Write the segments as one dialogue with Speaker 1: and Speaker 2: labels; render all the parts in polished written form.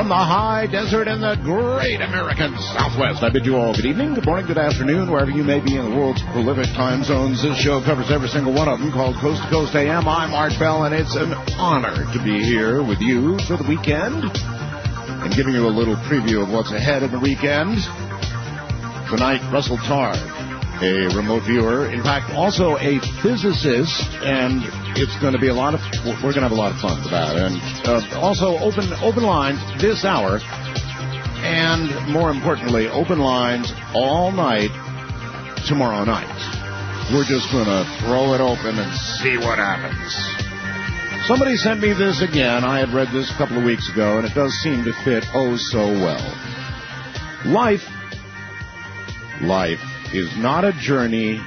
Speaker 1: from the high desert in the great American Southwest. I bid you all good evening, good morning, good afternoon, wherever you may be in the world's prolific time zones. This show covers every single one of them, called Coast to Coast AM. I'm Art Bell, and it's an honor to be here with you for the weekend and giving you a little preview of what's ahead in the weekend. Tonight, Russell Targ, a remote viewer, in fact, also a physicist, and it's going to be we're going to have a lot of fun with that. And also open lines this hour, and more importantly, open lines all night tomorrow night. We're just going to throw it open and see what happens. Somebody sent me this again. I had read this a couple of weeks ago, and it does seem to fit oh so well. Life is not a journey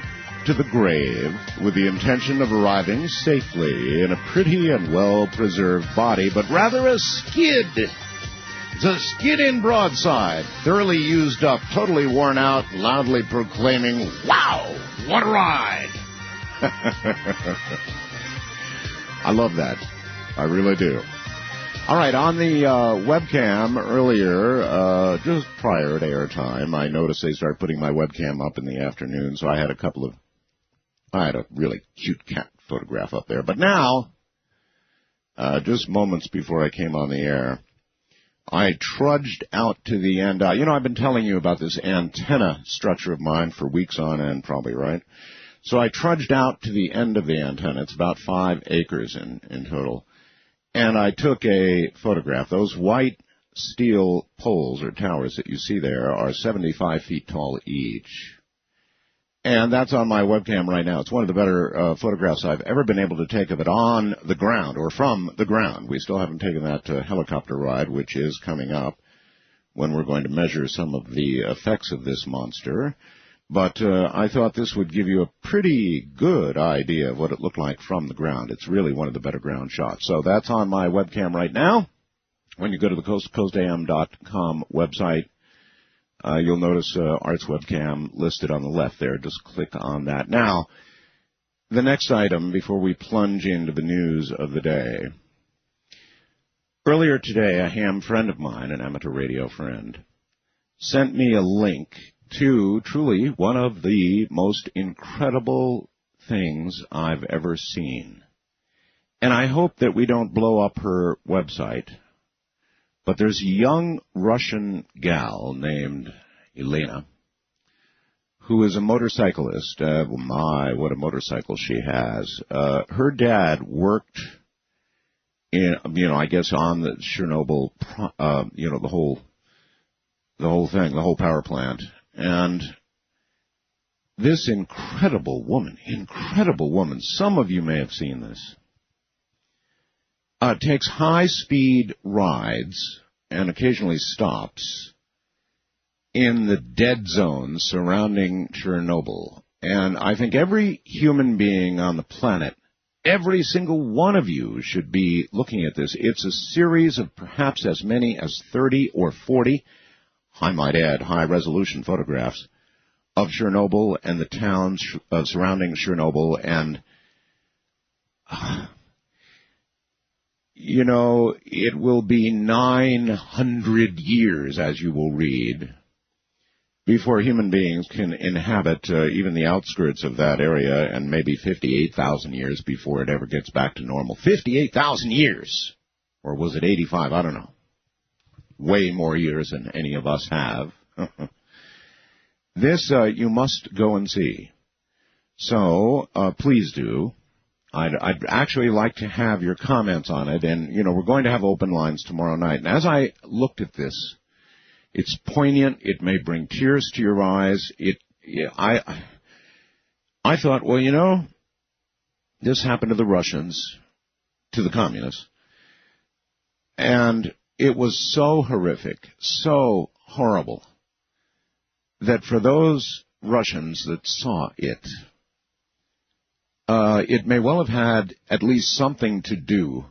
Speaker 1: to the grave with the intention of arriving safely in a pretty and well-preserved body, but rather a skid. It's a skid-in broadside, thoroughly used up, totally worn out, loudly proclaiming, "Wow, what a ride!" I love that. I really do. All right, on the webcam earlier, just prior to airtime, I noticed they started putting my webcam up in the afternoon, so I had a really cute cat photograph up there. But now, just moments before I came on the air, I trudged out to the end. I've been telling you about this antenna structure of mine for weeks on end, probably, right? So I trudged out to the end of the antenna. It's about 5 acres in total. And I took a photograph. Those white steel poles or towers that you see there are 75 feet tall each. And that's on my webcam right now. It's one of the better photographs I've ever been able to take of it on the ground or from the ground. We still haven't taken that helicopter ride, which is coming up when we're going to measure some of the effects of this monster. But I thought this would give you a pretty good idea of what it looked like from the ground. It's really one of the better ground shots. So that's on my webcam right now. When you go to the coasttocoastam.com website, you'll notice Art's webcam listed on the left there. Just click on that. Now, the next item before we plunge into the news of the day. Earlier today, a ham friend of mine, an amateur radio friend, sent me a link to truly one of the most incredible things I've ever seen. And I hope that we don't blow up her website. But there's a young Russian gal named Elena who is a motorcyclist. My, what a motorcycle she has. Her dad worked in, I guess on the Chernobyl, the whole thing, the whole power plant. And this incredible woman, some of you may have seen this, takes high-speed rides and occasionally stops in the dead zones surrounding Chernobyl. And I think every human being on the planet, every single one of you should be looking at this. It's a series of perhaps as many as 30 or 40, I might add, high-resolution photographs of Chernobyl and the towns surrounding Chernobyl. And, it will be 900 years, as you will read, before human beings can inhabit even the outskirts of that area, and maybe 58,000 years before it ever gets back to normal. 58,000 years! Or was it 85? I don't know. Way more years than any of us have. This you must go and see. So please do. I'd actually like to have your comments on it. And, we're going to have open lines tomorrow night. And as I looked at this, it's poignant. It may bring tears to your eyes. I thought, well, this happened to the Russians, to the communists. And it was so horrific, so horrible, that for those Russians that saw it, it may well have had at least something to do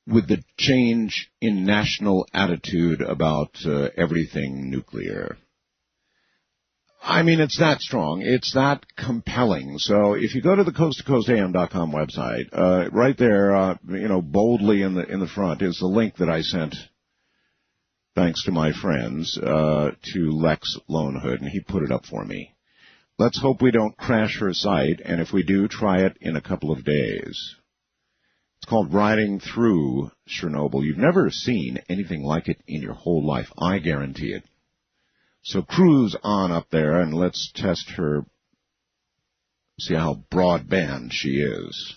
Speaker 1: with the change in national attitude about everything nuclear. I mean, it's that strong. It's that compelling. So if you go to the coasttocoastam.com website, right there, boldly in the front is the link that I sent thanks to my friends, to Lex Lonehood, and he put it up for me. Let's hope we don't crash her site, and if we do, try it in a couple of days. It's called Riding Through Chernobyl. You've never seen anything like it in your whole life. I guarantee it. So cruise on up there, and let's test her, see how broadband she is.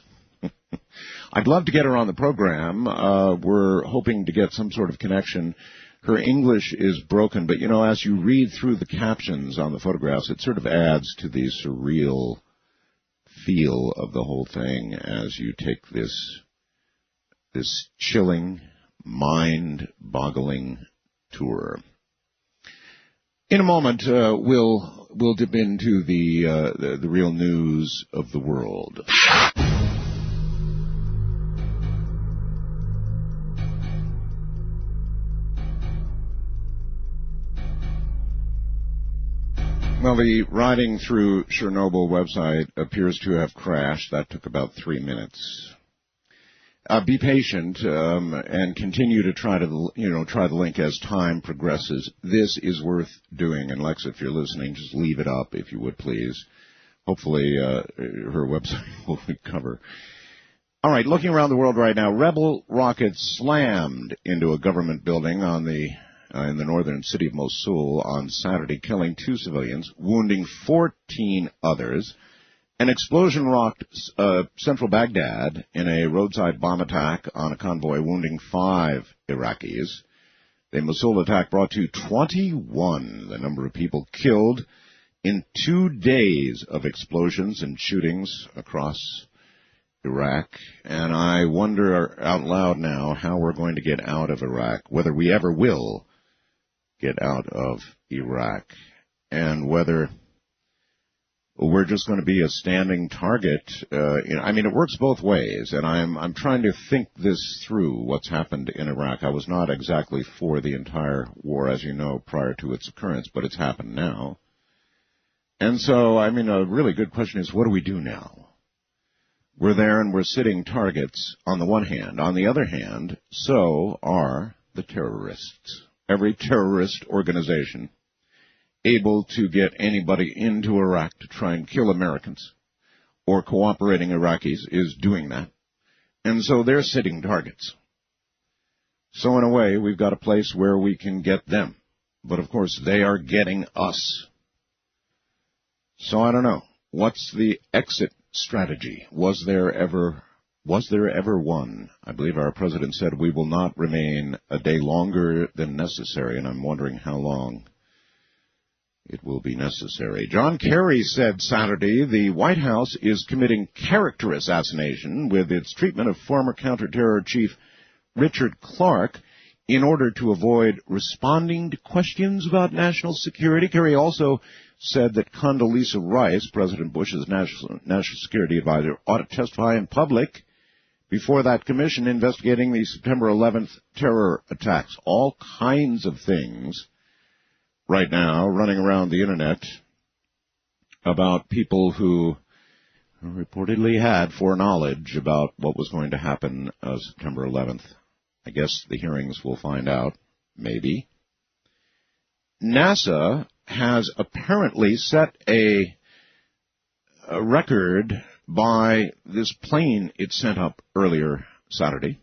Speaker 1: I'd love to get her on the program. We're hoping to get some sort of connection. Her English is broken, but, as you read through the captions on the photographs, it sort of adds to the surreal feel of the whole thing as you take this chilling, mind-boggling tour. In a moment, we'll dip into the real news of the world. Well, the Riding Through Chernobyl website appears to have crashed. That took about 3 minutes. Be patient and continue to try the link as time progresses. This is worth doing. And Lex, if you're listening, just leave it up if you would, please. Hopefully, her website will recover. All right, looking around the world right now, rebel rockets slammed into a government building in the northern city of Mosul on Saturday, killing 2 civilians, wounding 14 others. An explosion rocked central Baghdad in a roadside bomb attack on a convoy, wounding 5 Iraqis. The Mosul attack brought to 21 the number of people killed in 2 days of explosions and shootings across Iraq. And I wonder out loud now how we're going to get out of Iraq, whether we ever will get out of Iraq, and whether we're just going to be a standing target. It works both ways, and I'm trying to think this through, what's happened in Iraq. I was not exactly for the entire war, as you know, prior to its occurrence, but it's happened now. And so, a really good question is, what do we do now? We're there and we're sitting targets on the one hand. On the other hand, so are the terrorists. Every terrorist organization able to get anybody into Iraq to try and kill Americans or cooperating Iraqis is doing that. And so they're sitting targets. So in a way, we've got a place where we can get them. But of course, they are getting us. So I don't know. What's the exit strategy? Was there ever one? I believe our president said we will not remain a day longer than necessary, and I'm wondering how long it will be necessary. John Kerry said Saturday the White House is committing character assassination with its treatment of former counterterror chief Richard Clarke in order to avoid responding to questions about national security. Kerry also said that Condoleezza Rice, President Bush's national security advisor, ought to testify in public before that commission investigating the September 11th terror attacks. All kinds of things right now running around the Internet about people who reportedly had foreknowledge about what was going to happen September 11th. I guess the hearings will find out, maybe. NASA has apparently set a record by this plane it sent up earlier Saturday.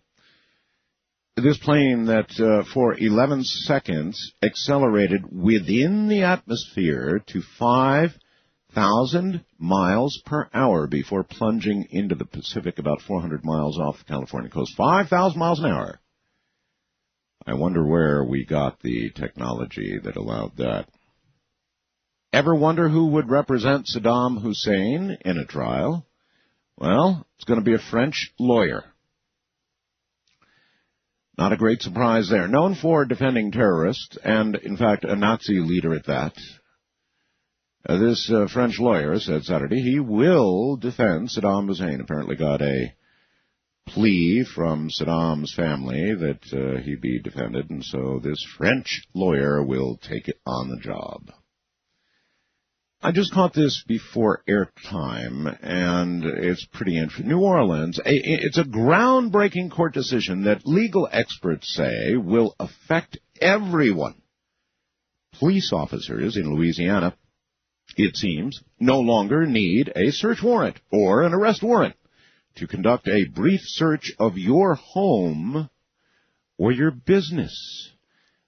Speaker 1: This plane that for 11 seconds accelerated within the atmosphere to 5,000 miles per hour before plunging into the Pacific about 400 miles off the California coast. 5,000 miles an hour. I wonder where we got the technology that allowed that. Ever wonder who would represent Saddam Hussein in a trial? Well, it's going to be a French lawyer. Not a great surprise there. Known for defending terrorists, and, in fact, a Nazi leader at that. This French lawyer said Saturday he will defend Saddam Hussein. Apparently got a plea from Saddam's family that he be defended, and so this French lawyer will take it on the job. I just caught this before airtime, and it's pretty interesting. New Orleans, it's a groundbreaking court decision that legal experts say will affect everyone. Police officers in Louisiana, it seems, no longer need a search warrant or an arrest warrant to conduct a brief search of your home or your business.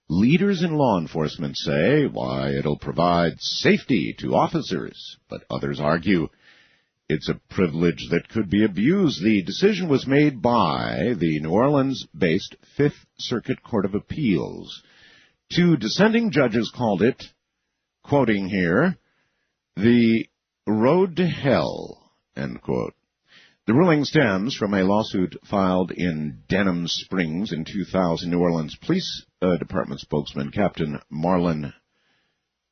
Speaker 1: Leaders in law enforcement say, why, it'll provide safety to officers, but others argue it's a privilege that could be abused. The decision was made by the New Orleans-based Fifth Circuit Court of Appeals. Two dissenting judges called it, quoting here, the road to hell, end quote. The ruling stems from a lawsuit filed in Denham Springs in 2000. New Orleans Police Department spokesman Captain Marlon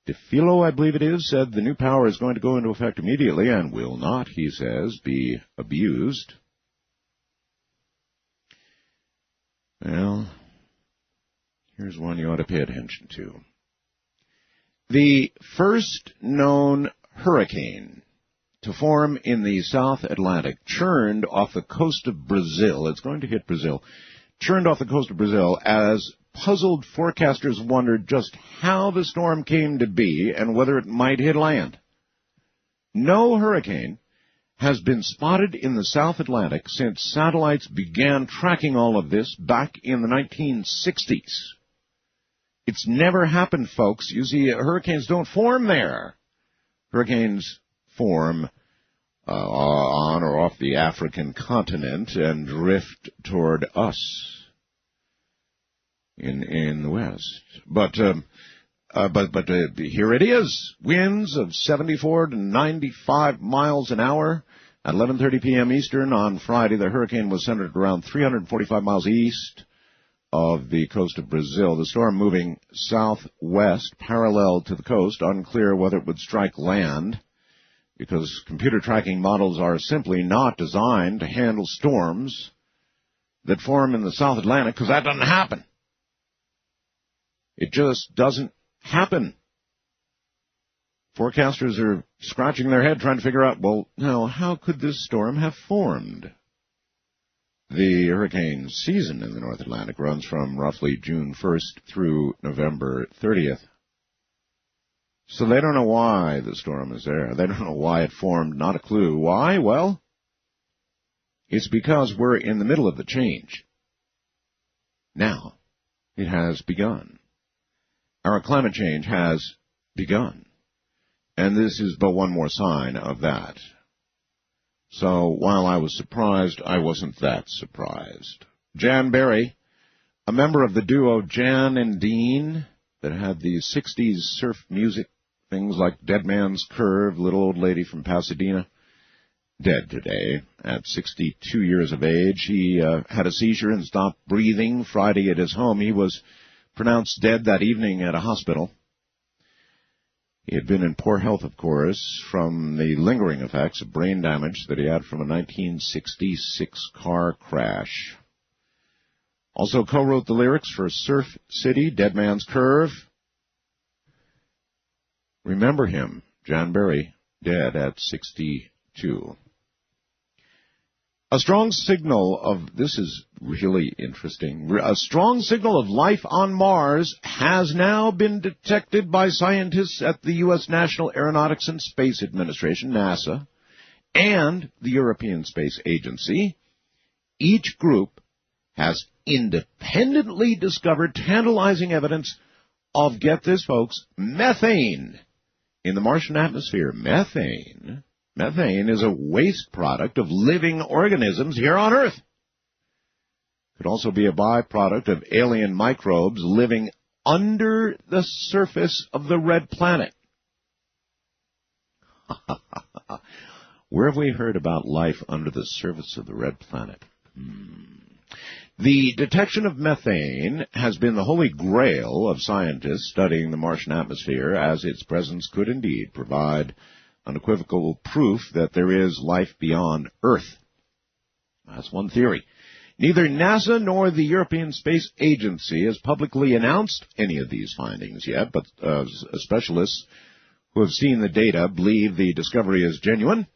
Speaker 1: DeFilo, I believe it is, said the new power is going to go into effect immediately and will not, he says, be abused. Well, here's one you ought to pay attention to. The first known hurricane to form in the South Atlantic churned off the coast of Brazil. It's going to hit Brazil. Churned off the coast of Brazil as puzzled forecasters wondered just how the storm came to be and whether it might hit land. No hurricane has been spotted in the South Atlantic since satellites began tracking all of this back in the 1960s. It's never happened, folks. You see, hurricanes don't form there. Hurricanes form on or off the African continent and drift toward us in the West. But here it is. Winds of 74 to 95 miles an hour. At 11:30 p.m. Eastern on Friday, the hurricane was centered around 345 miles east of the coast of Brazil. The storm moving southwest parallel to the coast, unclear whether it would strike land, because computer tracking models are simply not designed to handle storms that form in the South Atlantic, because that doesn't happen. It just doesn't happen. Forecasters are scratching their head trying to figure out, well, now, how could this storm have formed? The hurricane season in the North Atlantic runs from roughly June 1st through November 30th. So they don't know why the storm is there. They don't know why it formed. Not a clue. Why? Well, it's because we're in the middle of the change. Now, it has begun. Our climate change has begun. And this is but one more sign of that. So while I was surprised, I wasn't that surprised. Jan Berry, a member of the duo Jan and Dean that had the 60s surf music, things like Dead Man's Curve, Little Old Lady from Pasadena, dead today at 62 years of age. He had a seizure and stopped breathing Friday at his home. He was pronounced dead that evening at a hospital. He had been in poor health, of course, from the lingering effects of brain damage that he had from a 1966 car crash. Also co-wrote the lyrics for Surf City, Dead Man's Curve. Remember him, Jan Berry, dead at 62. A strong signal of, this is really interesting, a strong signal of life on Mars has now been detected by scientists at the U.S. National Aeronautics and Space Administration, NASA, and the European Space Agency. Each group has independently discovered tantalizing evidence of, get this, folks, methane in the Martian atmosphere. Methane is a waste product of living organisms here on Earth. Could also be a byproduct of alien microbes living under the surface of the red planet. Where have we heard about life under the surface of the red planet? The detection of methane has been the holy grail of scientists studying the Martian atmosphere, as its presence could indeed provide unequivocal proof that there is life beyond Earth. That's one theory. Neither NASA nor the European Space Agency has publicly announced any of these findings yet, but specialists who have seen the data believe the discovery is genuine,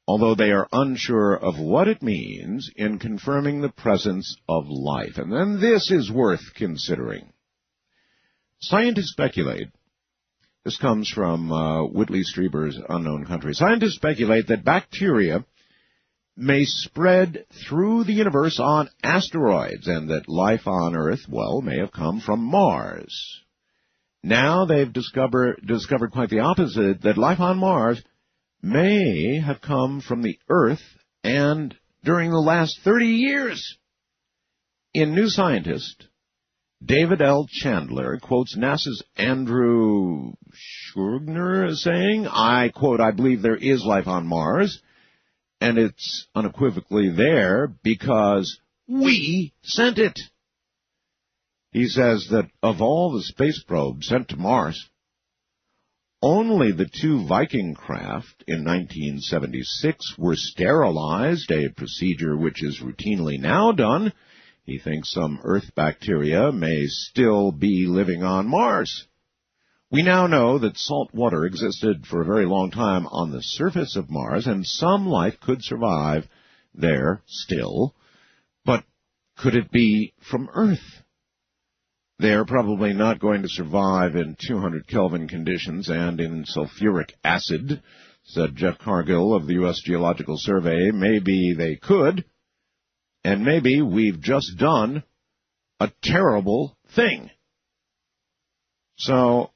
Speaker 1: although they are unsure of what it means in confirming the presence of life. And then this is worth considering. Scientists speculate, this comes from Whitley Strieber's Unknown Country, scientists speculate that bacteria may spread through the universe on asteroids and that life on Earth, well, may have come from Mars. Now they've discovered quite the opposite, that life on Mars may have come from the Earth and during the last 30 years. In New Scientist, David L. Chandler quotes NASA's Andrew Schurgner saying, I quote, I believe there is life on Mars, and it's unequivocally there because we sent it. He says that of all the space probes sent to Mars, only the 2 Viking craft in 1976 were sterilized, a procedure which is routinely now done. He thinks some Earth bacteria may still be living on Mars. We now know that salt water existed for a very long time on the surface of Mars, and some life could survive there still. But could it be from Earth? They're probably not going to survive in 200 Kelvin conditions and in sulfuric acid, said Jeff Cargill of the U.S. Geological Survey. Maybe they could, and maybe we've just done a terrible thing. So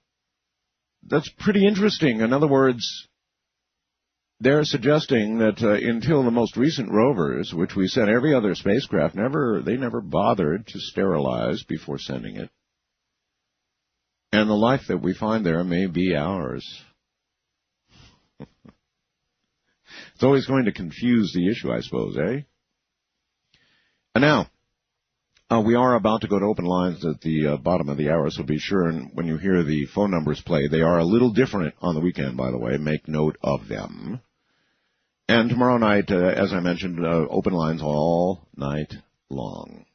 Speaker 1: that's pretty interesting. In other words, they're suggesting that until the most recent rovers, which we said every other spacecraft, they never bothered to sterilize before sending it. And the life that we find there may be ours. It's always going to confuse the issue, I suppose, eh? And now, we are about to go to open lines at the bottom of the hour, so be sure, and when you hear the phone numbers play, they are a little different on the weekend, by the way. Make note of them. And tomorrow night, as I mentioned, open lines all night long.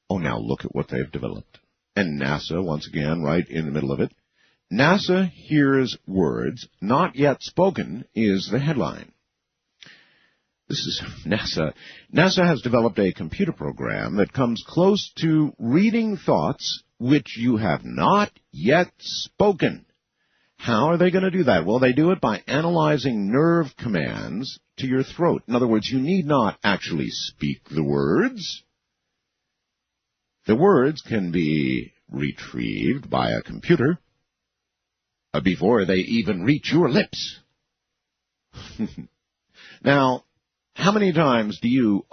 Speaker 1: Oh, now look at what they've developed. And NASA, once again, right in the middle of it. NASA hears words not yet spoken is the headline. This is NASA. NASA has developed a computer program that comes close to reading thoughts which you have not yet spoken. How are they going to do that? Well, they do it by analyzing nerve commands to your throat. In other words, you need not actually speak the words. The words can be retrieved by a computer before they even reach your lips. Now, how many times do you,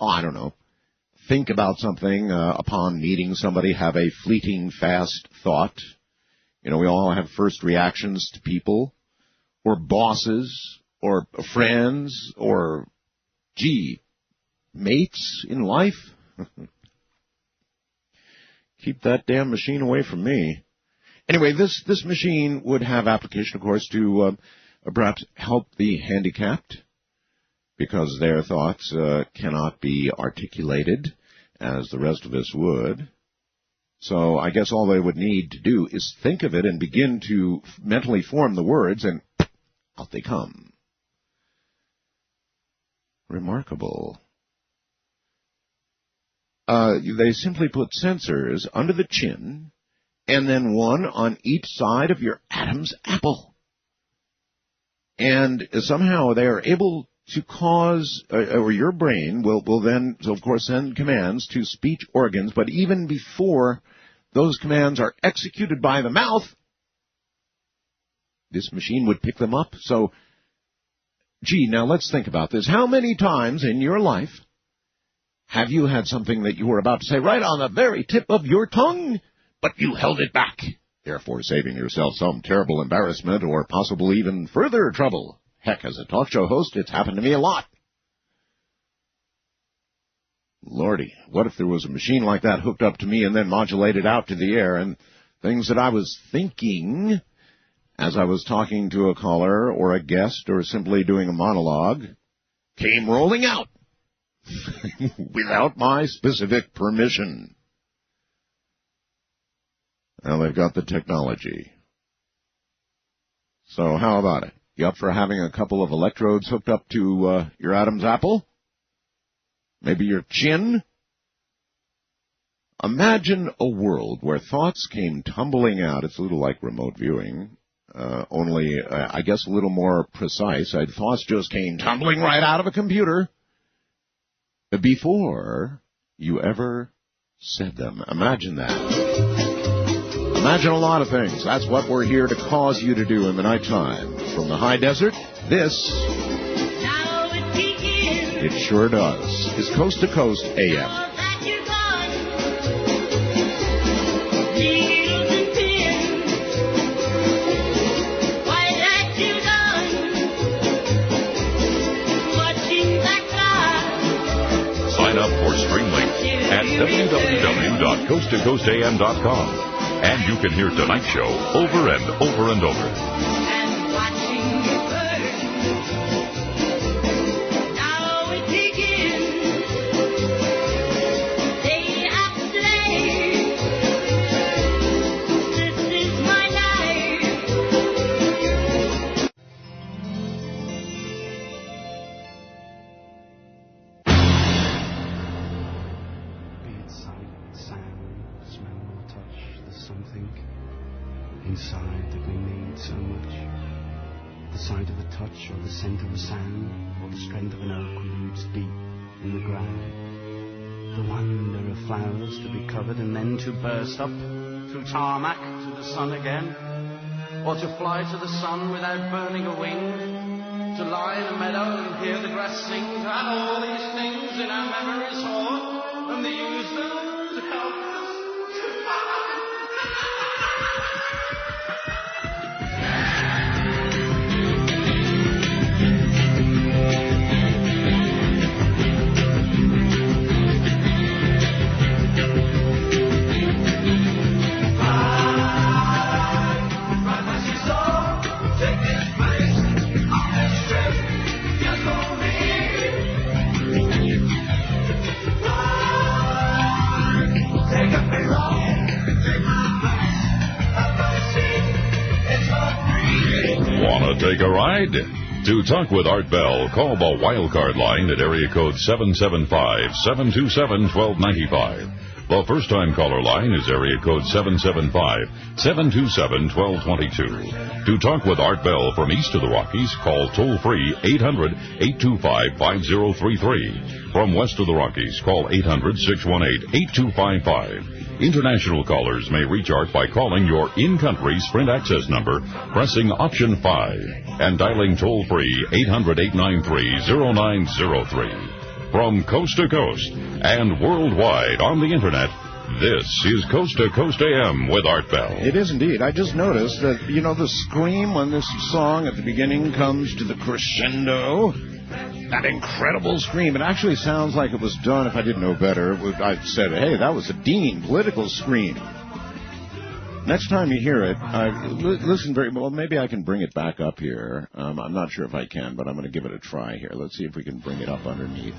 Speaker 1: think about something upon meeting somebody, have a fleeting, fast thought? You know, we all have first reactions to people, or bosses, or friends, or, mates in life. Keep that damn machine away from me. Anyway, this machine would have application, of course, to perhaps help the handicapped, because their thoughts cannot be articulated as the rest of us would. So I guess all they would need to do is think of it and begin to mentally form the words, and out they come. Remarkable. They simply put sensors under the chin and then one on each side of your Adam's apple. And somehow they are able to cause, or your brain will then, so of course, send commands to speech organs, but even before those commands are executed by the mouth, this machine would pick them up. So, now let's think about this. How many times in your life have you had something that you were about to say right on the very tip of your tongue, but you held it back, therefore saving yourself some terrible embarrassment or possible even further trouble? Heck, as a talk show host, it's happened to me a lot. Lordy, what if there was a machine like that hooked up to me and then modulated out to the air, and things that I was thinking as I was talking to a caller or a guest or simply doing a monologue came rolling out without my specific permission. Well, they've got the technology. So how about it? You up for having a couple of electrodes hooked up to your Adam's apple? Maybe your chin? Imagine a world where thoughts came tumbling out. It's a little like remote viewing, only, I guess, a little more precise. Thoughts just came tumbling right out of a computer before you ever said them. Imagine that. Imagine a lot of things. That's what we're here to cause you to do in the nighttime. From the high desert, this, it sure does, is Coast to Coast AM.
Speaker 2: Sign up for Streamlink at www.coasttocoastam.com. And you can hear tonight's show over and over and over. And watching you burn. Now it begins. Day after day. This is my life.
Speaker 3: Be it sight, sound, smell or touch, there's something inside that we need so much. The sight of a touch or the scent of a sound or the strength of an oak with roots deep in the ground. The wonder of flowers to be covered and then to burst up through tarmac to the sun again. Or to fly to the sun without burning a wing. To lie in a meadow and hear the grass sing. To have all these things in our memories hoard and to use them to help us.
Speaker 2: Want to take a ride? To talk with Art Bell, call the wildcard line at area code 775-727-1295. The first-time caller line is area code 775-727-1222. To talk with Art Bell from east of the Rockies, call toll-free 800-825-5033. From west of the Rockies, call 800-618-8255. International callers may reach Art by calling your in-country Sprint access number, pressing option 5, and dialing toll-free 800-893-0903. From coast to coast and worldwide on the Internet, this is Coast to Coast AM with Art Bell.
Speaker 1: It is indeed. I just noticed that, the scream when this song at the beginning comes to the crescendo, that incredible scream, it actually sounds like it was done, if I didn't know better, I said, hey, that was a Dean political scream. Next time you hear it, listen very well. Maybe I can bring it back up here. I'm not sure if I can, but I'm going to give it a try here. Let's see if we can bring it up underneath.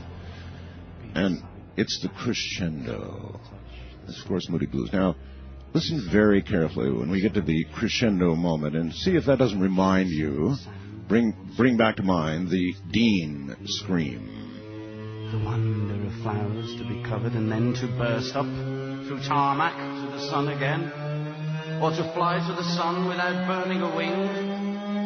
Speaker 1: And it's the crescendo. This is, of course, Moody Blues. Now, listen very carefully when we get to the crescendo moment and see if that doesn't remind you, bring back to mind the Dean scream.
Speaker 3: The wonder of flowers to be covered and then to burst up through tarmac to the sun again. Or to fly to the sun without burning a wing.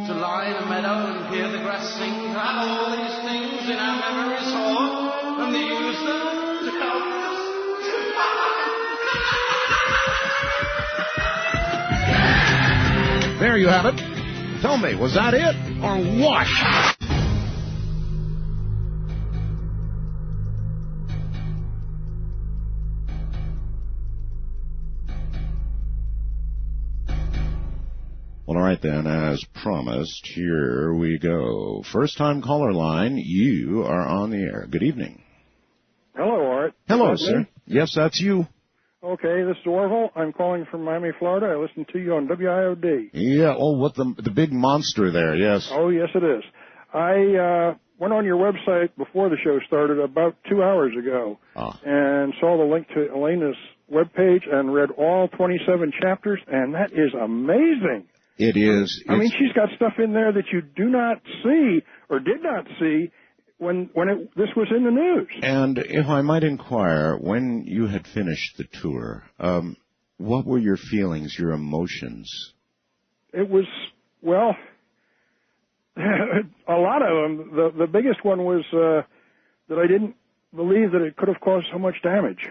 Speaker 3: To lie in a meadow and hear the grass sing. To have all these things in our memories hoard and to use them to help us.
Speaker 1: There you have it. Tell me, was that it or what? Well, all right then, as promised, here we go. First time caller line, you are on the air. Good evening.
Speaker 4: Hello, Art.
Speaker 1: Hello, sir. Me? Yes, that's you.
Speaker 4: Okay, this is Orville. I'm calling from Miami, Florida. I listen to you on WIOD.
Speaker 1: Yeah, what the big monster there, yes.
Speaker 4: Oh, yes, it is. I went on your website before the show started about 2 hours ago and saw the link to Elena's webpage and read all 27 chapters, and that is amazing.
Speaker 1: It is.
Speaker 4: I mean, she's got stuff in there that you do not see or did not see this was in the news.
Speaker 1: And if I might inquire, when you had finished the tour, what were your feelings, your emotions?
Speaker 4: It was, well, a lot of them. The biggest one was that I didn't believe that it could have caused so much damage.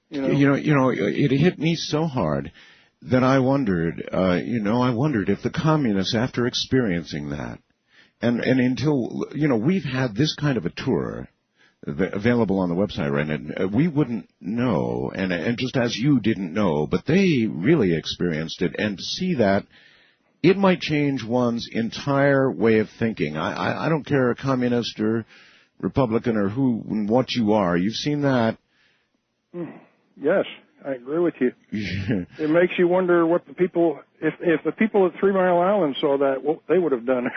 Speaker 1: Yeah.
Speaker 4: You know,
Speaker 1: it hit me so hard that I wondered, if the communists, after experiencing that, and until, we've had this kind of a tour available on the website, right, and we wouldn't know, and just as you didn't know, but they really experienced it, and to see that, it might change one's entire way of thinking. I don't care, communist or Republican or who and what you are. You've seen that.
Speaker 4: Yes, I agree with you. It makes you wonder what the people, if the people at 3 Mile Island saw that, what they would have done.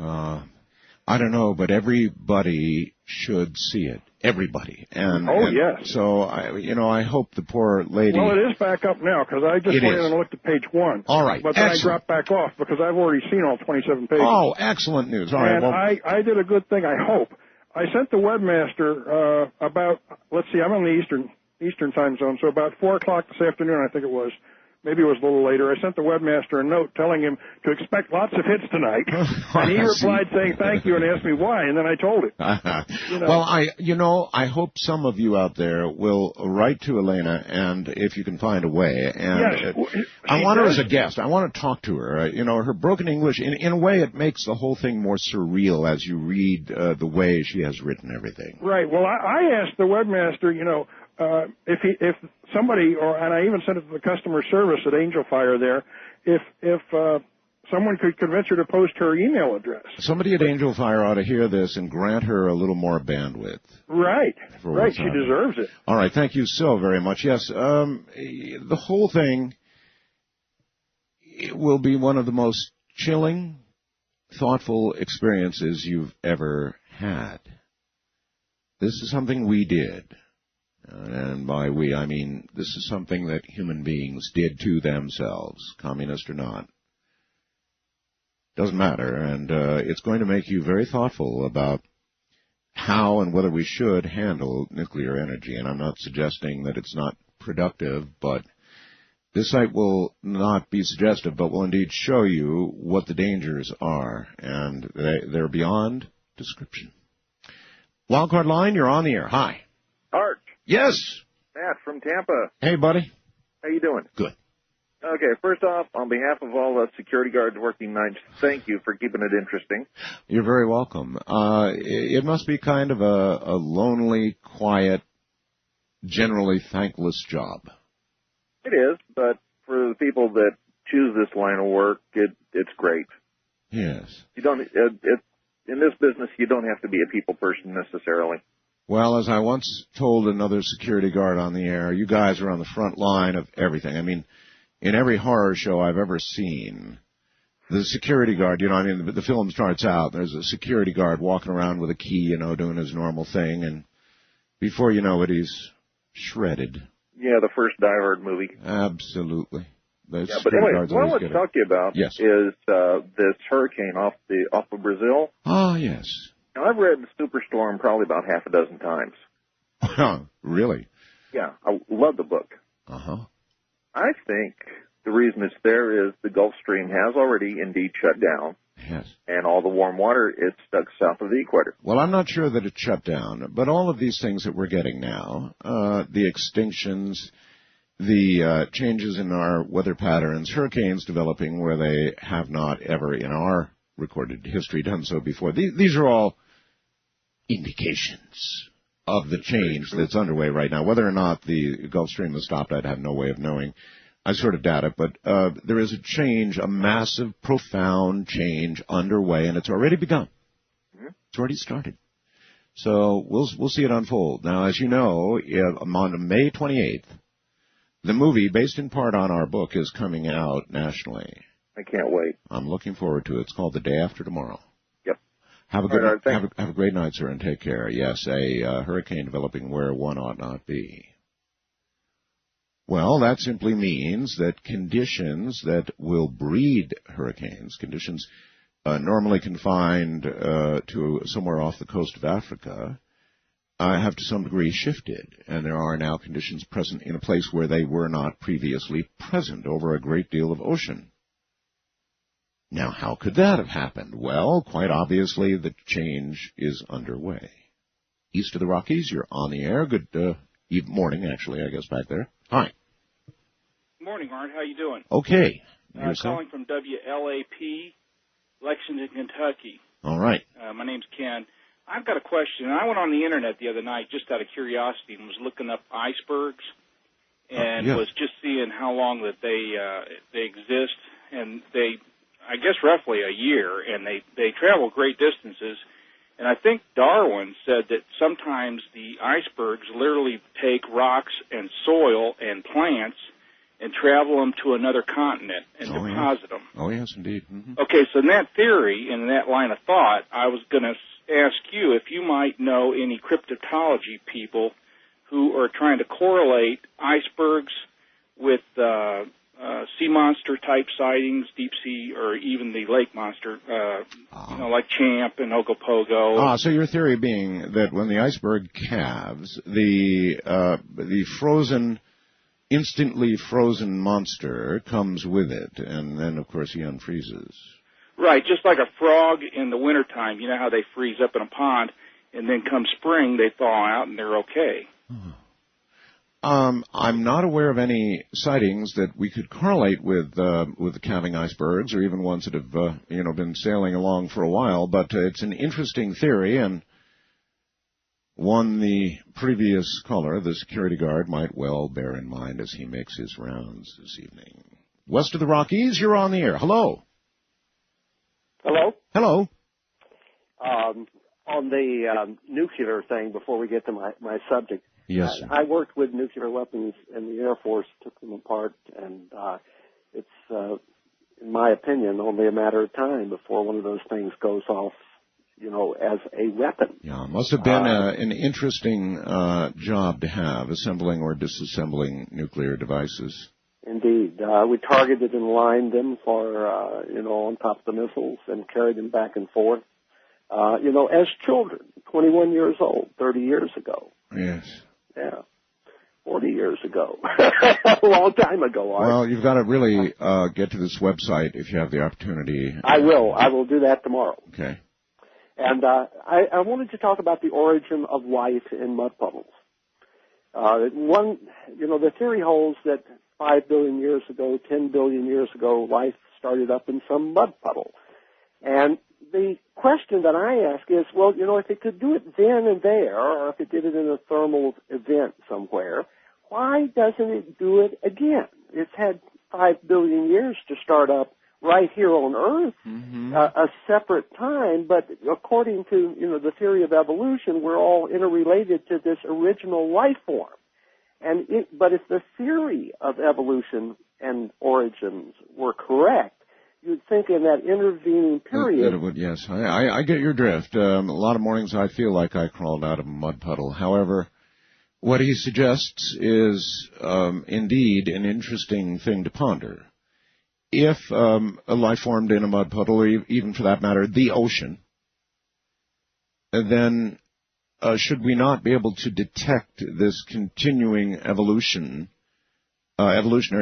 Speaker 1: I don't know, but everybody should see it. Everybody.
Speaker 4: Yes.
Speaker 1: So, I hope the poor lady...
Speaker 4: Well, it is back up now, because I just went in and looked at page 1.
Speaker 1: All right.
Speaker 4: But then I dropped back off, because I've already seen all 27 pages.
Speaker 1: Oh, excellent news. All right.
Speaker 4: And I did a good thing, I hope. I sent the webmaster about, let's see, I'm on the Eastern time zone, so about 4 o'clock this afternoon, I think it was. Maybe it was a little later. I sent the webmaster a note telling him to expect lots of hits tonight. And he replied saying thank you and asked me why, and then I told him.
Speaker 1: Well, I hope some of you out there will write to Elena, and if you can find a way. And
Speaker 4: yes.
Speaker 1: I want her as a guest. I want to talk to her. Her broken English, in a way, it makes the whole thing more surreal as you read the way she has written everything.
Speaker 4: Right. Well, I asked the webmaster, if somebody, and I even sent it to the customer service at Angel Fire there, if someone could convince her to post her email address.
Speaker 1: Somebody at Angel Fire ought to hear this and grant her a little more bandwidth.
Speaker 4: Right. Right. She deserves it.
Speaker 1: All right. Thank you so very much. Yes. The whole thing will be one of the most chilling, thoughtful experiences you've ever had. This is something we did. And by we, I mean this is something that human beings did to themselves, communist or not. Doesn't matter, and it's going to make you very thoughtful about how and whether we should handle nuclear energy. And I'm not suggesting that it's not productive, but this site will not be suggestive, but will indeed show you what the dangers are, and they're beyond description. Wildcard line, you're on the air. Hi.
Speaker 5: Art.
Speaker 1: Yes.
Speaker 5: Matt from Tampa.
Speaker 1: Hey, buddy.
Speaker 5: How you doing?
Speaker 1: Good.
Speaker 5: Okay, first off, on behalf of all the security guards working nights, thank you for keeping it interesting.
Speaker 1: You're very welcome. It must be kind of a lonely, quiet, generally thankless job.
Speaker 5: It is, but for the people that choose this line of work, it's great.
Speaker 1: Yes.
Speaker 5: You don't. In this business, you don't have to be a people person necessarily.
Speaker 1: Well, as I once told another security guard on the air, you guys are on the front line of everything. I mean, in every horror show I've ever seen, the security guard, the film starts out, there's a security guard walking around with a key, doing his normal thing, and before you know it, he's shredded.
Speaker 5: Yeah, the first Die Hard movie.
Speaker 1: Absolutely.
Speaker 5: But anyway, what I want to talk to you about is this hurricane off of Brazil.
Speaker 1: Oh, yes.
Speaker 5: Now, I've read Superstorm probably about half a dozen times.
Speaker 1: Really?
Speaker 5: Yeah, I love the book.
Speaker 1: Uh-huh.
Speaker 5: I think the reason it's there is the Gulf Stream has already indeed shut down.
Speaker 1: Yes.
Speaker 5: And all the warm water is stuck south of the equator.
Speaker 1: Well, I'm not sure that it shut down, but all of these things that we're getting now, the extinctions, the changes in our weather patterns, hurricanes developing where they have not ever in our recorded history done so before. These are all indications of the change that's underway right now. Whether or not the Gulf Stream has stopped, I'd have no way of knowing. I sort of doubt it, but there is a change, a massive, profound change underway, and it's already begun. Mm-hmm. It's already started. So we'll see it unfold. Now, as you know, on May 28th, the movie, based in part on our book, is coming out nationally.
Speaker 5: I can't wait.
Speaker 1: I'm looking forward to it. It's called The Day After Tomorrow.
Speaker 5: Yep.
Speaker 1: Have a great night, sir, and take care. Yes, a hurricane developing where one ought not be. Well, that simply means that conditions that will breed hurricanes, conditions normally confined to somewhere off the coast of Africa, have to some degree shifted, and there are now conditions present in a place where they were not previously present over a great deal of ocean. Now, how could that have happened? Well, quite obviously, the change is underway. East of the Rockies, you're on the air. Good morning, actually, I guess, back there. Hi.
Speaker 6: Good morning, Art. How you doing?
Speaker 1: Okay.
Speaker 6: Calling from WLAP, Lexington, Kentucky.
Speaker 1: All right.
Speaker 6: My name's Ken. I've got a question. I went on the Internet the other night just out of curiosity and was looking up icebergs and was just seeing how long that they exist. And they, I guess, roughly a year, and they travel great distances. And I think Darwin said that sometimes the icebergs literally take rocks and soil and plants and travel them to another continent and deposit them.
Speaker 1: Oh, yes, indeed. Mm-hmm.
Speaker 6: Okay, so in that theory, in that line of thought, I was going to ask you if you might know any cryptozoology people who are trying to correlate icebergs with sea monster type sightings, deep sea, or even the lake monster, like Champ and Ogopogo.
Speaker 1: So your theory being that when the iceberg calves, the instantly frozen monster comes with it, and then, of course, he unfreezes.
Speaker 6: Right, just like a frog in the wintertime. You know how they freeze up in a pond, and then come spring, they thaw out, and they're okay.
Speaker 1: I'm not aware of any sightings that we could correlate with the calving icebergs, or even ones that have been sailing along for a while. But it's an interesting theory, and one the previous caller, the security guard, might well bear in mind as he makes his rounds this evening. West of the Rockies, you're on the air. Hello.
Speaker 7: Hello.
Speaker 1: Hello.
Speaker 7: On the nuclear thing, before we get to my subject.
Speaker 1: Yes.
Speaker 7: I worked with nuclear weapons in the Air Force, took them apart, and it's, in my opinion, only a matter of time before one of those things goes off, as a weapon.
Speaker 1: Yeah, it must have been an interesting job to have, assembling or disassembling nuclear devices.
Speaker 7: Indeed. We targeted and lined them for, on top of the missiles and carried them back and forth. As children, 21 years old, 30 years ago.
Speaker 1: Yes.
Speaker 7: Yeah. 40 years ago. A long time ago, Art.
Speaker 1: Well, you've got to really get to this website if you have the opportunity.
Speaker 7: I will. I will do that tomorrow.
Speaker 1: Okay.
Speaker 7: And I wanted to talk about the origin of life in mud puddles. The theory holds that 5 billion years ago, 10 billion years ago, life started up in some mud puddle. And the question that I ask is, well, if it could do it then and there, or if it did it in a thermal event somewhere, why doesn't it do it again? It's had 5 billion years to start up right here on Earth, a separate time, but according to, the theory of evolution, we're all interrelated to this original life form. But if the theory of evolution and origins were correct, you'd think in that intervening period...
Speaker 1: That it would, yes. I get your drift. A lot of mornings I feel like I crawled out of a mud puddle. However, what he suggests is indeed an interesting thing to ponder. If a life formed in a mud puddle, or even for that matter, the ocean, then should we not be able to detect this continuing evolutionary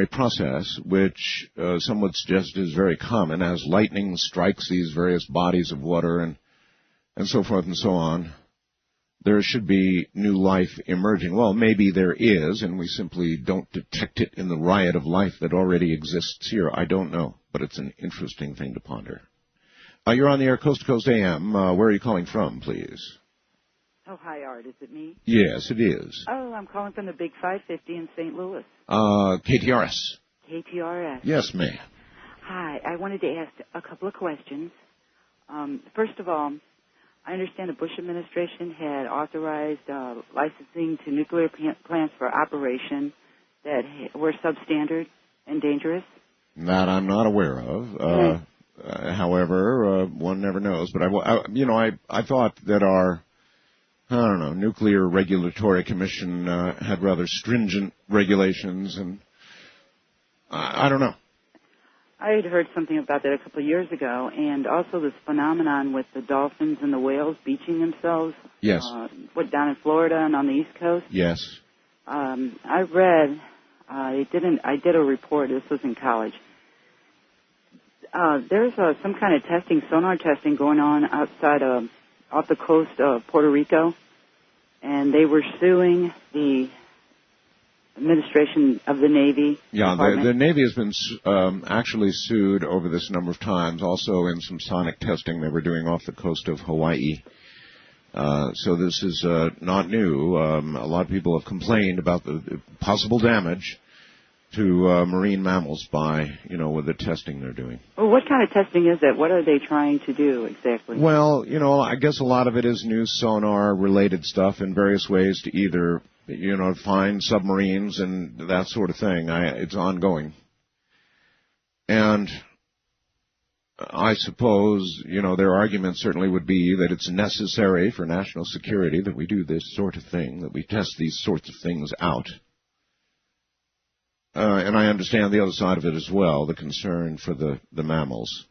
Speaker 1: process, which some would suggest is very common as lightning strikes these various bodies of water and so forth and so on? There should be new life emerging. Well, maybe there is, and we simply don't detect it in the riot of life that already exists here. I don't know, but it's an interesting thing to ponder. You're on the air, Coast to Coast AM. Where are you calling from, please?
Speaker 8: Oh, hi, Art. Is it me?
Speaker 1: Yes, it is.
Speaker 8: Oh, I'm calling from the Big 550 in St. Louis.
Speaker 1: KTRS.
Speaker 8: KTRS.
Speaker 1: Yes, ma'am.
Speaker 8: Hi. I wanted to ask a couple of questions. First of all, I understand the Bush administration had authorized licensing to nuclear plants for operation that were substandard and dangerous.
Speaker 1: That I'm not aware of. However, one never knows. But I thought that our Nuclear Regulatory Commission had rather stringent regulations, and I don't know.
Speaker 8: I had heard something about that a couple of years ago, and also this phenomenon with the dolphins and the whales beaching themselves.
Speaker 1: Yes.
Speaker 8: Down in Florida and on the East Coast?
Speaker 1: Yes.
Speaker 8: I read, I did a report, this was in college. There's some kind of testing, sonar testing going on off the coast of Puerto Rico, and they were suing the administration of the Navy.
Speaker 1: Yeah, the Navy has been actually sued over this number of times, also in some sonic testing they were doing off the coast of Hawaii. So this is not new. A lot of people have complained about the possible damage to marine mammals by, with the testing they're doing.
Speaker 8: Well, what kind of testing is that? What are they trying to do exactly?
Speaker 1: Well, I guess a lot of it is new sonar-related stuff in various ways to either, find submarines and that sort of thing. It's ongoing. And I suppose, their argument certainly would be that it's necessary for national security that we do this sort of thing, that we test these sorts of things out. And I understand the other side of it as well, the concern for the mammals.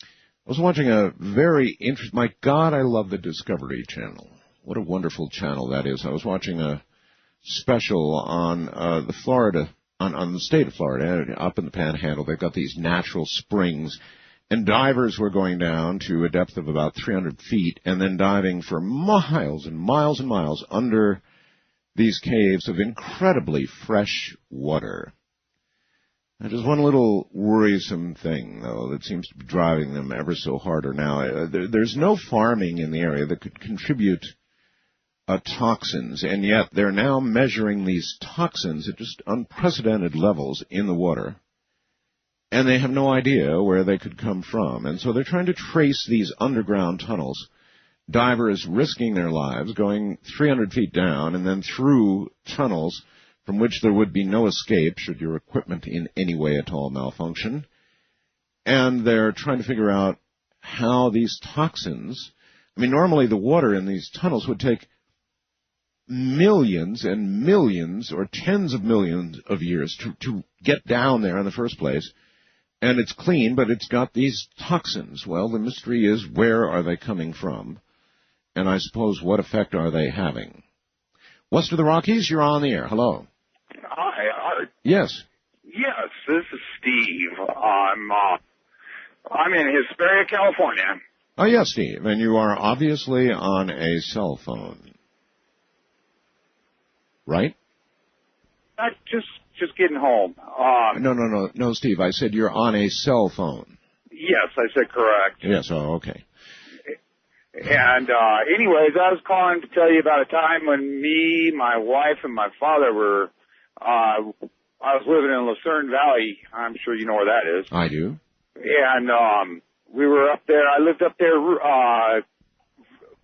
Speaker 1: I was watching a very interesting... My God, I love the Discovery Channel. What a wonderful channel that is. I was watching a special on on the state of Florida, up in the Panhandle. They've got these natural springs, and divers were going down to a depth of about 300 feet and then diving for miles and miles and miles under these caves of incredibly fresh water. Now, just one little worrisome thing, though, that seems to be driving them ever so harder now. There's no farming in the area that could contribute toxins, and yet they're now measuring these toxins at just unprecedented levels in the water, and they have no idea where they could come from. And so they're trying to trace these underground tunnels. Divers risking their lives, going 300 feet down and then through tunnels from which there would be no escape should your equipment in any way at all malfunction. And they're trying to figure out how these toxins... normally the water in these tunnels would take millions and millions or tens of millions of years to get down there in the first place. And it's clean, but it's got these toxins. Well, the mystery is, where are they coming from? And I suppose, what effect are they having? West of the Rockies, you're on the air. Hello.
Speaker 9: Hi, Art.
Speaker 1: Yes.
Speaker 9: Yes, this is Steve. I'm in Hesperia, California.
Speaker 1: Oh, yes, Steve. And you are obviously on a cell phone. Right?
Speaker 9: Just getting home.
Speaker 1: No, Steve. I said you're on a cell phone.
Speaker 9: Yes, I said correct.
Speaker 1: Yes, okay.
Speaker 9: And anyways, I was calling to tell you about a time when me, my wife, and my father were, I was living in Lucerne Valley. I'm sure you know where that is.
Speaker 1: I do.
Speaker 9: And we were up there. I lived up there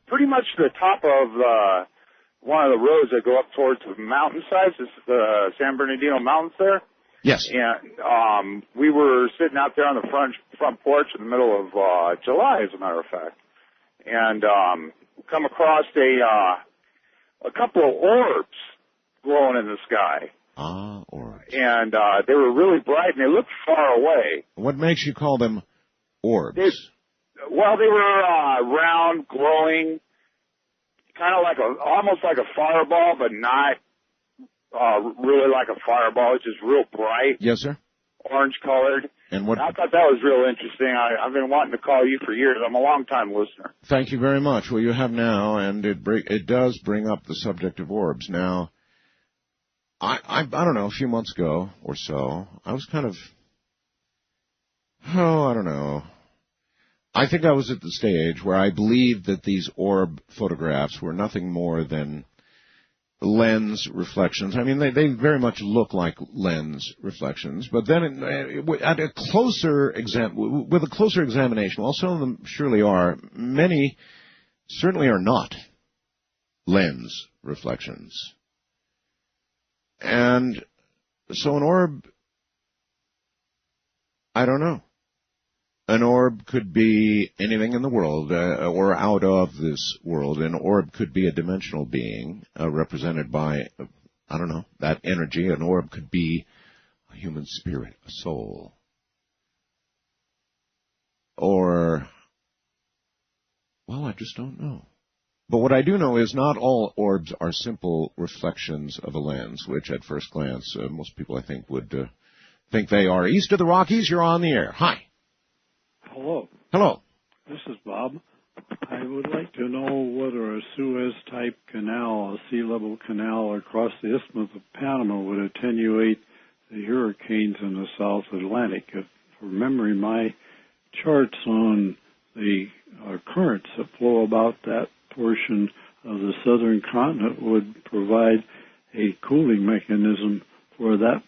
Speaker 9: pretty much to the top of one of the roads that go up towards the mountainsides. It's the San Bernardino Mountains there.
Speaker 1: Yes.
Speaker 9: And we were sitting out there on the front porch in the middle of July, as a matter of fact. And come across a couple of orbs glowing in the sky.
Speaker 1: Ah, orbs.
Speaker 9: And they were really bright, and they looked far away.
Speaker 1: What makes you call them orbs?
Speaker 9: They were round, glowing, kind of almost like a fireball, but not really like a fireball. It's just real bright.
Speaker 1: Yes, sir.
Speaker 9: Orange-colored.
Speaker 1: And what?
Speaker 9: I thought that was real interesting. I've been wanting to call you for years. I'm a long-time listener.
Speaker 1: Thank you very much. Well, you have now, and it does bring up the subject of orbs. Now, I don't know, a few months ago or so, I was kind of, I don't know. I think I was at the stage where I believed that these orb photographs were nothing more than lens reflections. They very much look like lens reflections, but then with a closer examination, while some of them surely are, many certainly are not lens reflections. And so an orb, I don't know. An orb could be anything in the world or out of this world. An orb could be a dimensional being represented by, that energy. An orb could be a human spirit, a soul. or, well, I just don't know. But what I do know is not all orbs are simple reflections of a lens, which at first glance most people, I think, would think they are. East of the Rockies, you're on the air. Hi.
Speaker 10: Hello.
Speaker 1: Hello.
Speaker 10: This is Bob. I would like to know whether a Suez-type canal, a sea-level canal across the Isthmus of Panama would attenuate the hurricanes in the South Atlantic. If, from memory, my charts on the currents that flow about that portion of the southern continent would provide a cooling mechanism for that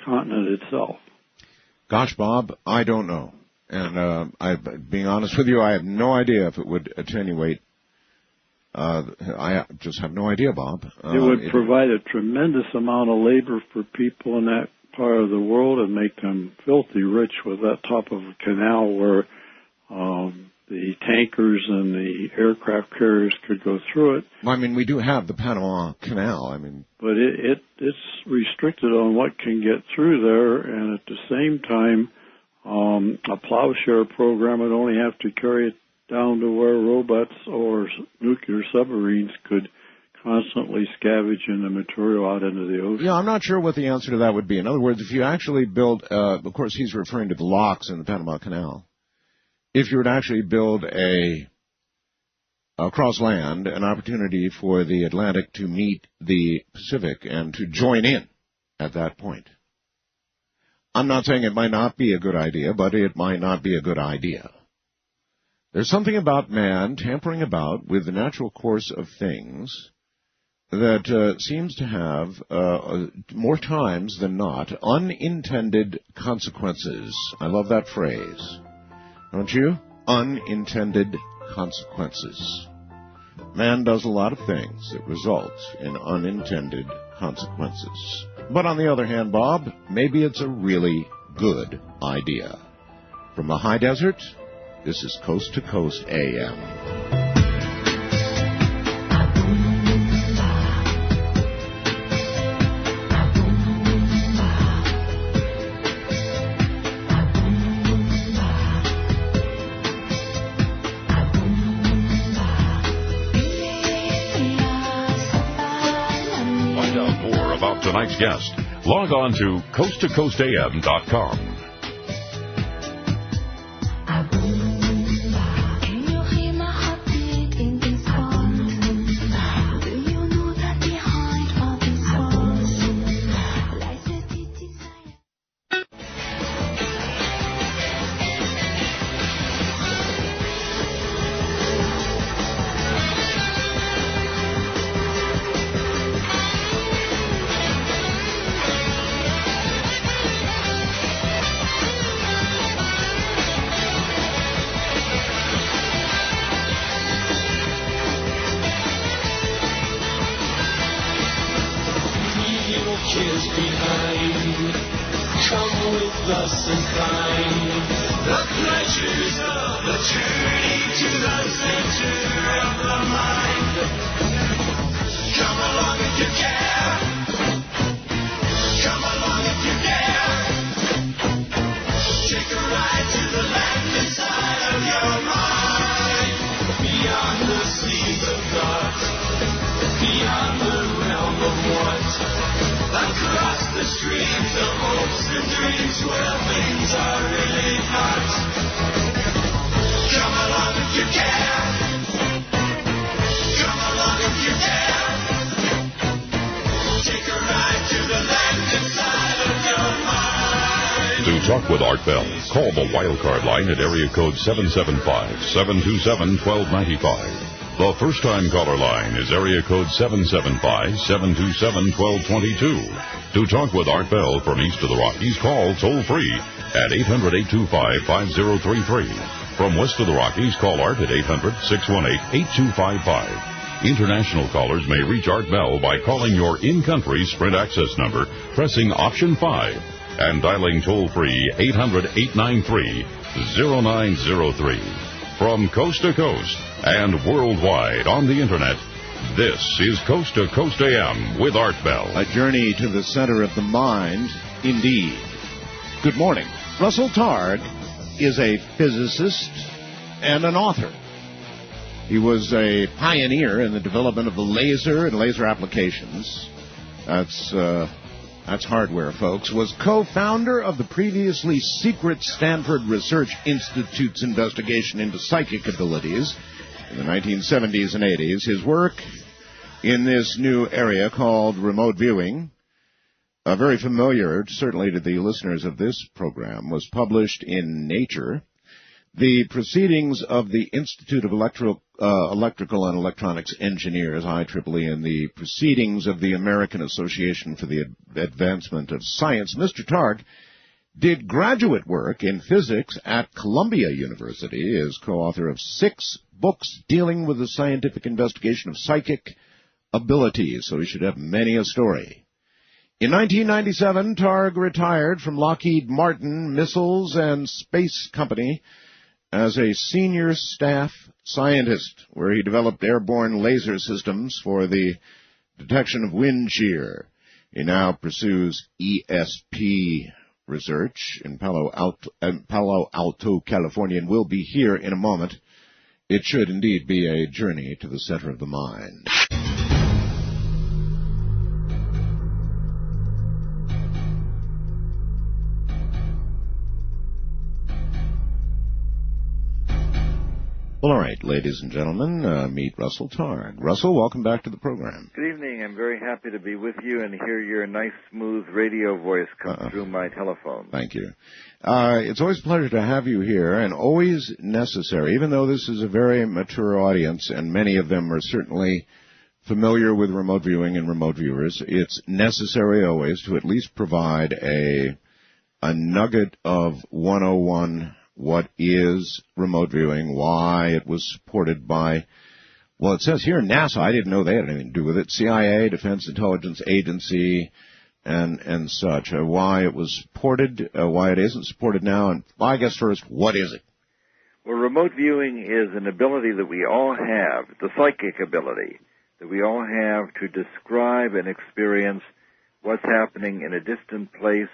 Speaker 10: continent itself.
Speaker 1: Gosh, Bob, I don't know. And being honest with you, I have no idea if it would attenuate. I just have no idea, Bob.
Speaker 10: It would provide a tremendous amount of labor for people in that part of the world and make them filthy rich with that type of canal where the tankers and the aircraft carriers could go through it.
Speaker 1: Well, I mean, we do have the Panama Canal.
Speaker 10: But it's restricted on what can get through there, and at the same time, a plowshare program would only have to carry it down to where robots or nuclear submarines could constantly scavenge in the material out into the ocean.
Speaker 1: Yeah, I'm not sure what the answer to that would be. In other words, if you actually build, of course, he's referring to the locks in the Panama Canal. If you were to actually build across land, an opportunity for the Atlantic to meet the Pacific and to join in at that point. I'm not saying it might not be a good idea, but it might not be a good idea. There's something about man tampering about with the natural course of things that seems to have, more times than not, unintended consequences. I love that phrase. Don't you? Unintended consequences. Man does a lot of things that result in unintended consequences. But on the other hand, Bob, maybe it's a really good idea. From the high desert, this is Coast to Coast AM.
Speaker 2: Tonight's guest. Log on to coasttocoastam.com. Talk with Art Bell. Call the Wildcard line at area code 775-727-1295. The first-time caller line is area code 775-727-1222. To talk with Art Bell from east of the Rockies, call toll-free at 800-825-5033. From west of the Rockies, call Art at 800-618-8255. International callers may reach Art Bell by calling your in-country Sprint access number, pressing option 5. And dialing toll-free 800-893-0903. From coast to coast and worldwide on the Internet, this is Coast to Coast AM with Art Bell.
Speaker 1: A journey to the center of the mind, indeed. Good morning. Russell Targ is a physicist and an author. He was a pioneer in the development of the laser and laser applications. That's hardware, folks. Was co-founder of the previously secret Stanford Research Institute's investigation into psychic abilities in the 1970s and 80s. His work in this new area called remote viewing, very familiar, certainly to the listeners of this program, was published in Nature. The Proceedings of the Institute of Electrical and Electronics Engineers, IEEE, and the Proceedings of the American Association for the Advancement of Science. Mr. Targ did graduate work in physics at Columbia University, is co-author of 6 books dealing with the scientific investigation of psychic abilities, so he should have many a story. In 1997, Targ retired from Lockheed Martin Missiles and Space Company as a senior staff scientist, where he developed airborne laser systems for the detection of wind shear. He now pursues ESP research in Palo Alto, California, and will be here in a moment. It should indeed be a journey to the center of the mind. Well, all right, ladies and gentlemen, meet Russell Targ. Russell, welcome back to the program.
Speaker 11: Good evening. I'm very happy to be with you and hear your nice, smooth radio voice come through my telephone.
Speaker 1: Thank you. It's always a pleasure to have you here, and always necessary, even though this is a very mature audience, and many of them are certainly familiar with remote viewing and remote viewers, it's necessary always to at least provide a nugget of 101. What is remote viewing, why it was supported by, well, it says here NASA. I didn't know they had anything to do with it. CIA, Defense Intelligence Agency, and such. Why it was supported, why it isn't supported now, and I guess first, what is it?
Speaker 11: Well, remote viewing is an ability that we all have, the psychic ability, that we all have to describe and experience what's happening in a distant place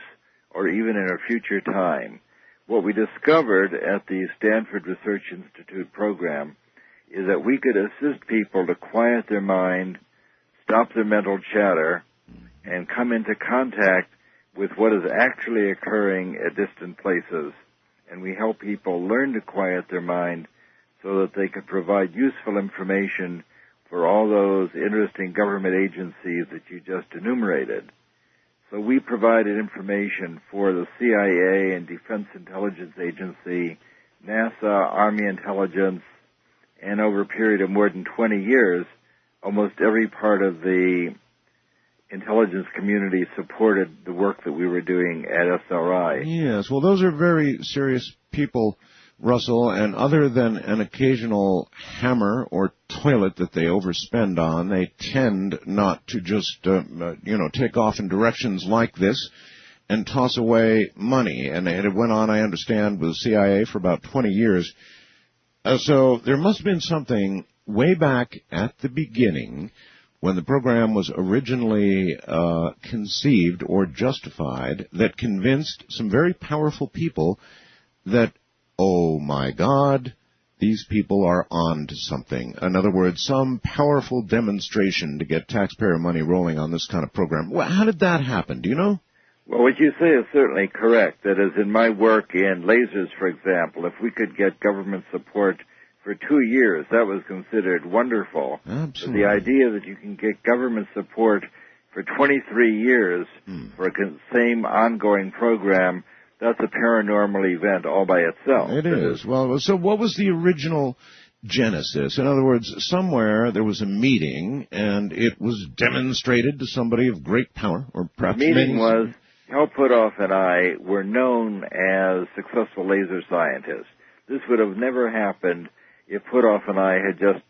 Speaker 11: or even in a future time. What we discovered at the Stanford Research Institute program is that we could assist people to quiet their mind, stop their mental chatter, and come into contact with what is actually occurring at distant places. And we help people learn to quiet their mind so that they could provide useful information for all those interesting government agencies that you just enumerated. So we provided information for the CIA and Defense Intelligence Agency, NASA, Army Intelligence, and over a period of more than 20 years, almost every part of the intelligence community supported the work that we were doing at SRI.
Speaker 1: Yes, well, those are very serious people, Russell, and other than an occasional hammer or toilet that they overspend on, they tend not to just, take off in directions like this and toss away money. And it went on, I understand, with the CIA for about 20 years. So there must have been something way back at the beginning when the program was originally conceived or justified that convinced some very powerful people that, oh my God, these people are on to something. In other words, some powerful demonstration to get taxpayer money rolling on this kind of program. Well, how did that happen? Do you know?
Speaker 11: Well, what you say is certainly correct. That is, in my work in lasers, for example, if we could get government support for 2 years, that was considered wonderful.
Speaker 1: Absolutely.
Speaker 11: But the idea that you can get government support for 23 years for a same ongoing program, that's a paranormal event all by itself.
Speaker 1: It is. Well, so what was the original genesis? In other words, somewhere there was a meeting, and it was demonstrated to somebody of great power, or perhaps
Speaker 11: the meeting was, Hal Puthoff and I were known as successful laser scientists. This would have never happened if Puthoff and I had just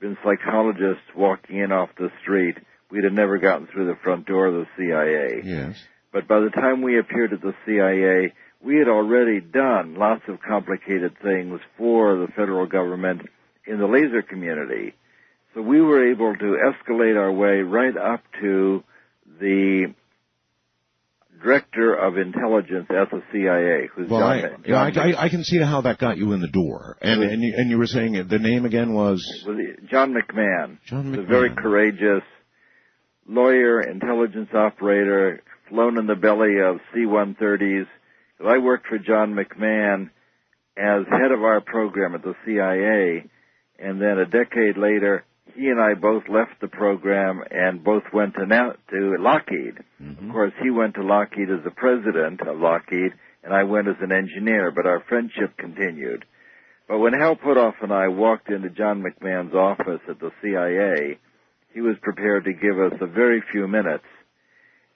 Speaker 11: been psychologists walking in off the street. We'd have never gotten through the front door of the CIA.
Speaker 1: Yes.
Speaker 11: But by the time we appeared at the CIA, we had already done lots of complicated things for the federal government in the laser community. So we were able to escalate our way right up to the director of intelligence at the CIA. Who's
Speaker 1: well, I can see how that got you in the door. And you were saying the name again was
Speaker 11: John McMahon.
Speaker 1: John McMahon.
Speaker 11: A very courageous lawyer, intelligence operator, flown in the belly of C-130s. I worked for John McMahon as head of our program at the CIA, and then a decade later, he and I both left the program and both went to Lockheed. Mm-hmm. Of course, he went to Lockheed as the president of Lockheed, and I went as an engineer, but our friendship continued. But when Hal Puthoff and I walked into John McMahon's office at the CIA, he was prepared to give us a very few minutes.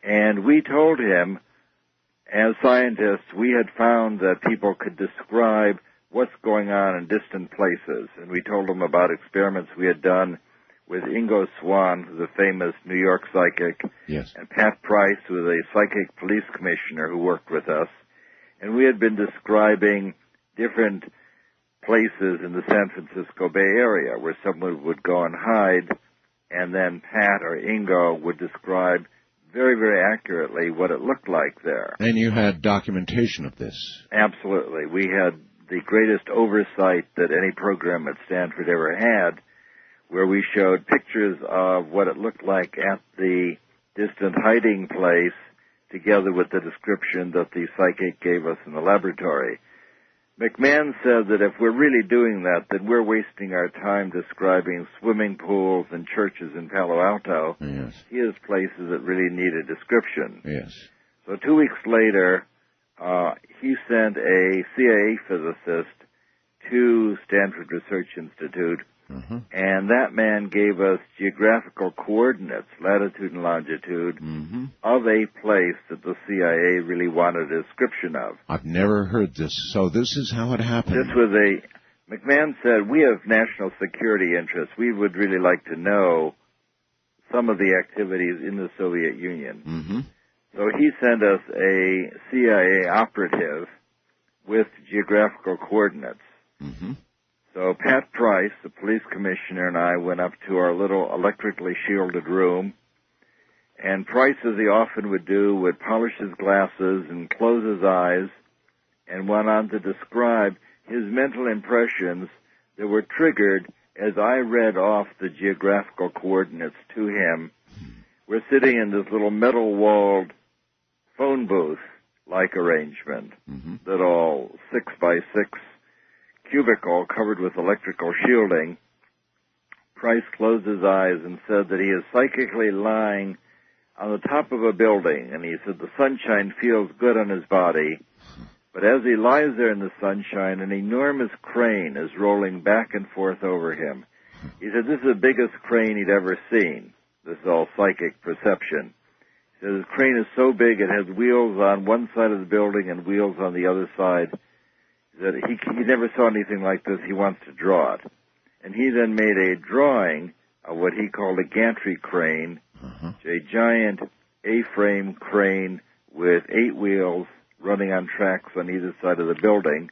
Speaker 11: And we told him, as scientists, we had found that people could describe what's going on in distant places. And we told him about experiments we had done with Ingo Swann, who's a famous New York psychic,
Speaker 1: yes,
Speaker 11: and Pat Price, who was a psychic police commissioner who worked with us. And we had been describing different places in the San Francisco Bay Area where someone would go and hide, and then Pat or Ingo would describe very, very accurately what it looked like there.
Speaker 1: And you had documentation of this?
Speaker 11: Absolutely. We had the greatest oversight that any program at Stanford ever had, where we showed pictures of what it looked like at the distant hiding place, together with the description that the psychic gave us in the laboratory. McMahon said that if we're really doing that, then we're wasting our time describing swimming pools and churches in Palo Alto.
Speaker 1: Yes.
Speaker 11: Here's places that really need a description.
Speaker 1: Yes.
Speaker 11: So 2 weeks later, he sent a CIA physicist to Stanford Research Institute,
Speaker 1: mm-hmm,
Speaker 11: and that man gave us geographical coordinates, latitude and longitude,
Speaker 1: mm-hmm,
Speaker 11: of a place that the CIA really wanted a description of.
Speaker 1: I've never heard this, so this is how it happened.
Speaker 11: This was McMahon said, we have national security interests. We would really like to know some of the activities in the Soviet Union.
Speaker 1: Mm-hmm.
Speaker 11: So he sent us a CIA operative with geographical coordinates.
Speaker 1: Mm-hmm.
Speaker 11: So Pat Price, the police commissioner, and I went up to our little electrically shielded room, and Price, as he often would do, would polish his glasses and close his eyes and went on to describe his mental impressions that were triggered as I read off the geographical coordinates to him. We're sitting in this little metal-walled phone booth-like arrangement,
Speaker 1: mm-hmm,
Speaker 11: little 6x6 cubicle covered with electrical shielding. Price closed his eyes and said that he is psychically lying on the top of a building, and he said the sunshine feels good on his body, but as he lies there in the sunshine, an enormous crane is rolling back and forth over him. He said this is the biggest crane he'd ever seen. This is all psychic perception. He said his crane is so big it has wheels on one side of the building and wheels on the other side. That he never saw anything like this. He wants to draw it. And he then made a drawing of what he called a gantry crane,
Speaker 1: uh-huh,
Speaker 11: a giant A-frame crane with 8 wheels running on tracks on either side of the building.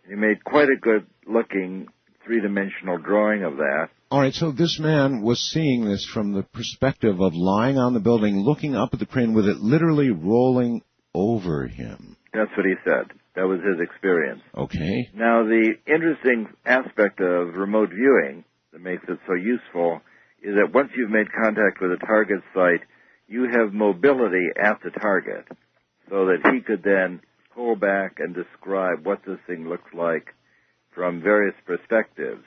Speaker 11: And he made quite a good-looking three-dimensional drawing of that.
Speaker 1: All right, so this man was seeing this from the perspective of lying on the building, looking up at the crane with it literally rolling over him.
Speaker 11: That's what he said. That was his experience.
Speaker 1: Okay.
Speaker 11: Now, the interesting aspect of remote viewing that makes it so useful is that once you've made contact with a target site, you have mobility at the target so that he could then pull back and describe what this thing looks like from various perspectives.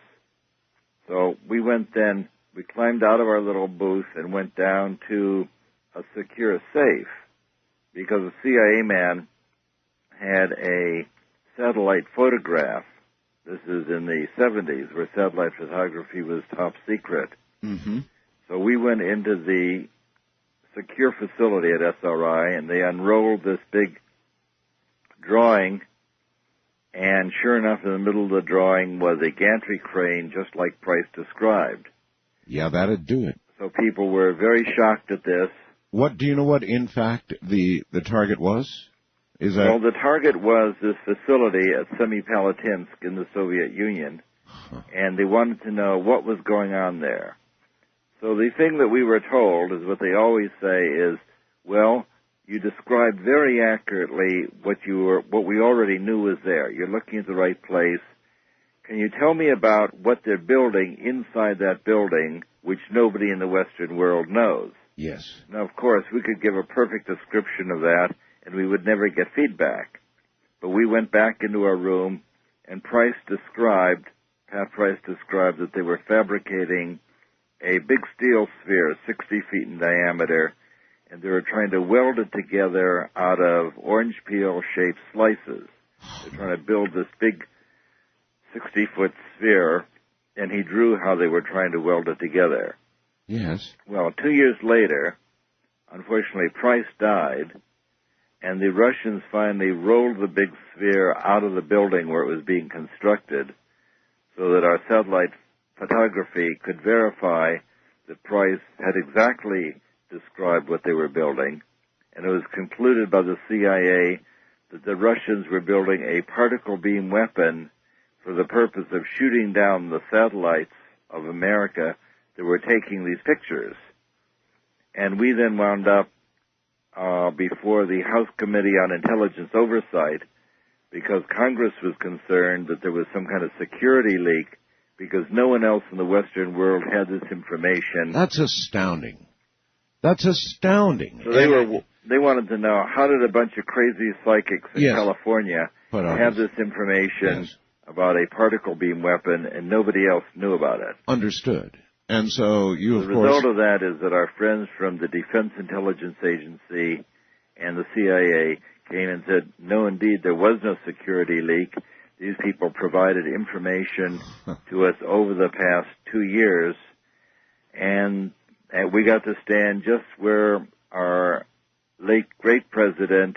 Speaker 11: So we climbed out of our little booth and went down to a secure safe because a CIA man had a satellite photograph. This is in the 70s, where satellite photography was top secret.
Speaker 1: Mm-hmm.
Speaker 11: So we went into the secure facility at SRI, and they unrolled this big drawing, and sure enough, in the middle of the drawing was a gantry crane, just like Price described.
Speaker 1: Yeah, that'd do it.
Speaker 11: So people were very shocked at this.
Speaker 1: Do you know what, in fact, the target was?
Speaker 11: Well, the target was this facility at Semipalatinsk in the Soviet Union, and they wanted to know what was going on there. So the thing that we were told is what they always say is, well, you described very accurately what we already knew was there. You're looking at the right place. Can you tell me about what they're building inside that building, which nobody in the Western world knows?
Speaker 1: Yes.
Speaker 11: Now, of course, we could give a perfect description of that, and we would never get feedback. But we went back into our room, and Pat Price described that they were fabricating a big steel sphere, 60 feet in diameter, and they were trying to weld it together out of orange peel-shaped slices. They're trying to build this big 60-foot sphere, and he drew how they were trying to weld it together.
Speaker 1: Yes.
Speaker 11: Well, 2 years later, unfortunately, Price died, and the Russians finally rolled the big sphere out of the building where it was being constructed so that our satellite photography could verify that Price had exactly described what they were building, and it was concluded by the CIA that the Russians were building a particle beam weapon for the purpose of shooting down the satellites of America that were taking these pictures. And we then wound up before the House Committee on Intelligence Oversight because Congress was concerned that there was some kind of security leak because no one else in the Western world had this information.
Speaker 1: That's astounding. That's astounding.
Speaker 11: So they wanted to know, how did a bunch of crazy psychics in California have this information about a particle beam weapon and nobody else knew about it?
Speaker 1: Understood. And so you,
Speaker 11: the result of that is that our friends from the Defense Intelligence Agency and the CIA came and said, no, indeed, there was no security leak. These people provided information to us over the past 2 years, and we got to stand just where our late great president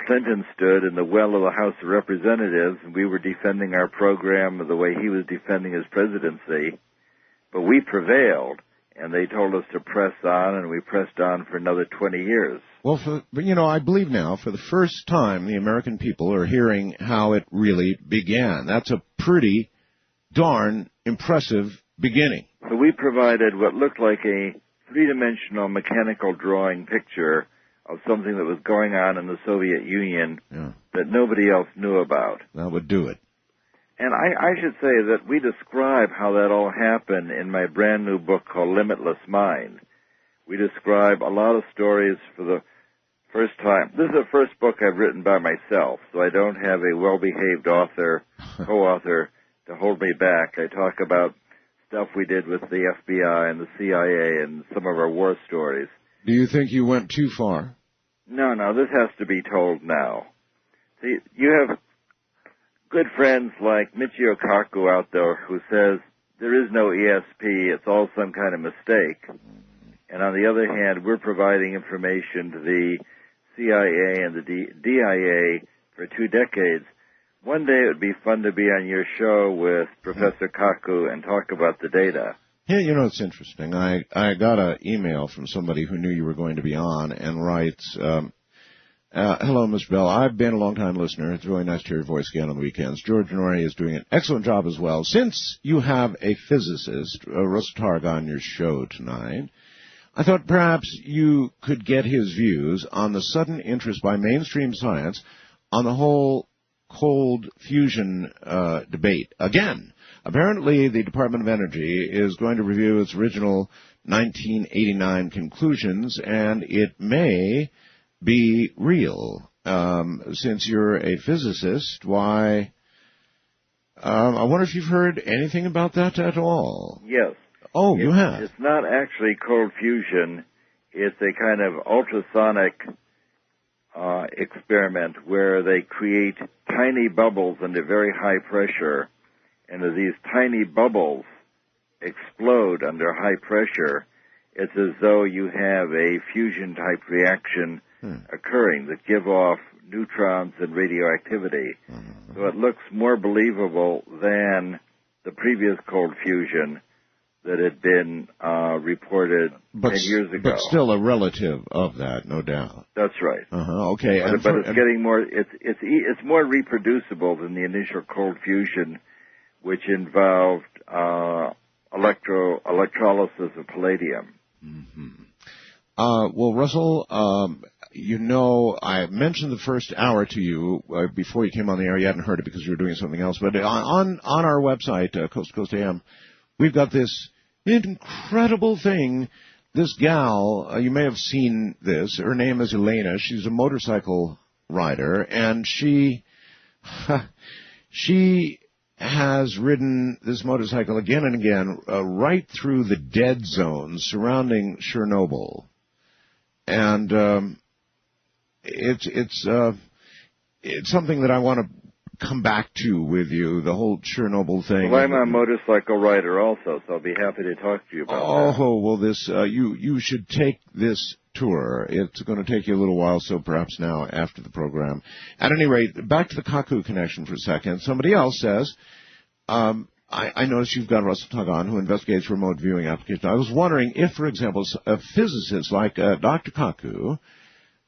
Speaker 11: Clinton stood in the well of the House of Representatives, and we were defending our program the way he was defending his presidency. But we prevailed, and they told us to press on, and we pressed on for another 20 years.
Speaker 1: Well, I believe now, for the first time, the American people are hearing how it really began. That's a pretty darn impressive beginning.
Speaker 11: So we provided what looked like a three-dimensional mechanical drawing picture of something that was going on in the Soviet Union that nobody else knew about.
Speaker 1: That would do it.
Speaker 11: And I should say that we describe how that all happened in my brand new book called Limitless Mind. We describe a lot of stories for the first time. This is the first book I've written by myself, so I don't have a well-behaved author, co-author, to hold me back. I talk about stuff we did with the FBI and the CIA and some of our war stories.
Speaker 1: Do you think you went too far?
Speaker 11: No, this has to be told now. See, you have good friends like Michio Kaku out there who says there is no ESP, it's all some kind of mistake. And on the other hand, we're providing information to the CIA and the DIA for 2 decades. One day it would be fun to be on your show with Professor Kaku and talk about the data.
Speaker 1: Yeah, it's interesting. I got an email from somebody who knew you were going to be on and writes, hello, Mr. Bell. I've been a long-time listener. It's really nice to hear your voice again on the weekends. George Norrie is doing an excellent job as well. Since you have a physicist, Russell Targ, on your show tonight, I thought perhaps you could get his views on the sudden interest by mainstream science on the whole cold fusion debate. Again, apparently the Department of Energy is going to review its original 1989 conclusions, and it may be real. Since you're a physicist, why, I wonder if you've heard anything about that at all.
Speaker 11: Yes.
Speaker 1: Oh, you have?
Speaker 11: It's not actually cold fusion. It's a kind of ultrasonic experiment where they create tiny bubbles under very high pressure, and as these tiny bubbles explode under high pressure, it's as though you have a fusion-type reaction occurring that give off neutrons and radioactivity. So it looks more believable than the previous cold fusion that had been reported 10 years ago.
Speaker 1: But still a relative of that, no doubt.
Speaker 11: That's right.
Speaker 1: Okay.
Speaker 11: But it's getting more. It's more reproducible than the initial cold fusion, which involved electrolysis of palladium.
Speaker 1: Well, Russell, I mentioned the first hour to you before you came on the air. You hadn't heard it because you were doing something else. But on our website, Coast to Coast AM, we've got this incredible thing. This gal, you may have seen this. Her name is Elena. She's a motorcycle rider, and she has ridden this motorcycle again and again right through the dead zones surrounding Chernobyl. And it's something that I want to come back to with you, the whole Chernobyl thing.
Speaker 11: Well, I'm a motorcycle rider also, so I'll be happy to talk to you about that.
Speaker 1: Oh, well, this you should take this tour. It's going to take you a little while, so perhaps now after the program. At any rate, back to the Kaku connection for a second. Somebody else says, I noticed you've got Russell Tagan, who investigates remote viewing applications. I was wondering if, for example, a physicist like Dr. Kaku,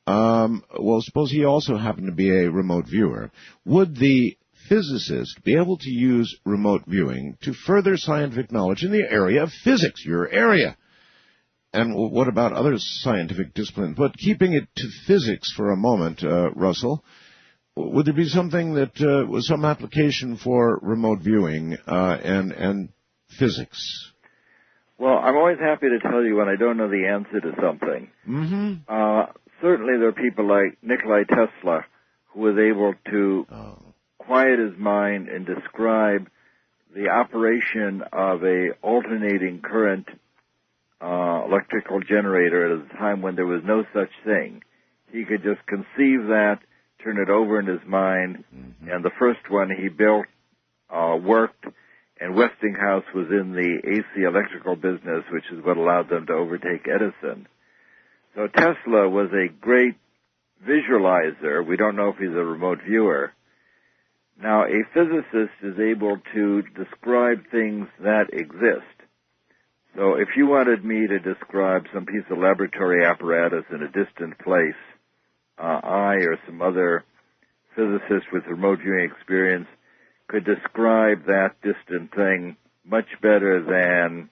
Speaker 1: well, suppose he also happened to be a remote viewer, would the physicist be able to use remote viewing to further scientific knowledge in the area of physics, your area? And what about other scientific disciplines? But keeping it to physics for a moment, Russell, would there be something that was some application for remote viewing and physics?
Speaker 11: Well, I'm always happy to tell you when I don't know the answer to something.
Speaker 1: Mm-hmm.
Speaker 11: Certainly there are people like Nikolai Tesla who was able to quiet his mind and describe the operation of a alternating current electrical generator at a time when there was no such thing. He could just conceive that, turn it over in his mind, and the first one he built worked, and Westinghouse was in the AC electrical business, which is what allowed them to overtake Edison. So Tesla was a great visualizer. We don't know if he's a remote viewer. Now, a physicist is able to describe things that exist. So if you wanted me to describe some piece of laboratory apparatus in a distant place, I or some other physicist with remote viewing experience could describe that distant thing much better than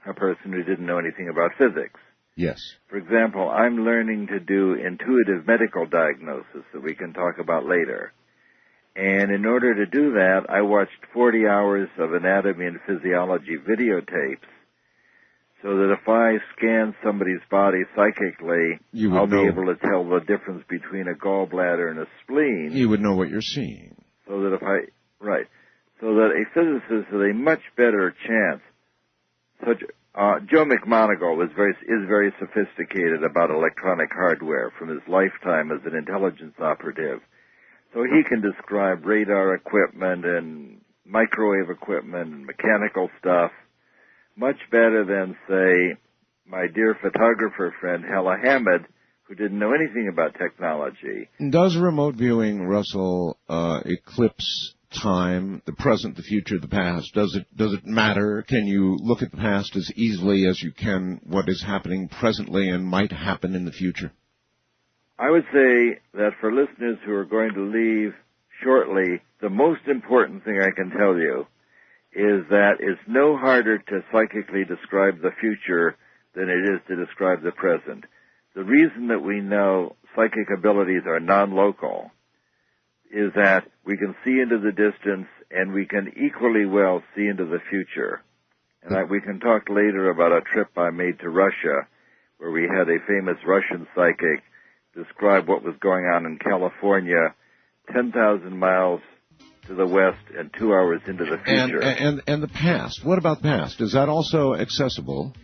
Speaker 11: a person who didn't know anything about physics.
Speaker 1: Yes.
Speaker 11: For example, I'm learning to do intuitive medical diagnosis that we can talk about later. And in order to do that, I watched 40 hours of anatomy and physiology videotapes so that if I scan somebody's body psychically, I'll be able to tell the difference between a gallbladder and a spleen.
Speaker 1: You would know what you're seeing.
Speaker 11: So that so that a physicist has a much better chance. Joe McMoneagle is very sophisticated about electronic hardware from his lifetime as an intelligence operative. So he can describe radar equipment and microwave equipment and mechanical stuff much better than, say, my dear photographer friend Hella Hammond, who didn't know anything about technology.
Speaker 1: Does remote viewing, Russell, eclipse time, the present, the future, the past? Does it matter? Can you look at the past as easily as you can what is happening presently and might happen in the future?
Speaker 11: I would say that for listeners who are going to leave shortly, the most important thing I can tell you is that it's no harder to psychically describe the future than it is to describe the present. The reason that we know psychic abilities are non-local is that we can see into the distance and we can equally well see into the future. And we can talk later about a trip I made to Russia where we had a famous Russian psychic describe what was going on in California 10,000 miles to the west and 2 hours into the future.
Speaker 1: And the past. What about the past? Is that also accessible?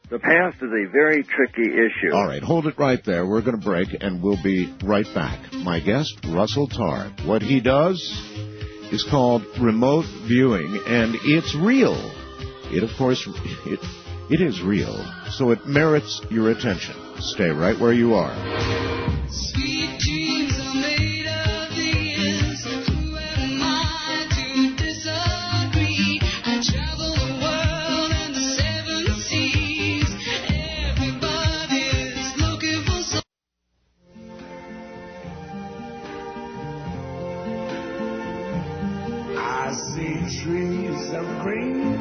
Speaker 11: The past is a very tricky issue.
Speaker 1: All right, hold it right there. We're going to break, and we'll be right back. My guest, Russell Targ. What he does is called remote viewing, and it's real. It, of course, it is real, so it merits your attention. Stay right where you are.
Speaker 12: Sweet dreams are made of these. Who am I to disagree? I travel the world and the seven seas. Everybody's looking for some.
Speaker 13: I see trees of green,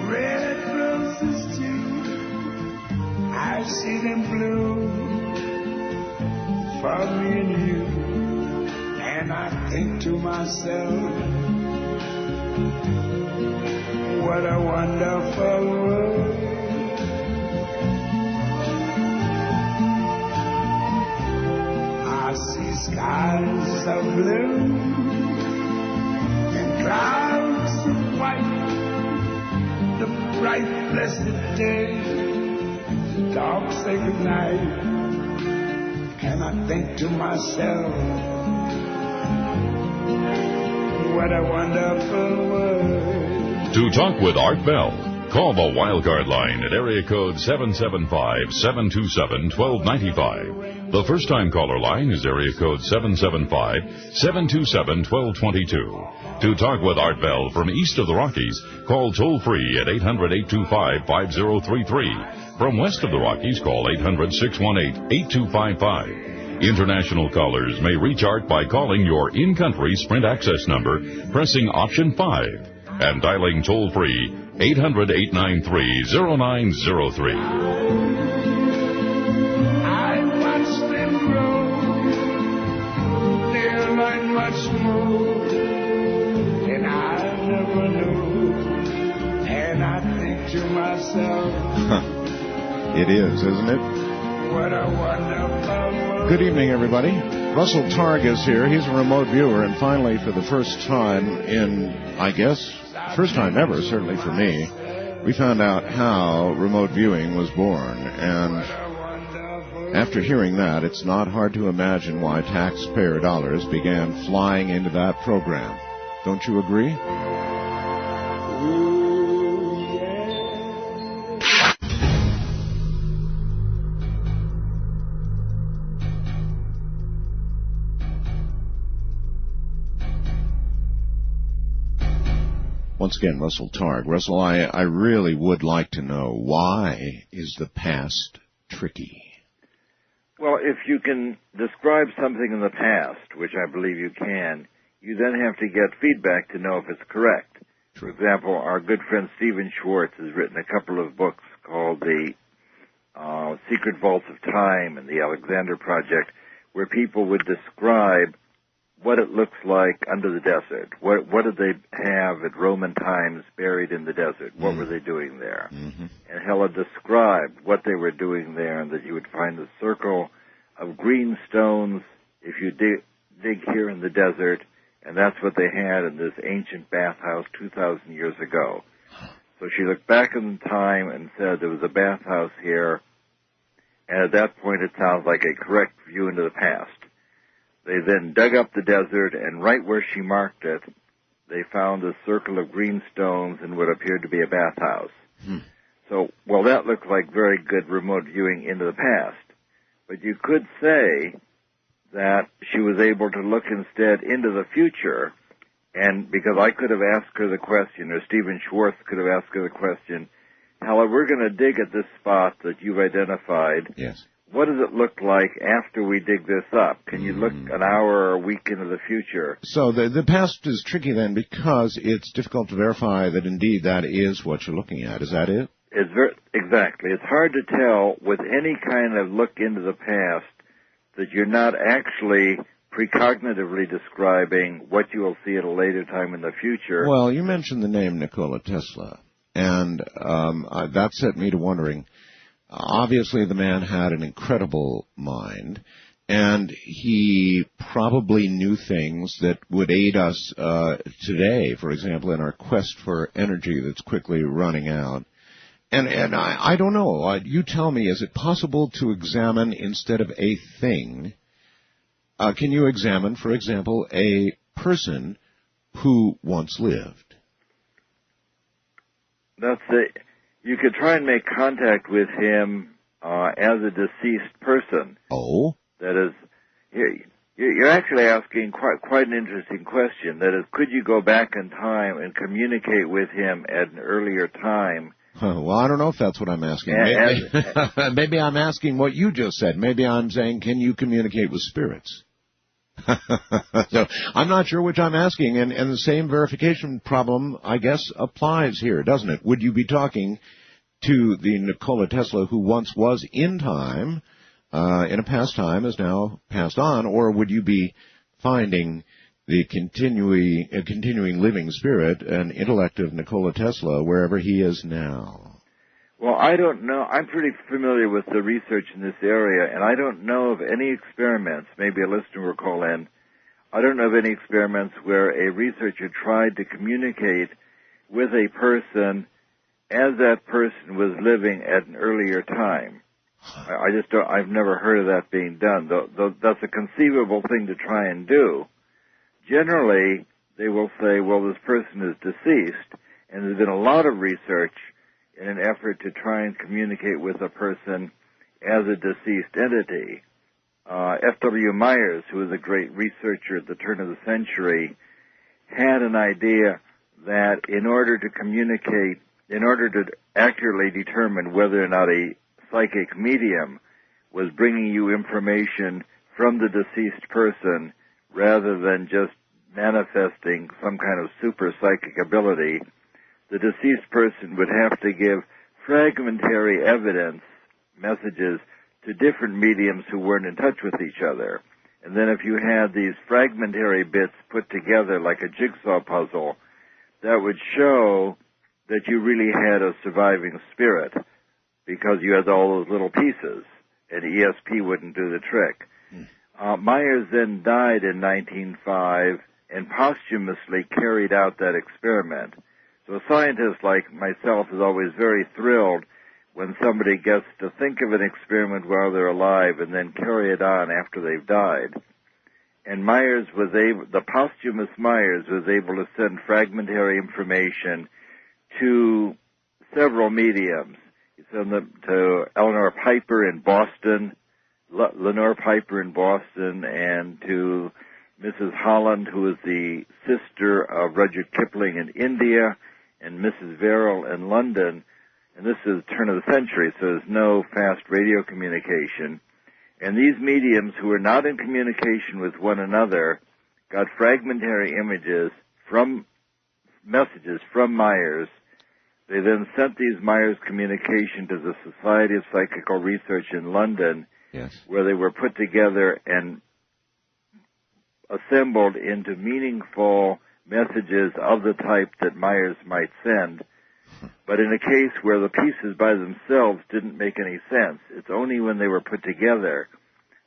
Speaker 13: red roses too. I see them blue for me and you, and I think to myself, what a wonderful world. I see skies of blue and clouds of white, the bright blessed day, the dark sacred night, and I think to myself, what a wonderful world.
Speaker 2: To talk with Art Bell, call the Wildcard line at area code 775-727-1295. The first-time caller line is area code 775-727-1222. To talk with Art Bell from east of the Rockies, call toll-free at 800-825-5033. From west of the Rockies, call 800-618-8255. International callers may reach Art by calling your in-country Sprint access number, pressing option 5, and dialing toll-free 800-893-0903.
Speaker 13: I watch them grow, they'll learn much more than I never knew, and I think to myself,
Speaker 1: it is, isn't it?
Speaker 13: What a wonderful world.
Speaker 1: Good evening, everybody. Russell Targ is here. He's a remote viewer, and finally, for the first time in, I guess, first time ever, certainly for me, we found out how remote viewing was born. And after hearing that, it's not hard to imagine why taxpayer dollars began flying into that program. Don't you agree? Once again, Russell Targ. Russell, I really would like to know, why is the past tricky?
Speaker 11: Well, if you can describe something in the past, which I believe you can, you then have to get feedback to know if it's correct. For example, our good friend Stephen Schwartz has written a couple of books called The Secret Vaults of Time and The Alexander Project, where people would describe what it looks like under the desert. What did they have at Roman times buried in the desert? What were they doing there? Mm-hmm. And Hella described what they were doing there, and that you would find a circle of green stones if you dig here in the desert, and that's what they had in this ancient bathhouse 2,000 years ago. So she looked back in time and said there was a bathhouse here, and at that point it sounds like a correct view into the past. They then dug up the desert, and right where she marked it, they found a circle of green stones and what appeared to be a bathhouse. So, well, that looked like very good remote viewing into the past. But you could say that she was able to look instead into the future, and because I could have asked her the question, or Stephen Schwartz could have asked her the question, Hella, we're going to dig at this spot that you've identified.
Speaker 1: Yes.
Speaker 11: What does it look like after we dig this up? Can you look an hour or a week into the future?
Speaker 1: So the past is tricky then, because it's difficult to verify that indeed that is what you're looking at. Is that it?
Speaker 11: Exactly. It's hard to tell with any kind of look into the past that you're not actually precognitively describing what you will see at a later time in the future.
Speaker 1: Well, you mentioned the name Nikola Tesla, and that set me to wondering. Obviously, the man had an incredible mind, and he probably knew things that would aid us today, for example, in our quest for energy that's quickly running out. And I don't know. You tell me, is it possible to examine instead of a thing? Can you examine, for example, a person who once lived?
Speaker 11: That's it. You could try and make contact with him as a deceased person.
Speaker 1: Oh?
Speaker 11: That is, you're actually asking quite an interesting question. That is, could you go back in time and communicate with him at an earlier time?
Speaker 1: Well, I don't know if that's what I'm asking. Maybe I'm asking what you just said. Maybe I'm saying, can you communicate with spirits? So I'm not sure which I'm asking, and the same verification problem, I guess, applies here, doesn't it? Would you be talking to the Nikola Tesla who once was in time, in a past time, is now passed on, or would you be finding the continuing living spirit and intellect of Nikola Tesla wherever he is now?
Speaker 11: Well, I don't know. I'm pretty familiar with the research in this area, and I don't know of any experiments, maybe a listener will call in, I don't know of any experiments where a researcher tried to communicate with a person as that person was living at an earlier time. I just don't, I've never heard of that being done. That's a conceivable thing to try and do. Generally, they will say, well, this person is deceased, and there's been a lot of research in an effort to try and communicate with a person as a deceased entity. F.W. Myers, who was a great researcher at the turn of the century, had an idea that in order to communicate, in order to accurately determine whether or not a psychic medium was bringing you information from the deceased person rather than just manifesting some kind of super psychic ability, the deceased person would have to give fragmentary evidence, messages, to different mediums who weren't in touch with each other. And then if you had these fragmentary bits put together like a jigsaw puzzle, that would show that you really had a surviving spirit because you had all those little pieces, and ESP wouldn't do the trick. Myers then died in 1905 and posthumously carried out that experiment. So a scientist like myself is always very thrilled when somebody gets to think of an experiment while they're alive and then carry it on after they've died. And Myers was able, the posthumous Myers was able to send fragmentary information to several mediums. He sent them to Eleanor Piper in Boston, Lenore Piper in Boston, and to Mrs. Holland, who is the sister of Rudyard Kipling in India, and Mrs. Verrill in London. And this is turn of the century, so there's no fast radio communication. And these mediums who were not in communication with one another got fragmentary images from messages from Myers. They then sent these Myers communication to the Society of Psychical Research in London, where they were put together and assembled into meaningful messages of the type that Myers might send. But in a case where the pieces by themselves didn't make any sense, it's only when they were put together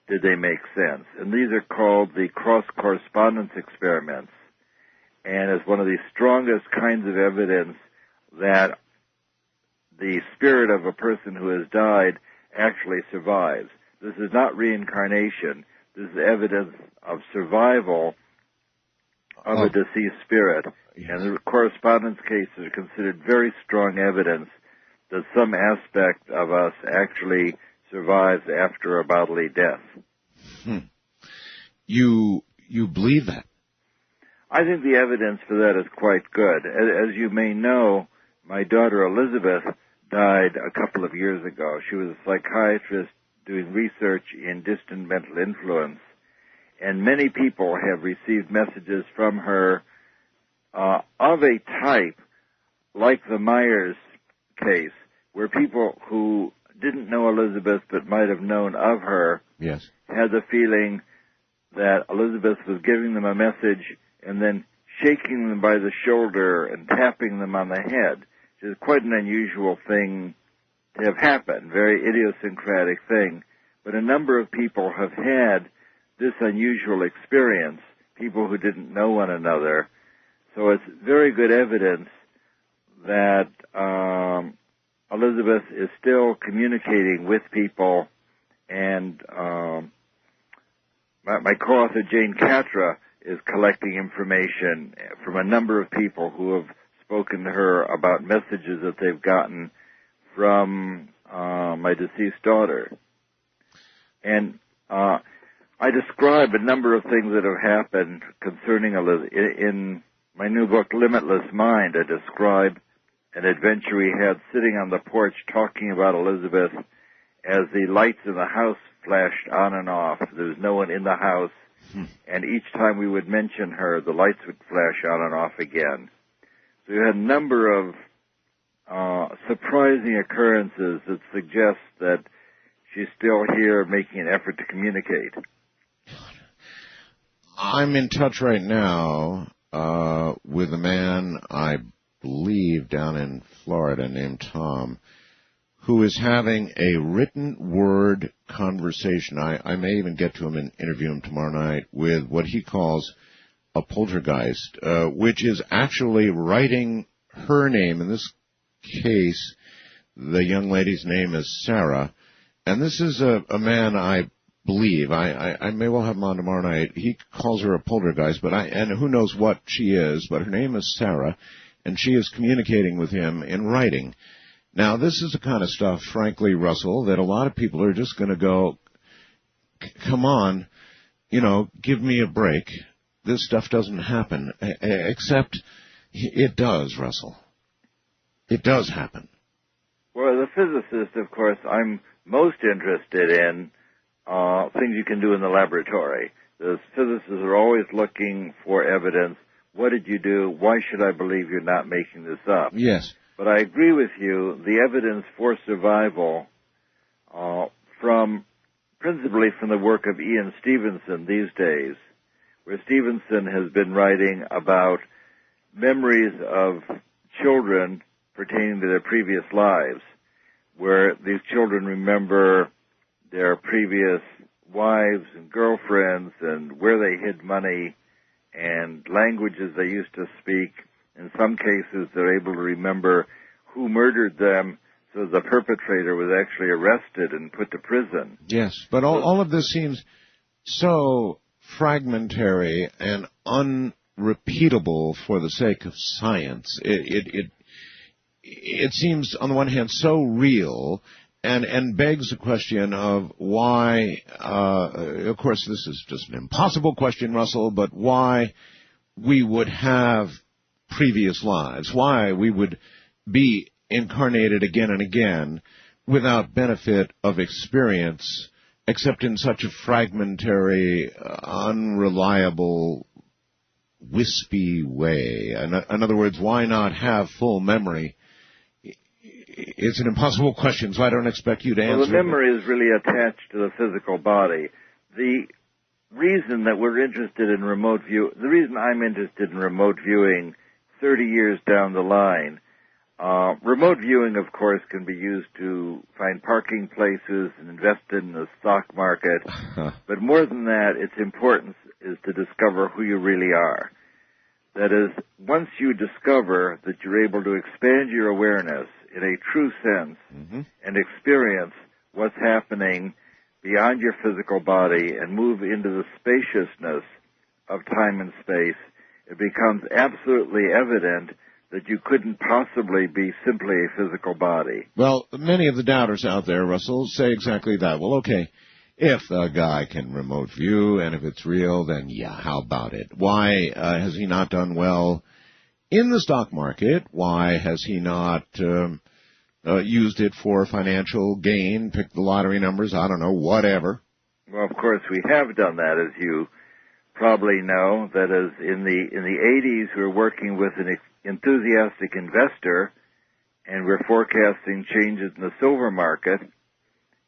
Speaker 11: did they make sense. And these are called the cross-correspondence experiments. And as one of the strongest kinds of evidence that the spirit of a person who has died actually survives. This is not reincarnation. This is evidence of survival of a deceased spirit. And the correspondence cases are considered very strong evidence that some aspect of us actually survives after a bodily death.
Speaker 1: You believe that?
Speaker 11: I think the evidence for that is quite good. As you may know, my daughter Elizabeth died a couple of years ago. She was a psychiatrist doing research in distant mental influence, and many people have received messages from her of a type like the Myers case, where people who didn't know Elizabeth but might have known of her had the feeling that Elizabeth was giving them a message and then shaking them by the shoulder and tapping them on the head, which is quite an unusual thing to have happened, very idiosyncratic thing. But a number of people have had this unusual experience, people who didn't know one another. So it's very good evidence that Elizabeth is still communicating with people, and my co-author Jane Catra is collecting information from a number of people who have spoken to her about messages that they've gotten from my deceased daughter. And I describe a number of things that have happened concerning Elizabeth. In my new book, Limitless Mind, I describe an adventure we had sitting on the porch talking about Elizabeth as the lights in the house flashed on and off. There was no one in the house, and each time we would mention her, the lights would flash on and off again. So we had a number of surprising occurrences that suggest that she's still here making an effort to communicate?
Speaker 1: I'm in touch right now with a man, I believe, down in Florida named Tom, who is having a written word conversation. I may even get to him and interview him tomorrow night with what he calls a poltergeist, which is actually writing her name. In this case, the young lady's name is Sarah. And this is a man, I believe, I may well have him on tomorrow night. He calls her a poltergeist, and who knows what she is, but her name is Sarah, and she is communicating with him in writing. Now, this is the kind of stuff, frankly, Russell, that a lot of people are just going to go, come on, give me a break. This stuff doesn't happen, except it does, Russell. It does happen.
Speaker 11: Well, as a physicist, of course, I'm most interested in things you can do in the laboratory. The physicists are always looking for evidence. What did you do? Why should I believe you're not making this up?
Speaker 1: Yes.
Speaker 11: But I agree with you. The evidence for survival, principally from the work of Ian Stevenson these days, where Stevenson has been writing about memories of children pertaining to their previous lives, where these children remember their previous wives and girlfriends and where they hid money and languages they used to speak. In some cases, they're able to remember who murdered them, so the perpetrator was actually arrested and put to prison.
Speaker 1: Yes, but all of this seems so fragmentary and unrepeatable for the sake of science. It seems, on the one hand, so real and begs the question of why, of course, this is just an impossible question, Russell, but why we would have previous lives, why we would be incarnated again and again without benefit of experience, except in such a fragmentary, unreliable, wispy way. In other words, why not have full memory? It's an impossible question, so I don't expect you to answer.
Speaker 11: Well, the memory is really attached to the physical body. The reason that we're interested in remote view, the reason I'm interested in remote viewing 30 years down the line, remote viewing, of course, can be used to find parking places and invest in the stock market. But more than that, its importance is to discover who you really are. That is, once you discover that you're able to expand your awareness in a true sense and experience what's happening beyond your physical body and move into the spaciousness of time and space, it becomes absolutely evident that you couldn't possibly be simply a physical body.
Speaker 1: Well, many of the doubters out there, Russell, say exactly that. Well, okay, if the guy can remote view and if it's real, then yeah, how about it? Why has he not done well in the stock market? Why has he not used it for financial gain, picked the lottery numbers, I don't know, whatever?
Speaker 11: Well, of course, we have done that, as you probably know. That is, in the 80s, we were working with an enthusiastic investor, and we're forecasting changes in the silver market.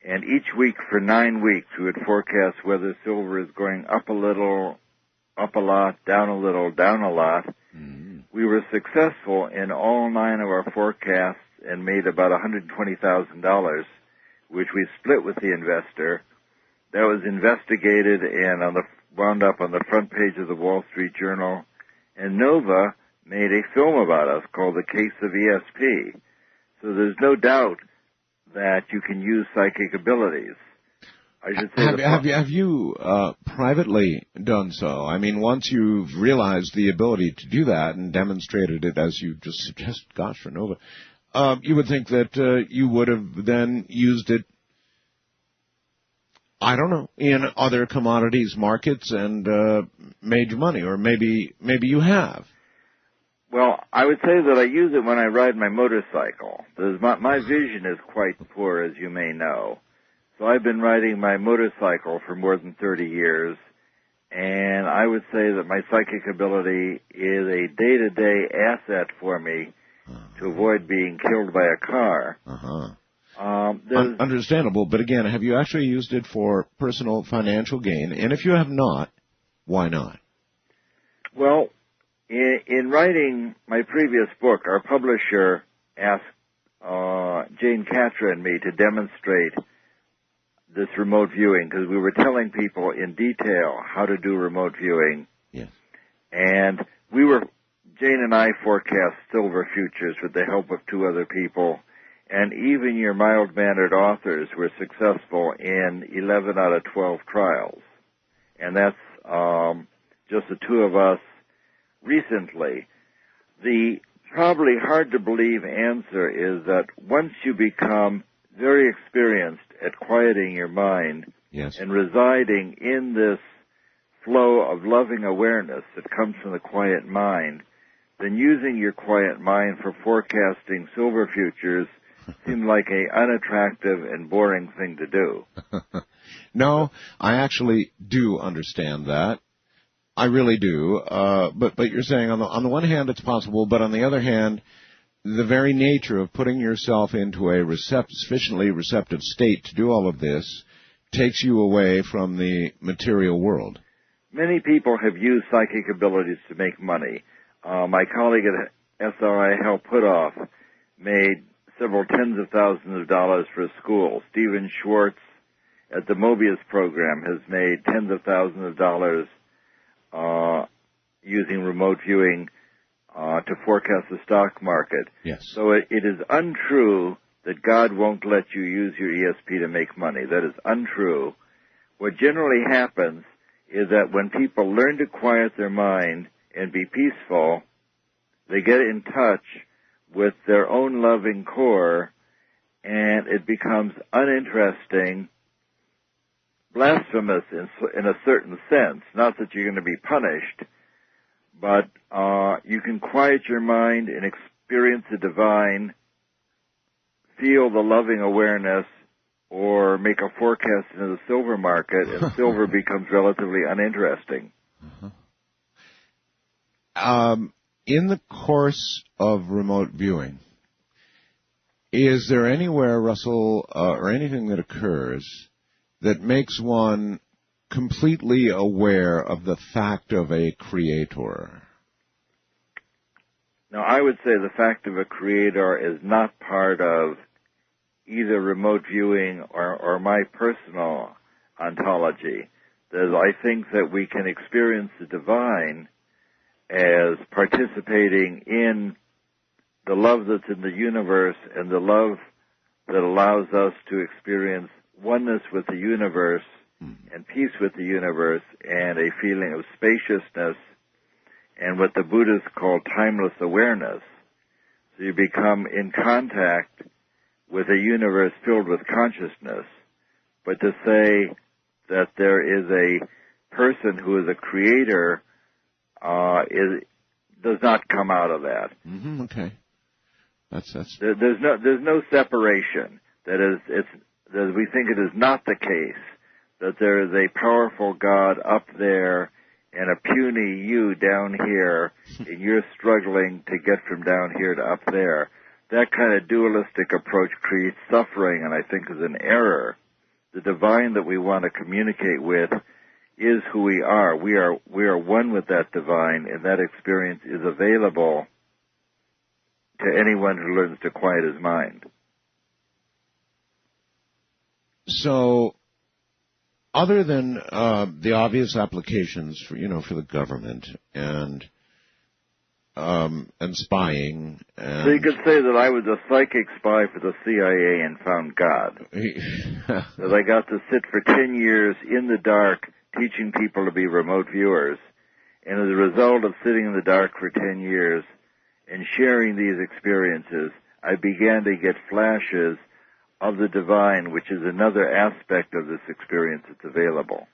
Speaker 11: And each week for 9 weeks, we would forecast whether silver is going up a little, up a lot, down a little, down a lot. We were successful in all 9 of our forecasts and made about $120,000, which we split with the investor. That was investigated and wound up on the front page of the Wall Street Journal. And Nova made a film about us called The Case of ESP. So there's no doubt that you can use psychic abilities. I should say
Speaker 1: have you privately done so? I mean, once you've realized the ability to do that and demonstrated it as you just suggested, gosh, for Nova, you would think that you would have then used it, I don't know, in other commodities markets and made you money, or maybe you have.
Speaker 11: Well, I would say that I use it when I ride my motorcycle. My vision is quite poor, as you may know. So I've been riding my motorcycle for more than 30 years, and I would say that my psychic ability is a day-to-day asset for me to avoid being killed by a car.
Speaker 1: Understandable, but again, have you actually used it for personal financial gain? And if you have not, why not?
Speaker 11: Well, in writing my previous book, our publisher asked Jane Catra and me to demonstrate this remote viewing because we were telling people in detail how to do remote viewing.
Speaker 1: Yes.
Speaker 11: And Jane and I forecast silver futures with the help of 2 other people. And even your mild-mannered authors were successful in 11 out of 12 trials. And that's just the 2 of us recently. The probably hard-to-believe answer is that once you become very experienced at quieting your mind and residing in this flow of loving awareness that comes from the quiet mind, then using your quiet mind for forecasting silver futures seemed like an unattractive and boring thing to do.
Speaker 1: No, I actually do understand that. I really do. But you're saying on the one hand it's possible, but on the other hand, the very nature of putting yourself into a sufficiently receptive state to do all of this takes you away from the material world.
Speaker 11: Many people have used psychic abilities to make money. My colleague at SRI, Hal Puthoff, made several tens of thousands of dollars for a school. Stephen Schwartz at the Mobius program has made tens of thousands of dollars using remote viewing to forecast the stock market.
Speaker 1: Yes.
Speaker 11: So it is untrue that God won't let you use your ESP to make money. That is untrue. What generally happens is that when people learn to quiet their mind and be peaceful, they get in touch with their own loving core, and it becomes uninteresting, blasphemous in a certain sense. Not that you're going to be punished, but you can quiet your mind and experience the divine, feel the loving awareness, or make a forecast into the silver market, and silver becomes relatively uninteresting.
Speaker 1: In the course of remote viewing, is there anywhere, Russell, or anything that occurs that makes one completely aware of the fact of a creator?
Speaker 11: Now, I would say the fact of a creator is not part of either remote viewing or my personal ontology. I think that we can experience the divine as participating in the love that's in the universe and the love that allows us to experience oneness with the universe and peace with the universe and a feeling of spaciousness and what the Buddhists call timeless awareness. So you become in contact with a universe filled with consciousness. But to say that there is a person who is a creator does not come out of that.
Speaker 1: Okay. That's
Speaker 11: There's no separation. That we think it is not the case that there is a powerful God up there and a puny you down here, and you're struggling to get from down here to up there. That kind of dualistic approach creates suffering, and I think is an error. The divine that we want to communicate with is who we are. We are one with that divine, and that experience is available to anyone who learns to quiet his mind.
Speaker 1: So, other than the obvious applications for the government and spying,
Speaker 11: so you could say that I was a psychic spy for the CIA and found God. That I got to sit for 10 years in the dark teaching people to be remote viewers, and as a result of sitting in the dark for 10 years and sharing these experiences, I began to get flashes of the divine, which is another aspect of this experience that's available.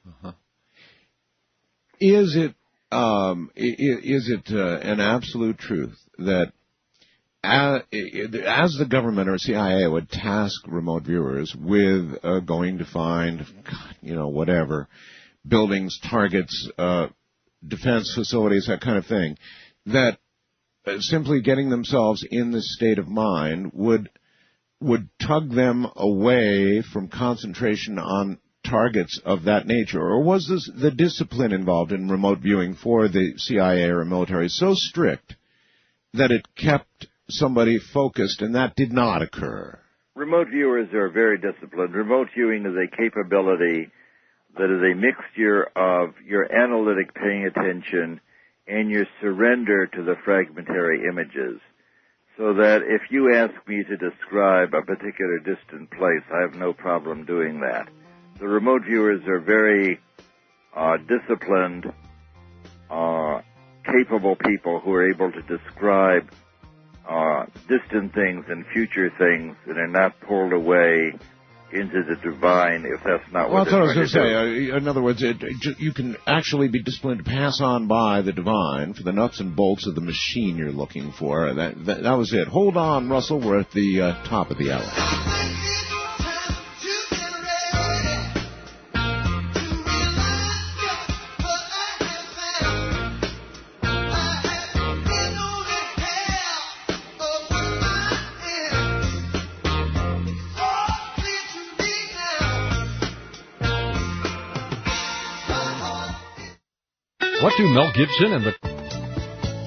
Speaker 1: Is it an absolute truth that as the government or CIA would task remote viewers with going to find, whatever, buildings, targets, defense facilities, that kind of thing, that simply getting themselves in this state of mind would tug them away from concentration on targets of that nature? Or was this the discipline involved in remote viewing for the CIA or military so strict that it kept somebody focused, and that did not occur?
Speaker 11: Remote viewers are very disciplined. Remote viewing is a capability that is a mixture of your analytic paying attention and your surrender to the fragmentary images. So that if you ask me to describe a particular distant place, I have no problem doing that. The remote viewers are very disciplined, capable people who are able to describe distant things and future things and are not pulled away into the divine if that's not what they're trying to do.
Speaker 1: In other words, you can actually be disciplined to pass on by the divine for the nuts and bolts of the machine you're looking for. That was it. Hold on, Russell. We're at the top of the hour.
Speaker 14: What do Mel Gibson and the...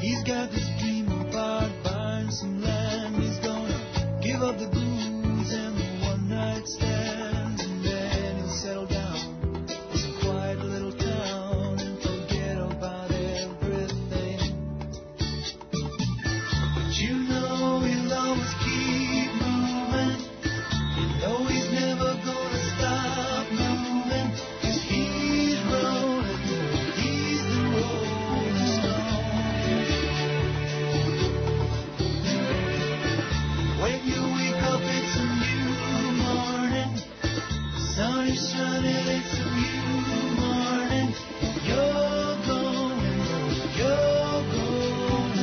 Speaker 12: He's got this dream about buying some land. He's gonna give up the booze and the one-night stands, and then he'll settle down in some quiet little town and forget about everything. But you know he'll always keep moving. You know he's never gonna stop moving, 'cause he's rolling. When you wake up, it's a new morning. The sun is shining, it's a new morning. You're going home.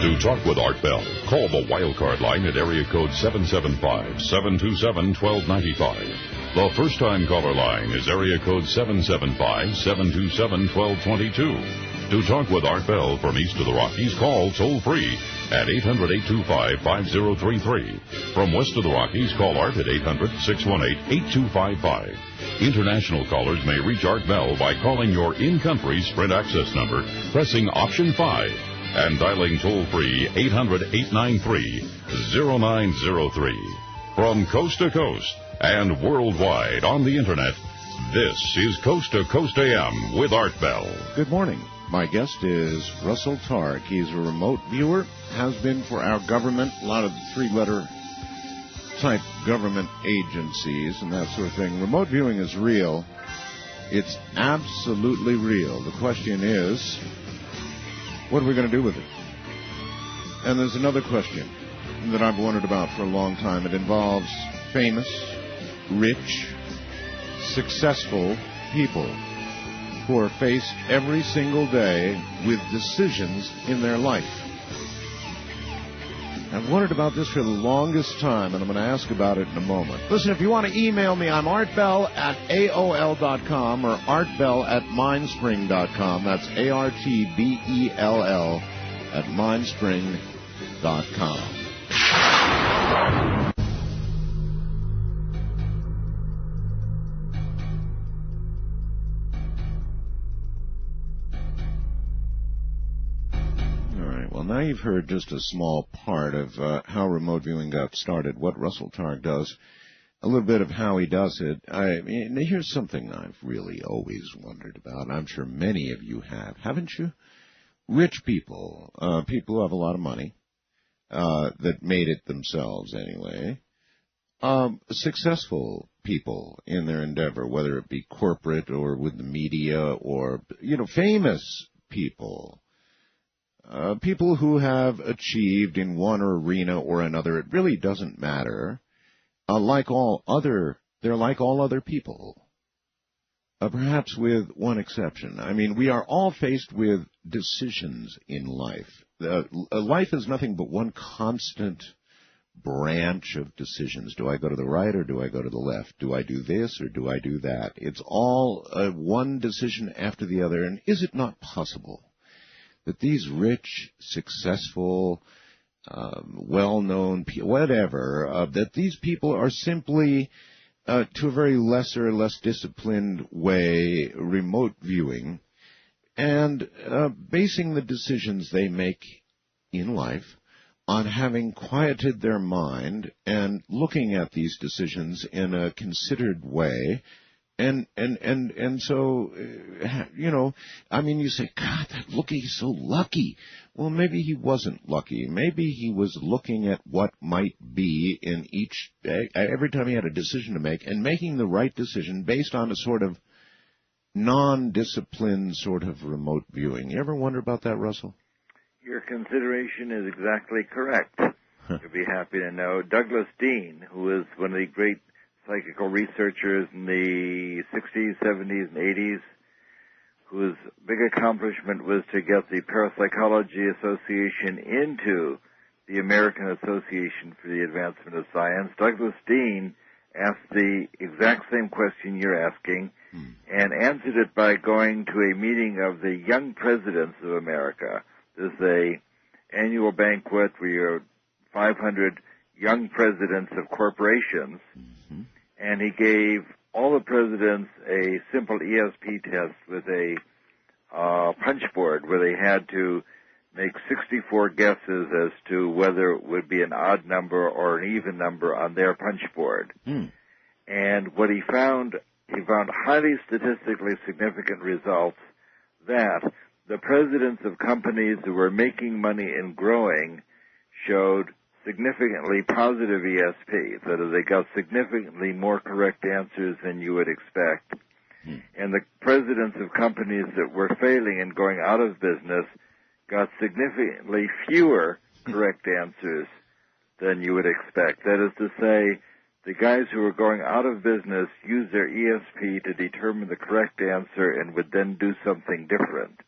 Speaker 2: To talk with Art Bell, call the Wildcard line at area code 775-727-1295. The first-time caller line is area code 775-727-1222. To talk with Art Bell from east of the Rockies, call toll-free at 800-825-5033. From west of the Rockies, call Art at 800-618-8255. International callers may reach Art Bell by calling your in-country Sprint access number, pressing option 5, and dialing toll-free 800-893-0903. From coast to coast and worldwide on the Internet, this is Coast to Coast AM with Art Bell.
Speaker 1: Good morning. My guest is Russell Targ. He's a remote viewer, has been for our government, a lot of three-letter type government agencies and that sort of thing. Remote viewing is real. It's absolutely real. The question is, what are we going to do with it? And there's another question that I've wondered about for a long time. It involves famous, rich, successful people who are faced every single day with decisions in their life. I've wondered about this for the longest time, and I'm going to ask about it in a moment. Listen, if you want to email me, I'm artbell@aol.com or artbell@mindspring.com. That's ARTBELL @mindspring.com. Well, now you've heard just a small part of how remote viewing got started, what Russell Targ does, a little bit of how he does it. I mean, here's something I've really always wondered about, and I'm sure many of you have, haven't you? Rich people, people who have a lot of money, that made it themselves anyway, successful people in their endeavor, whether it be corporate or with the media or, famous people. People who have achieved in one arena or another, it really doesn't matter. They're like all other people. Perhaps with one exception. I mean, we are all faced with decisions in life. Life is nothing but one constant branch of decisions. Do I go to the right or do I go to the left? Do I do this or do I do that? It's all one decision after the other. And is it not possible that these rich, successful, well-known, whatever, that these people are simply, to a very lesser, less disciplined way, remote viewing and basing the decisions they make in life on having quieted their mind and looking at these decisions in a considered way. And so, I mean, you say, God, he's so lucky. Well, maybe he wasn't lucky. Maybe he was looking at what might be in every time he had a decision to make and making the right decision based on a sort of non-disciplined sort of remote viewing. You ever wonder about that, Russell?
Speaker 11: Your consideration is exactly correct. You'll be happy to know Douglas Dean, who is one of the great psychical researchers in the 60s, 70s, and 80s, whose big accomplishment was to get the Parapsychology Association into the American Association for the Advancement of Science. Douglas Dean asked the exact same question you're asking and answered it by going to a meeting of the Young Presidents of America. There's a annual banquet where you have 500 young presidents of corporations, and he gave all the presidents a simple ESP test with a punch board where they had to make 64 guesses as to whether it would be an odd number or an even number on their punch board. And what he found highly statistically significant results that the presidents of companies who were making money and growing showed significantly positive ESP. That is, they got significantly more correct answers than you would expect. And the presidents of companies that were failing and going out of business got significantly fewer correct answers than you would expect. That is to say, the guys who were going out of business used their ESP to determine the correct answer and would then do something different.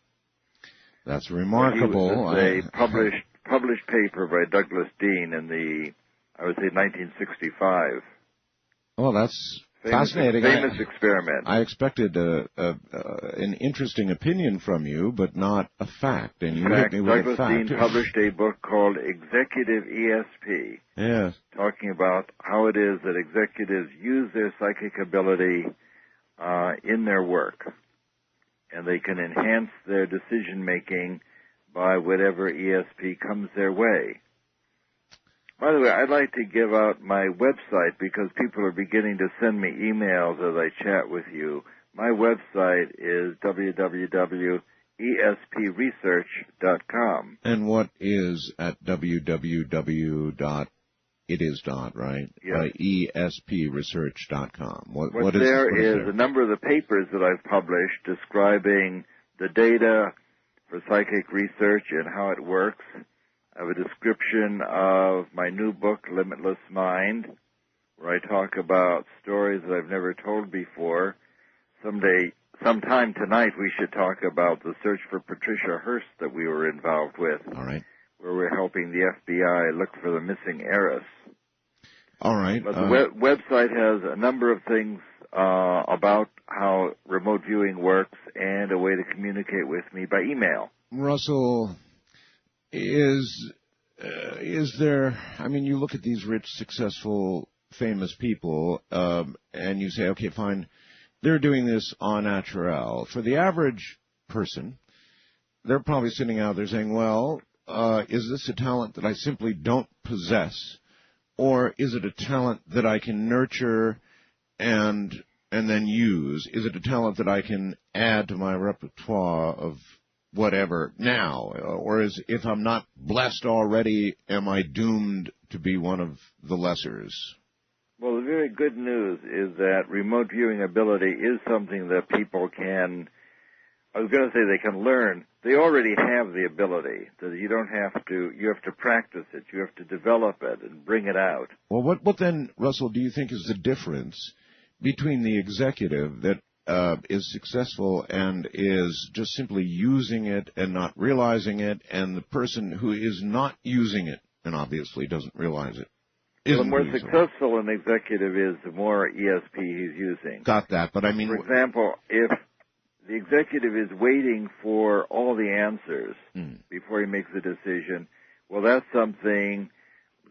Speaker 1: That's remarkable.
Speaker 11: This is a published paper by Douglas Dean in the, I would say, 1965.
Speaker 1: Well, that's fascinating.
Speaker 11: Famous experiment.
Speaker 1: I expected an interesting opinion from you, but not a fact. And you hit me with
Speaker 11: Douglas
Speaker 1: a fact.
Speaker 11: Dean published a book called Executive ESP.
Speaker 1: Yes.
Speaker 11: Talking about how it is that executives use their psychic ability in their work. And they can enhance their decision-making by whatever ESP comes their way. By the way, I'd like to give out my website because people are beginning to send me emails as I chat with you. My website is www.espresearch.com.
Speaker 1: And what is at www.? It is dot, right?
Speaker 11: Yes.
Speaker 1: ESPresearch.com. What is
Speaker 11: there
Speaker 1: is
Speaker 11: a number of the papers that I've published describing the data for psychic research and how it works. I have a description of my new book, Limitless Mind, where I talk about stories that I've never told before. Sometime tonight, we should talk about the search for Patricia Hearst that we were involved with.
Speaker 1: All right.
Speaker 11: Where we're helping the FBI look for the missing heiress.
Speaker 1: All right.
Speaker 11: But the website has a number of things about how remote viewing works and a way to communicate with me by email.
Speaker 1: Russell, is there, I mean, you look at these rich, successful, famous people, and you say, okay, fine, they're doing this en naturel. For the average person, they're probably sitting out there saying, well, is this a talent that I simply don't possess, or is it a talent that I can nurture and then use? Is it a talent that I can add to my repertoire of whatever now, or if I'm not blessed already, am I doomed to be one of the lessers?
Speaker 11: Well, the very good news is that remote viewing ability is something that people can, I was going to say they can learn. They already have the ability. So you don't have to, you have to practice it. You have to develop it and bring it out.
Speaker 1: Well, what then, Russell, do you think is the difference between the executive that is successful and is just simply using it and not realizing it, and the person who is not using it and obviously doesn't realize it?
Speaker 11: The more successful an executive is, the more ESP he's using.
Speaker 1: Got that, but I mean...
Speaker 11: For example, if the executive is waiting for all the answers before he makes a decision, well, that's something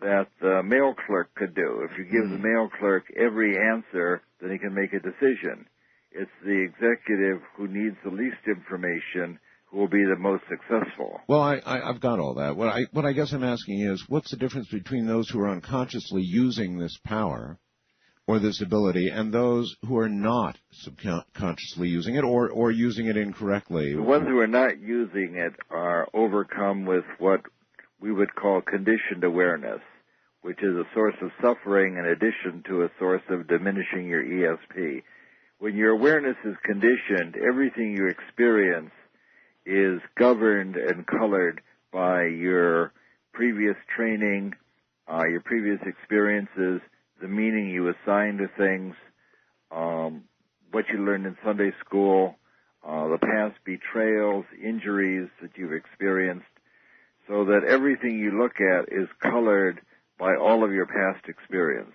Speaker 11: that the mail clerk could do. If you give the mail clerk every answer, then he can make a decision. It's the executive who needs the least information who will be the most successful.
Speaker 1: Well, I've got all that. What I guess I'm asking is, what's the difference between those who are unconsciously using this power or this ability and those who are not subconsciously using it or using it incorrectly?
Speaker 11: The ones who are not using it are overcome with what we would call conditioned awareness, which is a source of suffering in addition to a source of diminishing your ESP. When your awareness is conditioned, everything you experience is governed and colored by your previous training, your previous experiences, the meaning you assign to things, what you learned in Sunday school, the past betrayals, injuries that you've experienced, so that everything you look at is colored by all of your past experience.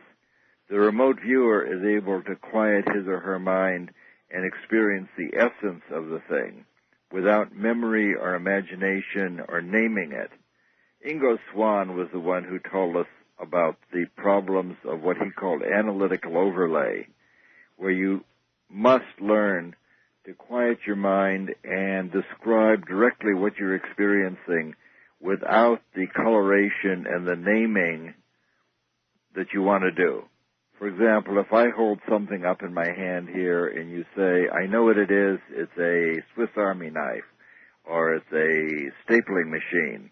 Speaker 11: The remote viewer is able to quiet his or her mind and experience the essence of the thing without memory or imagination or naming it. Ingo Swann was the one who told us about the problems of what he called analytical overlay, where you must learn to quiet your mind and describe directly what you're experiencing without the coloration and the naming that you want to do. For example, if I hold something up in my hand here and you say, I know what it is, it's a Swiss Army knife, or it's a stapling machine,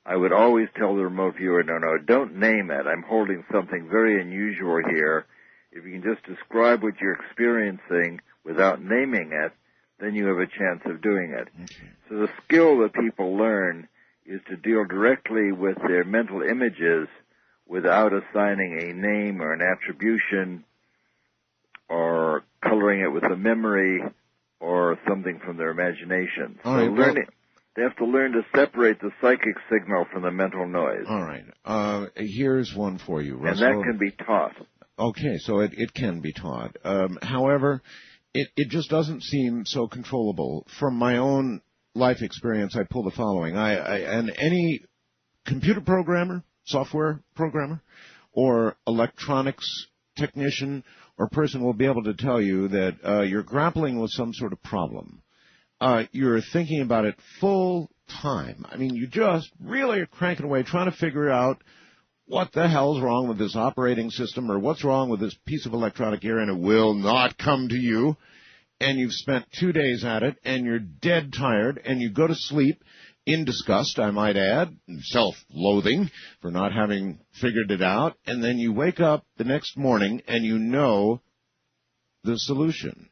Speaker 11: I would always tell the remote viewer, no, don't name it. I'm holding something very unusual here. If you can just describe what you're experiencing without naming it, then you have a chance of doing it. Okay. So the skill that people learn is to deal directly with their mental images without assigning a name or an attribution or coloring it with a memory or something from their imagination. So they have to learn to separate the psychic signal from the mental noise.
Speaker 1: All right. Here's one for you, Russell.
Speaker 11: And that can be taught.
Speaker 1: Okay, so it can be taught. However, it just doesn't seem so controllable. From my own life experience, I pull the following. And any computer programmer, software programmer, or electronics technician or person will be able to tell you that you're grappling with some sort of problem. You're thinking about it full time. I mean, you just really are cranking away trying to figure out what the hell's wrong with this operating system or what's wrong with this piece of electronic gear, and it will not come to you. And you've spent 2 days at it, and you're dead tired, and you go to sleep in disgust, I might add, self-loathing for not having figured it out, and then you wake up the next morning and you know the solution.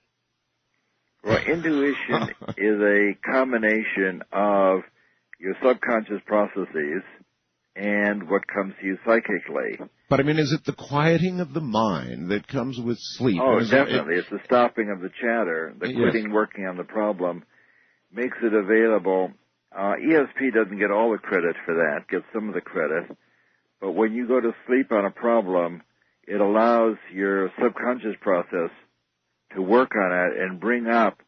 Speaker 11: Well, intuition is a combination of your subconscious processes and what comes to you psychically.
Speaker 1: But, I mean, is it the quieting of the mind that comes with sleep?
Speaker 11: Oh, definitely. It's the stopping of the chatter, the quitting working on the problem, makes it available. ESP doesn't get all the credit for that, gets some of the credit. But when you go to sleep on a problem, it allows your subconscious process to work on it and bring up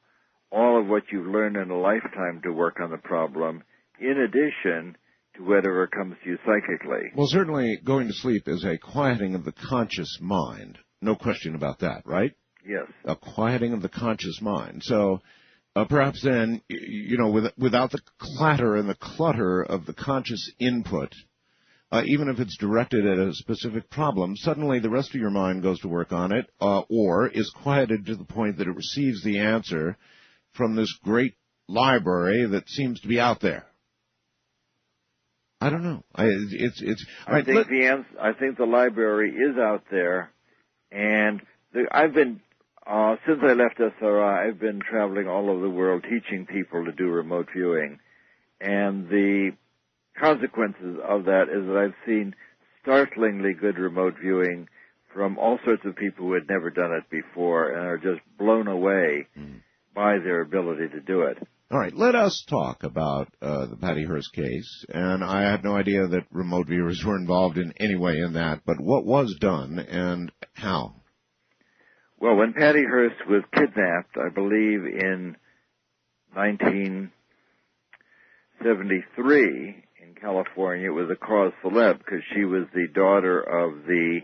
Speaker 11: all of what you've learned in a lifetime to work on the problem, in addition to whatever comes to you psychically.
Speaker 1: Well, certainly going to sleep is a quieting of the conscious mind. No question about that, right?
Speaker 11: Yes.
Speaker 1: A quieting of the conscious mind. So perhaps then, without the clatter and the clutter of the conscious input, even if it's directed at a specific problem, suddenly the rest of your mind goes to work on it, or is quieted to the point that it receives the answer from this great library that seems to be out there. I don't know. I
Speaker 11: think the library is out there, and I've been since I left SRI, I've been traveling all over the world teaching people to do remote viewing, and the consequences of that is that I've seen startlingly good remote viewing from all sorts of people who had never done it before and are just blown away by their ability to do it.
Speaker 1: All right, let us talk about the Patty Hearst case. And I had no idea that remote viewers were involved in any way in that, but what was done and how?
Speaker 11: Well, when Patty Hearst was kidnapped, I believe in 1973 in California, it was a cause célèbre because she was the daughter of the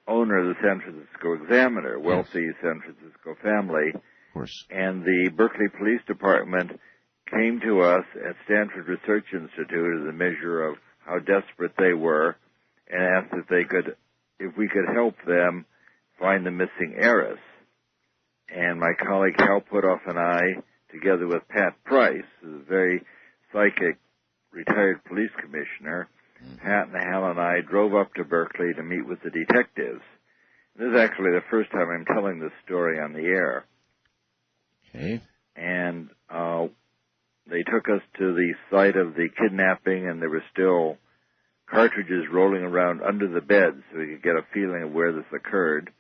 Speaker 11: owner of the San Francisco Examiner, wealthy San Francisco family.
Speaker 1: Of course.
Speaker 11: And the Berkeley Police Department came to us at Stanford Research Institute as a measure of how desperate they were and asked if we could help them find the missing heiress. And my colleague Hal Puthoff and I, together with Pat Price, who's a very psychic retired police commissioner, Pat and Hal and I drove up to Berkeley to meet with the detectives. This is actually the first time I'm telling this story on the air.
Speaker 1: Okay.
Speaker 11: And they took us to the site of the kidnapping, and there were still cartridges rolling around under the bed so we could get a feeling of where this occurred.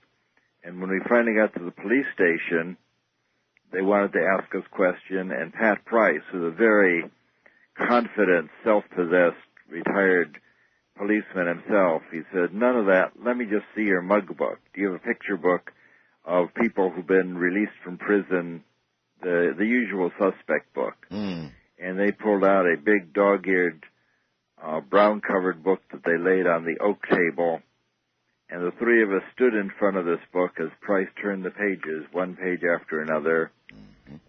Speaker 11: And when we finally got to the police station, they wanted to ask us questions, and Pat Price, who's a very confident, self-possessed, retired policeman himself, he said, "None of that. Let me just see your mug book. Do you have a picture book of people who've been released from prison, the usual suspect book?" And they pulled out a big dog-eared, brown-covered book that they laid on the oak table. And the three of us stood in front of this book as Price turned the pages, one page after another.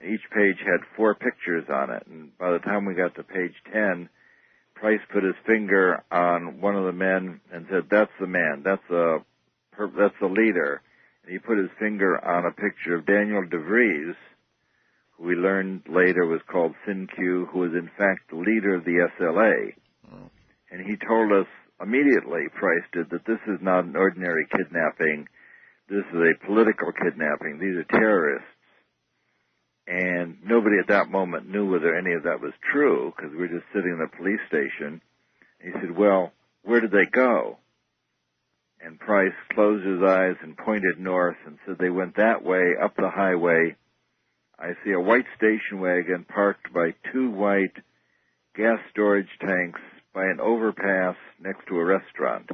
Speaker 11: Each page had 4 pictures on it. And by the time we got to page 10, Price put his finger on one of the men and said, "That's the man. That's the leader." And he put his finger on a picture of Daniel DeVries, who we learned later was called Sin Q, who was in fact the leader of the SLA. And he told us immediately, Price did, that this is not an ordinary kidnapping. This is a political kidnapping. These are terrorists. And nobody at that moment knew whether any of that was true, because we were just sitting in the police station. And he said, "Well, where did they go?" And Price closed his eyes and pointed north and said, "They went that way, up the highway. I see a white station wagon parked by 2 white gas storage tanks by an overpass next to a restaurant."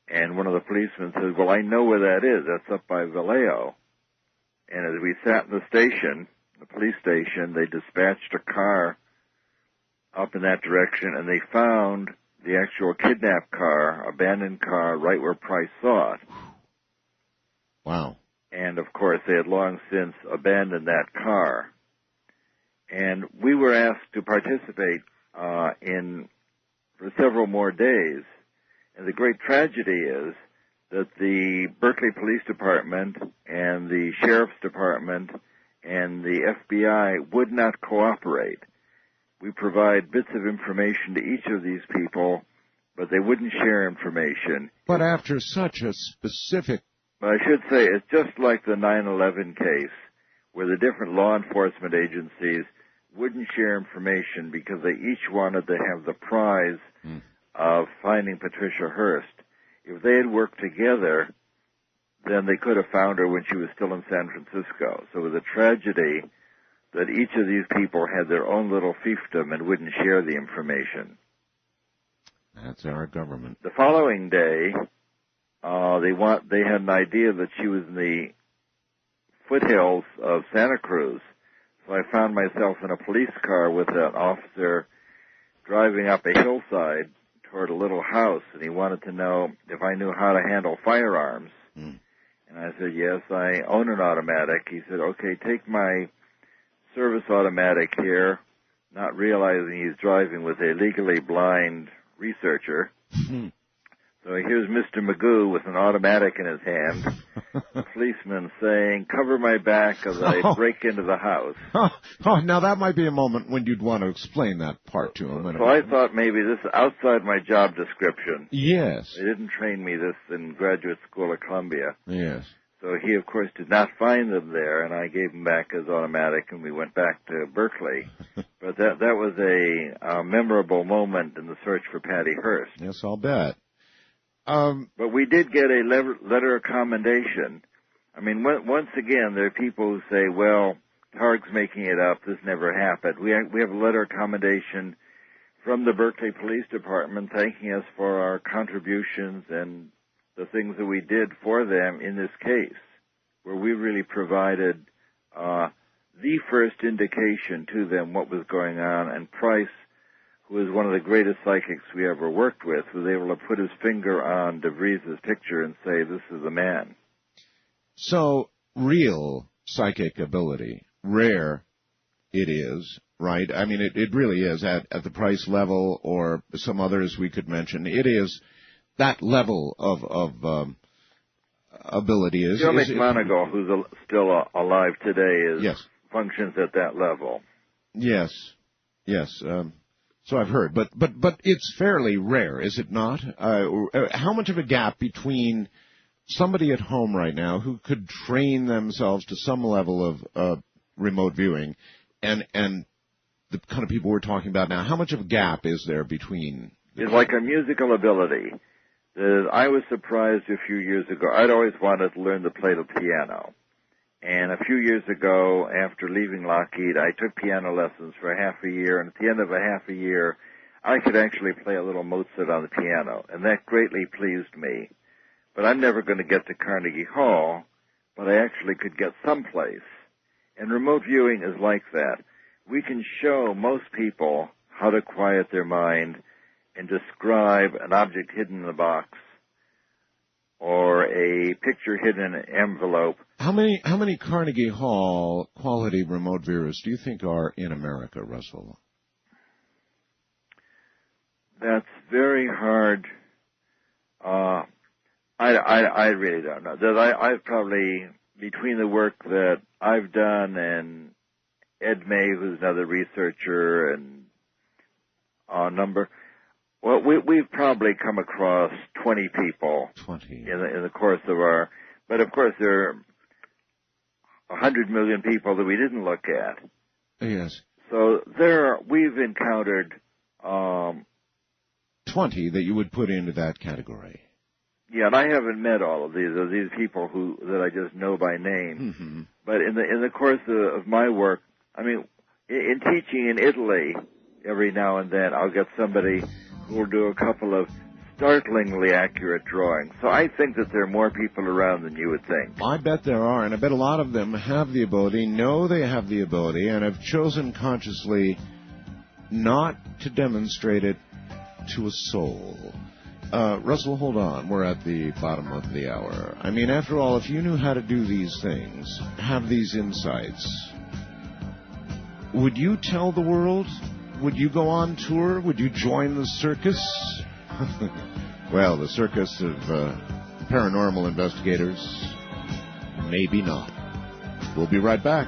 Speaker 11: And one of the policemen said, "Well, I know where that is. That's up by Vallejo." And as we sat in the station, the police station, they dispatched a car up in that direction, and they found the actual kidnapped car, abandoned car, right where Price saw it.
Speaker 1: Wow.
Speaker 11: And, of course, they had long since abandoned that car. And we were asked to participate for several more days. And the great tragedy is that the Berkeley Police Department and the Sheriff's Department and the FBI would not cooperate. We provide bits of information to each of these people, but they wouldn't share information.
Speaker 1: But after such a specific...
Speaker 11: But I should say, it's just like the 9/11 case, where the different law enforcement agencies wouldn't share information because they each wanted to have the prize of finding Patricia Hearst. If they had worked together, then they could have found her when she was still in San Francisco. So it was a tragedy that each of these people had their own little fiefdom and wouldn't share the information.
Speaker 1: That's our government.
Speaker 11: The following day, they had an idea that she was in the foothills of Santa Cruz. So I found myself in a police car with an officer driving up a hillside toward a little house, and he wanted to know if I knew how to handle firearms. And I said, "Yes, I own an automatic." He said, "Okay, take my service automatic here," not realizing he's driving with a legally blind researcher. So here's Mr. Magoo with an automatic in his hand, a policeman saying, "Cover my back as I break into the house."
Speaker 1: Now that might be a moment when you'd want to explain that part to him.
Speaker 11: So I thought maybe this is outside my job description.
Speaker 1: Yes.
Speaker 11: They didn't train me this in graduate school at Columbia.
Speaker 1: Yes.
Speaker 11: So he, of course, did not find them there, and I gave him back his automatic, and we went back to Berkeley. But that was a memorable moment in the search for Patty Hearst.
Speaker 1: Yes, I'll bet.
Speaker 11: But we did get a letter of commendation. I mean, once again, there are people who say, "Well, Targ's making it up. This never happened. We have a letter of commendation from the Berkeley Police Department thanking us for our contributions and the things that we did for them in this case, where we really provided the first indication to them what was going on. And Price, who is one of the greatest psychics we ever worked with, was able to put his finger on DeVries' picture and say, this is the man.
Speaker 1: So, real psychic ability, rare it is, right? I mean, it really is at the Price level or some others we could mention. It is that level of ability.
Speaker 11: Joe McMoneagle, who's still alive today, functions at that level.
Speaker 1: Yes. So I've heard, but it's fairly rare, is it not? How much of a gap between somebody at home right now who could train themselves to some level of remote viewing and the kind of people we're talking about now, how much of a gap is there between?
Speaker 11: It's like a musical ability. I was surprised a few years ago. I'd always wanted to learn to play the piano. And a few years ago, after leaving Lockheed, I took piano lessons for half a year, and at the end of a half a year, I could actually play a little Mozart on the piano, and that greatly pleased me. But I'm never going to get to Carnegie Hall, but I actually could get someplace. And remote viewing is like that. We can show most people how to quiet their mind and describe an object hidden in a box or a picture hidden in an envelope.
Speaker 1: How many Carnegie Hall quality remote viewers do you think are in America, Russell?
Speaker 11: That's very hard. I really don't know. I've probably, between the work that I've done and Ed May, who's another researcher, and well, we've probably come across 20 people.
Speaker 1: 20.
Speaker 11: In the course of our, but of course there are 100 million people that we didn't look at.
Speaker 1: Yes.
Speaker 11: So we've encountered
Speaker 1: 20 that you would put into that category.
Speaker 11: Yeah, and I haven't met all of these people that I just know by name.
Speaker 1: Mm-hmm.
Speaker 11: But in the course of my work, I mean, in teaching in Italy, every now and then I'll get somebody who will do a couple of startlingly accurate drawings. So I think that there are more people around than you would think.
Speaker 1: I bet there are, and I bet a lot of them have the ability, know they have the ability, and have chosen consciously not to demonstrate it to a soul. Russell, hold on. We're at the bottom of the hour. I mean, after all, if you knew how to do these things, have these insights, would you tell the world? Would you go on tour? Would you join the circus? Well, the circus of paranormal investigators? Maybe not. We'll be right back.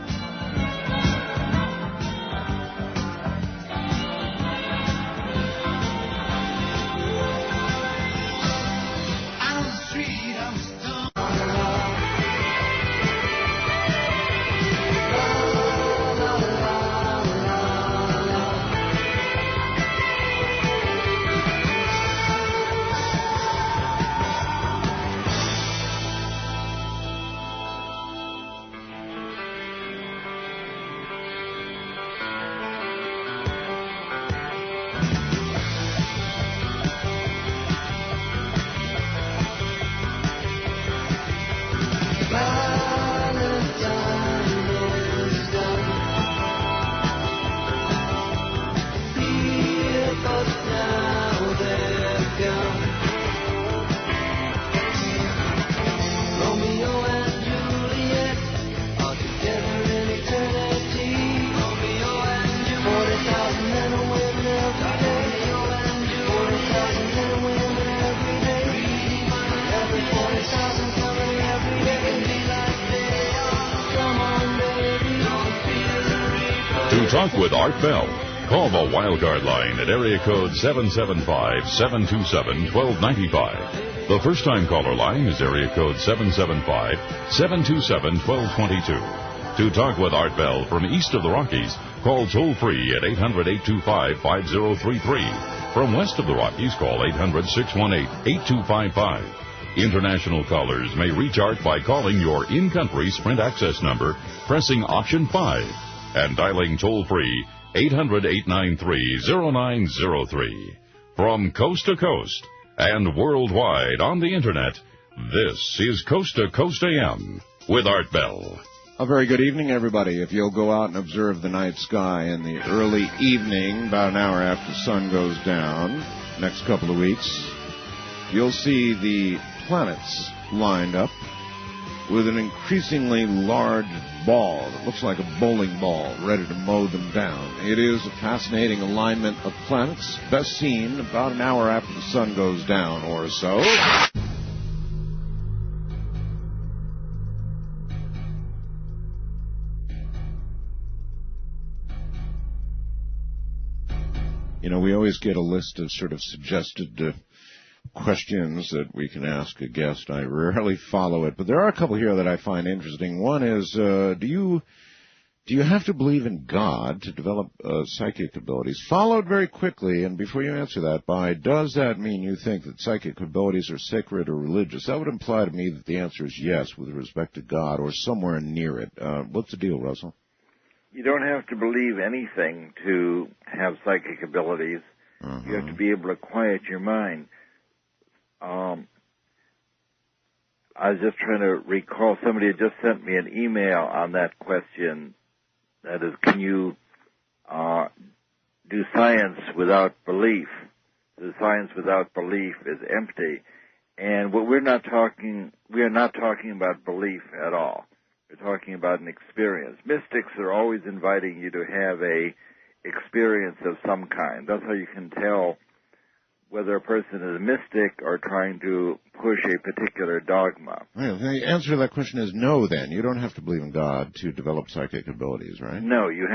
Speaker 2: Talk with Art Bell. Call the Wildcard line at area code 775-727-1295. The first-time caller line is area code 775-727-1222. To talk with Art Bell from east of the Rockies, call toll-free at 800-825-5033. From west of the Rockies, call 800-618-8255. International callers may reach Art by calling your in-country Sprint access number, pressing option 5, and dialing toll-free 800-893-0903. From coast to coast and worldwide on the Internet, this is Coast to Coast AM with Art Bell.
Speaker 1: A very good evening, everybody. If you'll go out and observe the night sky in the early evening, about an hour after the sun goes down, next couple of weeks, you'll see the planets lined up with an increasingly large ball that looks like a bowling ball ready to mow them down. It is a fascinating alignment of planets, best seen about an hour after the sun goes down or so. You know, we always get a list of sort of suggested questions that we can ask a guest. I rarely follow it, but there are a couple here that I find interesting. One is, do you have to believe in God to develop psychic abilities? Followed very quickly, and before you answer that, by does that mean you think that psychic abilities are sacred or religious? That would imply to me that the answer is yes with respect to God or somewhere near it. What's the deal, Russell?
Speaker 11: You don't have to believe anything to have psychic abilities. You have to be able to quiet your mind. I was just trying to recall, somebody had just sent me an email on that question. That is, can you do science without belief? The science without belief is empty. And what we are not talking about belief at all. We're talking about an experience. Mystics are always inviting you to have a experience of some kind. That's how you can tell whether a person is a mystic or trying to push a particular dogma.
Speaker 1: Well, the answer to that question is no, then. You don't have to believe in God to develop psychic abilities, right?
Speaker 11: No, you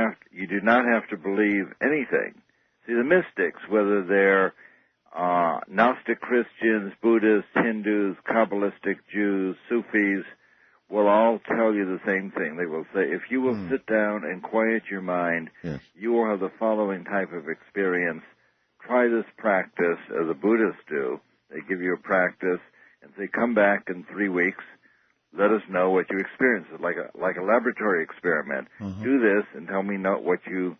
Speaker 11: do not have to believe anything. See, the mystics, whether they're Gnostic Christians, Buddhists, Hindus, Kabbalistic Jews, Sufis, will all tell you the same thing. They will say, if you will sit down and quiet your mind, you will have the following type of experience. Try this practice, as the Buddhists do. They give you a practice and say, come back in 3 weeks. Let us know what you experience. It's like a laboratory experiment. Do this and tell me what you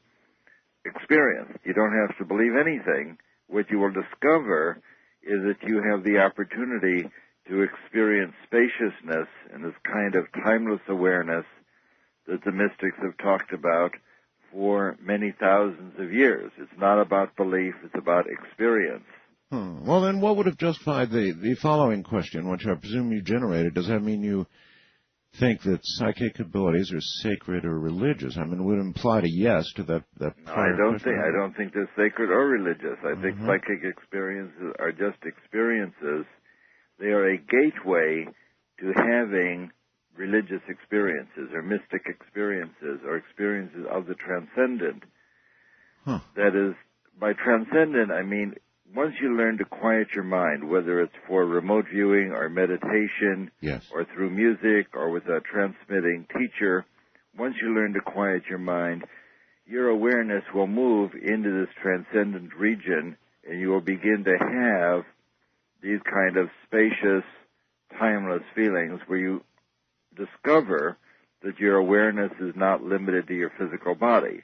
Speaker 11: experience. You don't have to believe anything. What you will discover is that you have the opportunity to experience spaciousness and this kind of timeless awareness that the mystics have talked about for many thousands of years. It's not about belief, it's about experience.
Speaker 1: Well, then what would have justified the following question, which I presume you generated? Does that mean you think that psychic abilities are sacred or religious? I mean, it would imply a yes to that
Speaker 11: No, I don't think they're sacred or religious. I think psychic experiences are just experiences. They are a gateway to having religious experiences or mystic experiences or experiences of the transcendent. That is, by transcendent, I mean, once you learn to quiet your mind, whether it's for remote viewing or meditation or through music or with a transmitting teacher, once you learn to quiet your mind, your awareness will move into this transcendent region and you will begin to have these kind of spacious, timeless feelings where you discover that your awareness is not limited to your physical body.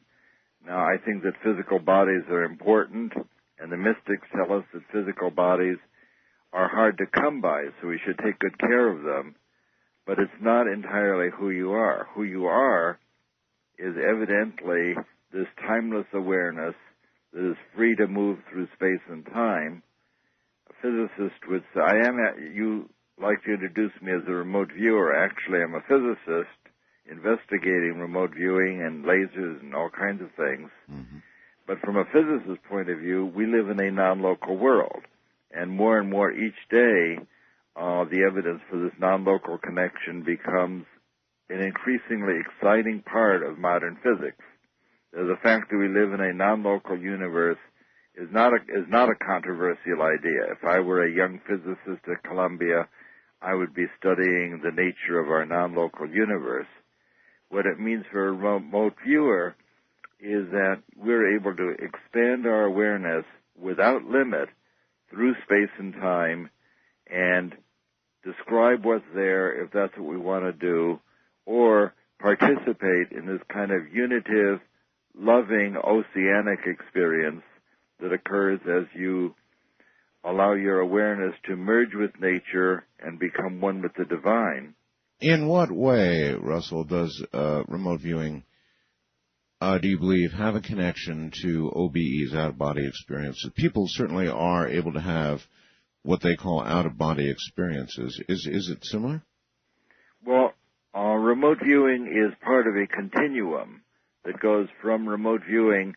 Speaker 11: Now, I think that physical bodies are important, and the mystics tell us that physical bodies are hard to come by, so we should take good care of them, but it's not entirely who you are. Who you are is evidently this timeless awareness that is free to move through space and time. A physicist would say, you like to introduce me as a remote viewer. Actually, I'm a physicist investigating remote viewing and lasers and all kinds of things. But from a physicist's point of view, we live in a non-local world. And more each day, the evidence for this non-local connection becomes an increasingly exciting part of modern physics. The fact that we live in a non-local universe is not a controversial idea. If I were a young physicist at Columbia, I would be studying the nature of our non-local universe. What it means for a remote viewer is that we're able to expand our awareness without limit through space and time and describe what's there if that's what we want to do, or participate in this kind of unitive, loving, oceanic experience that occurs as you allow your awareness to merge with nature and become one with the divine.
Speaker 1: In what way, Russell, does remote viewing, do you believe, have a connection to OBE's out-of-body experiences? People certainly are able to have what they call out-of-body experiences. Is it similar?
Speaker 11: Well, remote viewing is part of a continuum that goes from remote viewing.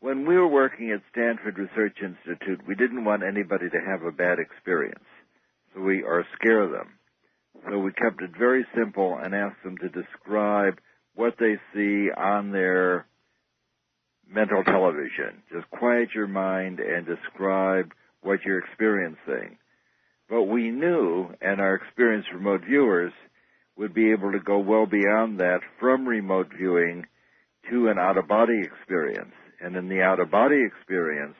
Speaker 11: When we were working at Stanford Research Institute, we didn't want anybody to have a bad experience, or scare them. So we kept it very simple and asked them to describe what they see on their mental television. Just quiet your mind and describe what you're experiencing. But we knew, and our experienced remote viewers would be able to go well beyond that from remote viewing to an out-of-body experience. And in the out-of-body experience,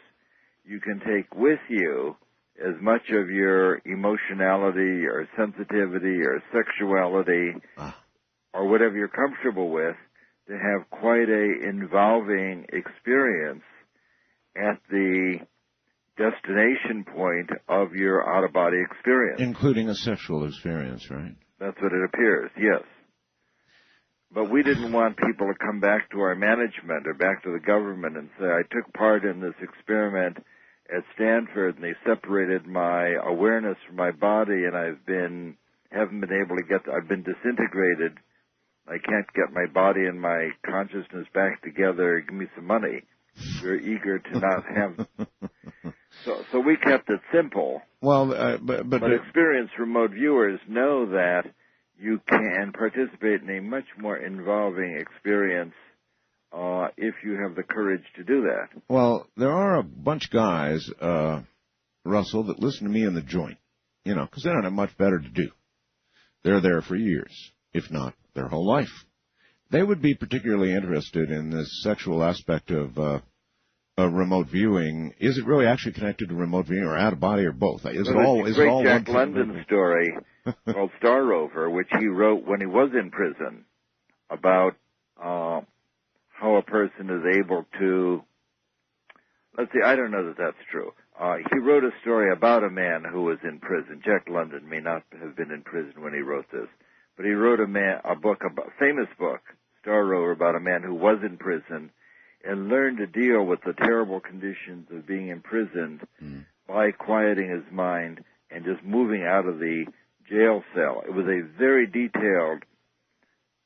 Speaker 11: you can take with you as much of your emotionality or sensitivity or sexuality or whatever you're comfortable with to have quite a involving experience at the destination point of your out-of-body experience.
Speaker 1: Including a sexual experience, right?
Speaker 11: That's what it appears, yes. But we didn't want people to come back to our management or back to the government and say, I took part in this experiment at Stanford and they separated my awareness from my body and I've been disintegrated. I can't get my body and my consciousness back together. Give me some money. We're eager to not have. So we kept it simple.
Speaker 1: Well, but
Speaker 11: experienced remote viewers know that you can participate in a much more involving experience if you have the courage to do that.
Speaker 1: Well, there are a bunch of guys, Russell, that listen to me in the joint, because they don't have much better to do. They're there for years, if not their whole life. They would be particularly interested in this sexual aspect of remote viewing. Is it really actually connected to remote viewing or out of body or both? Is it all
Speaker 11: Jack London story called Star Rover, which he wrote when he was in prison, about how a person is able to, let's see, I don't know that that's true. He wrote a story about a man who was in prison. Jack London may not have been in prison when he wrote this, but he wrote a famous book, Star Rover, about a man who was in prison and learned to deal with the terrible conditions of being imprisoned by quieting his mind and just moving out of the jail cell. It was a very detailed,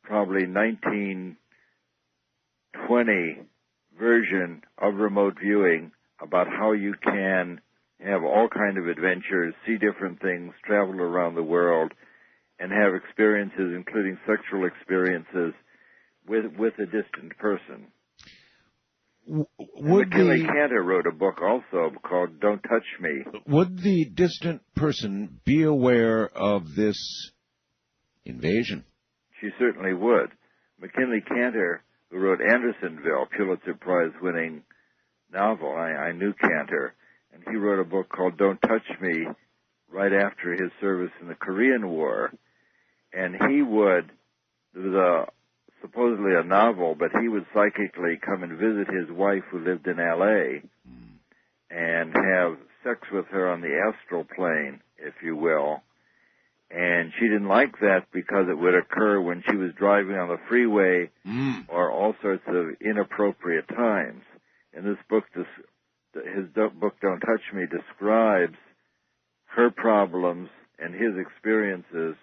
Speaker 11: probably 1920 version of remote viewing about how you can have all kind of adventures, see different things, travel around the world, and have experiences, including sexual experiences, with a distant person. McKinley Cantor wrote a book also called Don't Touch Me.
Speaker 1: Would the distant person be aware of this invasion?
Speaker 11: She certainly would. McKinley Cantor, who wrote Andersonville, Pulitzer Prize-winning novel, I knew Cantor, and he wrote a book called Don't Touch Me right after his service in the Korean War. And he would, there was supposedly a novel, but he would psychically come and visit his wife who lived in L.A. and have sex with her on the astral plane, if you will. And she didn't like that because it would occur when she was driving on the freeway or all sorts of inappropriate times. And this book, his book Don't Touch Me, describes her problems and his experiences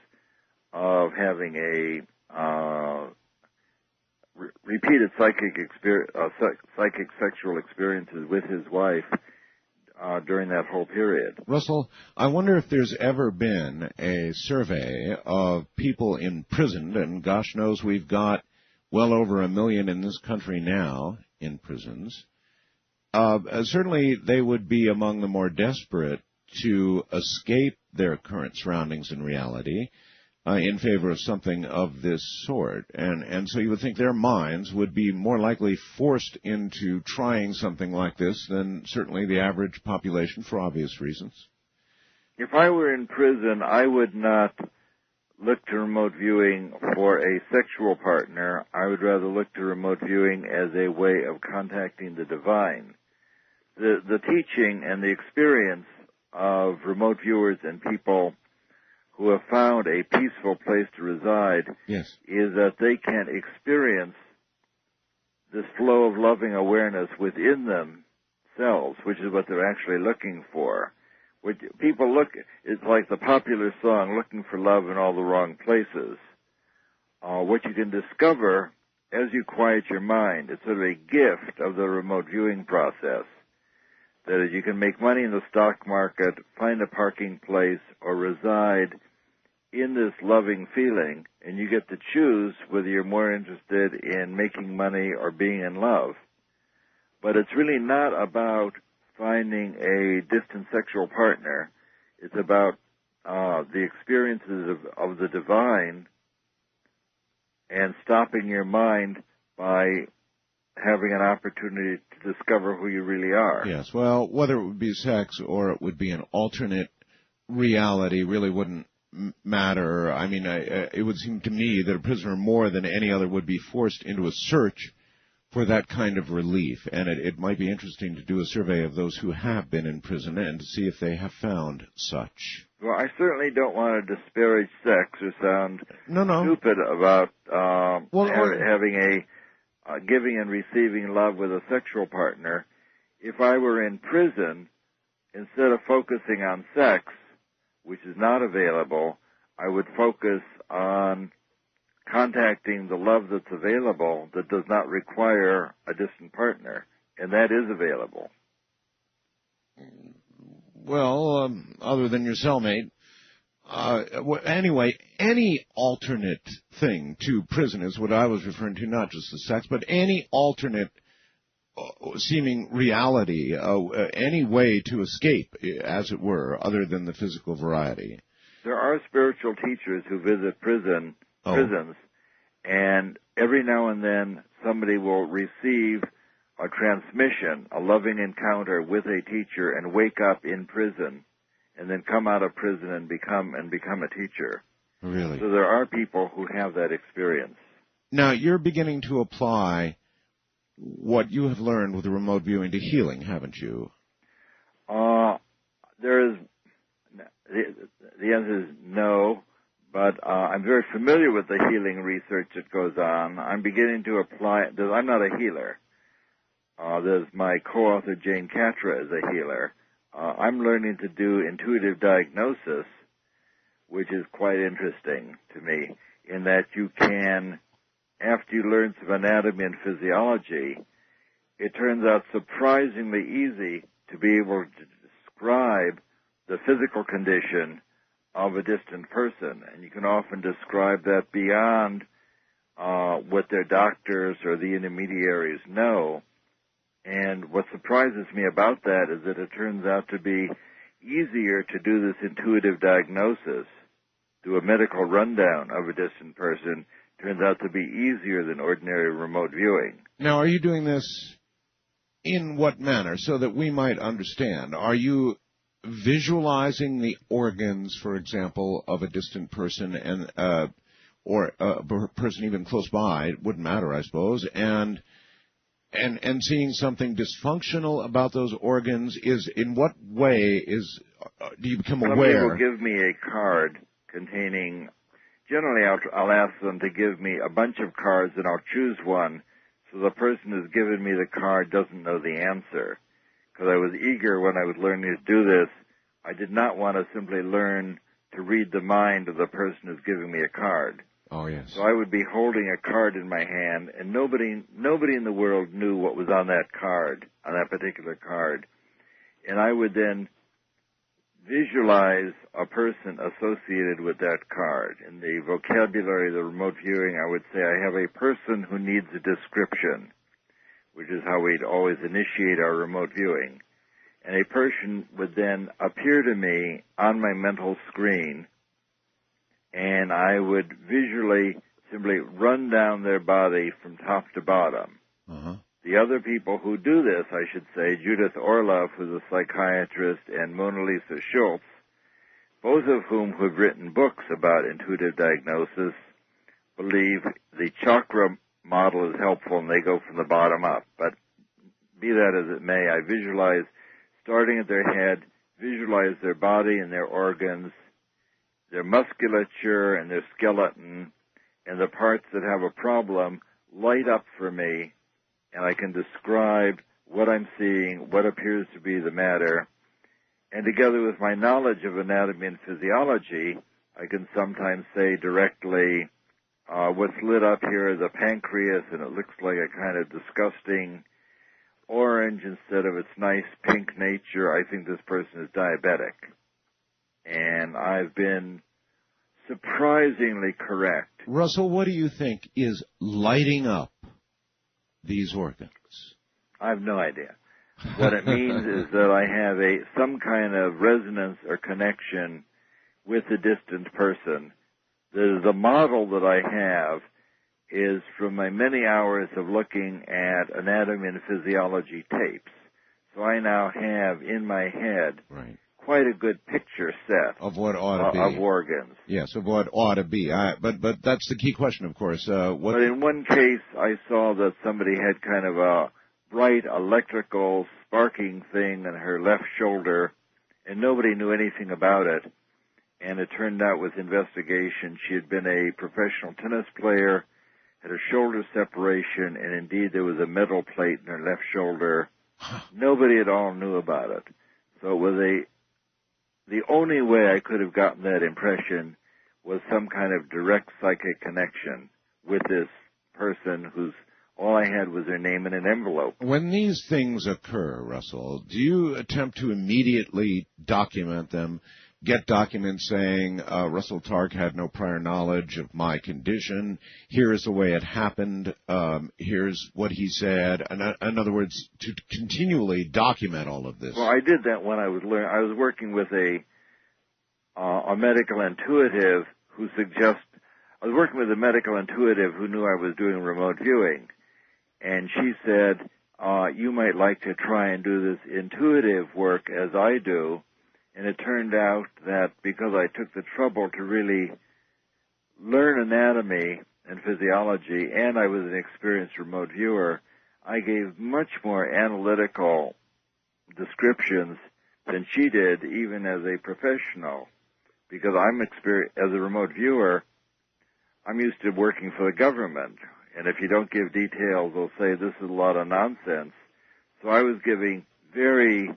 Speaker 11: of having a repeated psychic sexual experiences with his wife during that whole period.
Speaker 1: Russell, I wonder if there's ever been a survey of people imprisoned, and gosh knows we've got well over 1 million in this country now in prisons. Certainly they would be among the more desperate to escape their current surroundings and reality in favor of something of this sort. And so you would think their minds would be more likely forced into trying something like this than certainly the average population for obvious reasons.
Speaker 11: If I were in prison, I would not look to remote viewing for a sexual partner. I would rather look to remote viewing as a way of contacting the divine. The teaching and the experience of remote viewers and people who have found a peaceful place to reside is that they can experience this flow of loving awareness within themselves, which is what they're actually looking for. People look, it's like the popular song, looking for love in all the wrong places. What you can discover as you quiet your mind, it's sort of a gift of the remote viewing process. That is, you can make money in the stock market, find a parking place, or reside in this loving feeling, and you get to choose whether you're more interested in making money or being in love. But it's really not about finding a distant sexual partner. It's about the experiences of the divine and stopping your mind by having an opportunity to discover who you really are.
Speaker 1: Yes, well, whether it would be sex or it would be an alternate reality really wouldn't matter. I mean, it would seem to me that a prisoner more than any other would be forced into a search for that kind of relief, and it might be interesting to do a survey of those who have been in prison and to see if they have found such.
Speaker 11: Well, I certainly don't want to disparage sex or sound stupid about having a giving and receiving love with a sexual partner. If I were in prison, instead of focusing on sex, which is not available, I would focus on contacting the love that's available that does not require a distant partner, and that is available.
Speaker 1: Well, other than your cellmate. Anyway, any alternate thing to prison is what I was referring to, not just the sex, but any alternate seeming reality, any way to escape, as it were, other than the physical variety.
Speaker 11: There are spiritual teachers who visit prisons, and every now and then somebody will receive a transmission, a loving encounter with a teacher, and wake up in prison, and then come out of prison and become a teacher.
Speaker 1: Really?
Speaker 11: So there are people who have that experience.
Speaker 1: Now, you're beginning to apply what you have learned with the remote viewing to healing, haven't you?
Speaker 11: The answer is no, but I'm very familiar with the healing research that goes on. I'm beginning to apply it. I'm not a healer. There's my co-author, Jane Catra, is a healer. I'm learning to do intuitive diagnosis, which is quite interesting to me, in that you can, after you learn some anatomy and physiology, it turns out surprisingly easy to be able to describe the physical condition of a distant person. And you can often describe that beyond what their doctors or the intermediaries know. And what surprises me about that is that it turns out to be easier to do this intuitive diagnosis, do a medical rundown of a distant person, turns out to be easier than ordinary remote viewing.
Speaker 1: Now, are you doing this in what manner so that we might understand? Are you visualizing the organs, for example, of a distant person and or a person even close by? It wouldn't matter, I suppose, and seeing something dysfunctional about those organs? Is in what way do you become aware?
Speaker 11: Somebody will give me a card containing. Generally, I'll ask them to give me a bunch of cards, and I'll choose one, so the person who's given me the card doesn't know the answer. Because I was eager when I was learning to do this. I did not want to simply learn to read the mind of the person who's giving me a card.
Speaker 1: Oh, yes.
Speaker 11: So I would be holding a card in my hand, and nobody in the world knew what was on that card, on that particular card. And I would then visualize a person associated with that card. In the vocabulary of the remote viewing, I would say I have a person who needs a description, which is how we'd always initiate our remote viewing. And a person would then appear to me on my mental screen, and I would visually simply run down their body from top to bottom.
Speaker 1: Uh-huh.
Speaker 11: The other people who do this, I should say, Judith Orloff, who's a psychiatrist, and Mona Lisa Schultz, both of whom have written books about intuitive diagnosis, believe the chakra model is helpful and they go from the bottom up. But be that as it may, I visualize starting at their head, visualize their body and their organs, their musculature and their skeleton, and the parts that have a problem light up for me, and I can describe what I'm seeing, what appears to be the matter. And together with my knowledge of anatomy and physiology, I can sometimes say directly, what's lit up here is a pancreas, and it looks like a kind of disgusting orange instead of its nice pink nature. I think this person is diabetic. And I've been surprisingly correct.
Speaker 1: Russell, what do you think is lighting up these organs?
Speaker 11: I have no idea. What it means is that I have some kind of resonance or connection with a distant person. The model that I have is from my many hours of looking at anatomy and physiology tapes. So I now have in my head quite a good picture set
Speaker 1: of what ought to be.
Speaker 11: Of organs.
Speaker 1: Yes, of what ought to be. But that's the key question, of course.
Speaker 11: But in one case, I saw that somebody had kind of a bright electrical sparking thing in her left shoulder, and nobody knew anything about it. And it turned out with investigation, she had been a professional tennis player, had a shoulder separation, and indeed there was a metal plate in her left shoulder. Nobody at all knew about it. So it was the only way I could have gotten that impression was some kind of direct psychic connection with this person whose all I had was their name in an envelope.
Speaker 1: When these things occur, Russell, do you attempt to immediately document them, get documents saying, Russell Targ had no prior knowledge of my condition, here's the way it happened, here's what he said, in other words, to continually document all of this?
Speaker 11: Well, I did that when I was learning. I was working with a medical intuitive who I was working with a medical intuitive who knew I was doing remote viewing. And she said, you might like to try and do this intuitive work as I do. And it turned out that because I took the trouble to really learn anatomy and physiology, and I was an experienced remote viewer, I gave much more analytical descriptions than she did, even as a professional. Because as a remote viewer, I'm used to working for the government. And if you don't give details, they'll say this is a lot of nonsense. So I was giving very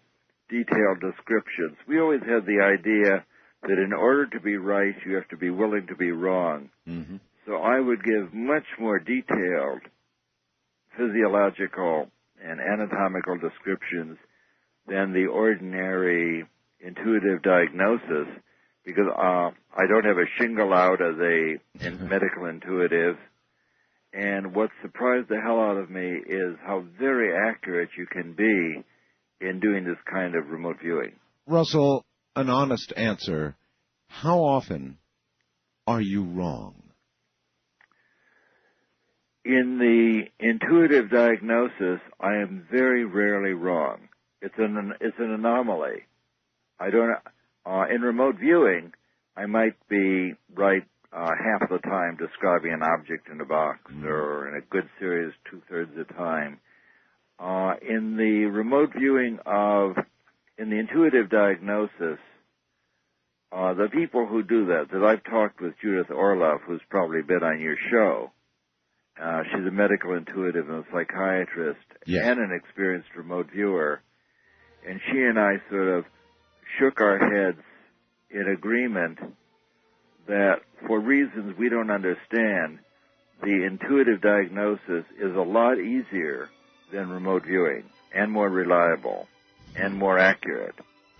Speaker 11: detailed descriptions. We always had the idea that in order to be right, you have to be willing to be wrong.
Speaker 1: Mm-hmm.
Speaker 11: So I would give much more detailed physiological and anatomical descriptions than the ordinary intuitive diagnosis, because I don't have a shingle out as a medical intuitive. And what surprised the hell out of me is how very accurate you can be in doing this kind of remote viewing.
Speaker 1: Russell, an honest answer. How often are you wrong?
Speaker 11: In the intuitive diagnosis, I am very rarely wrong. It's an anomaly. In remote viewing, I might be right half the time describing an object in a box, or in a good series 2/3 the time. In the remote viewing in the intuitive diagnosis, the people who do that I've talked with Judith Orloff, who's probably been on your show. She's a medical intuitive and a psychiatrist and an experienced remote viewer. And she and I sort of shook our heads in agreement that for reasons we don't understand, the intuitive diagnosis is a lot easier than remote viewing, and more reliable, and more accurate.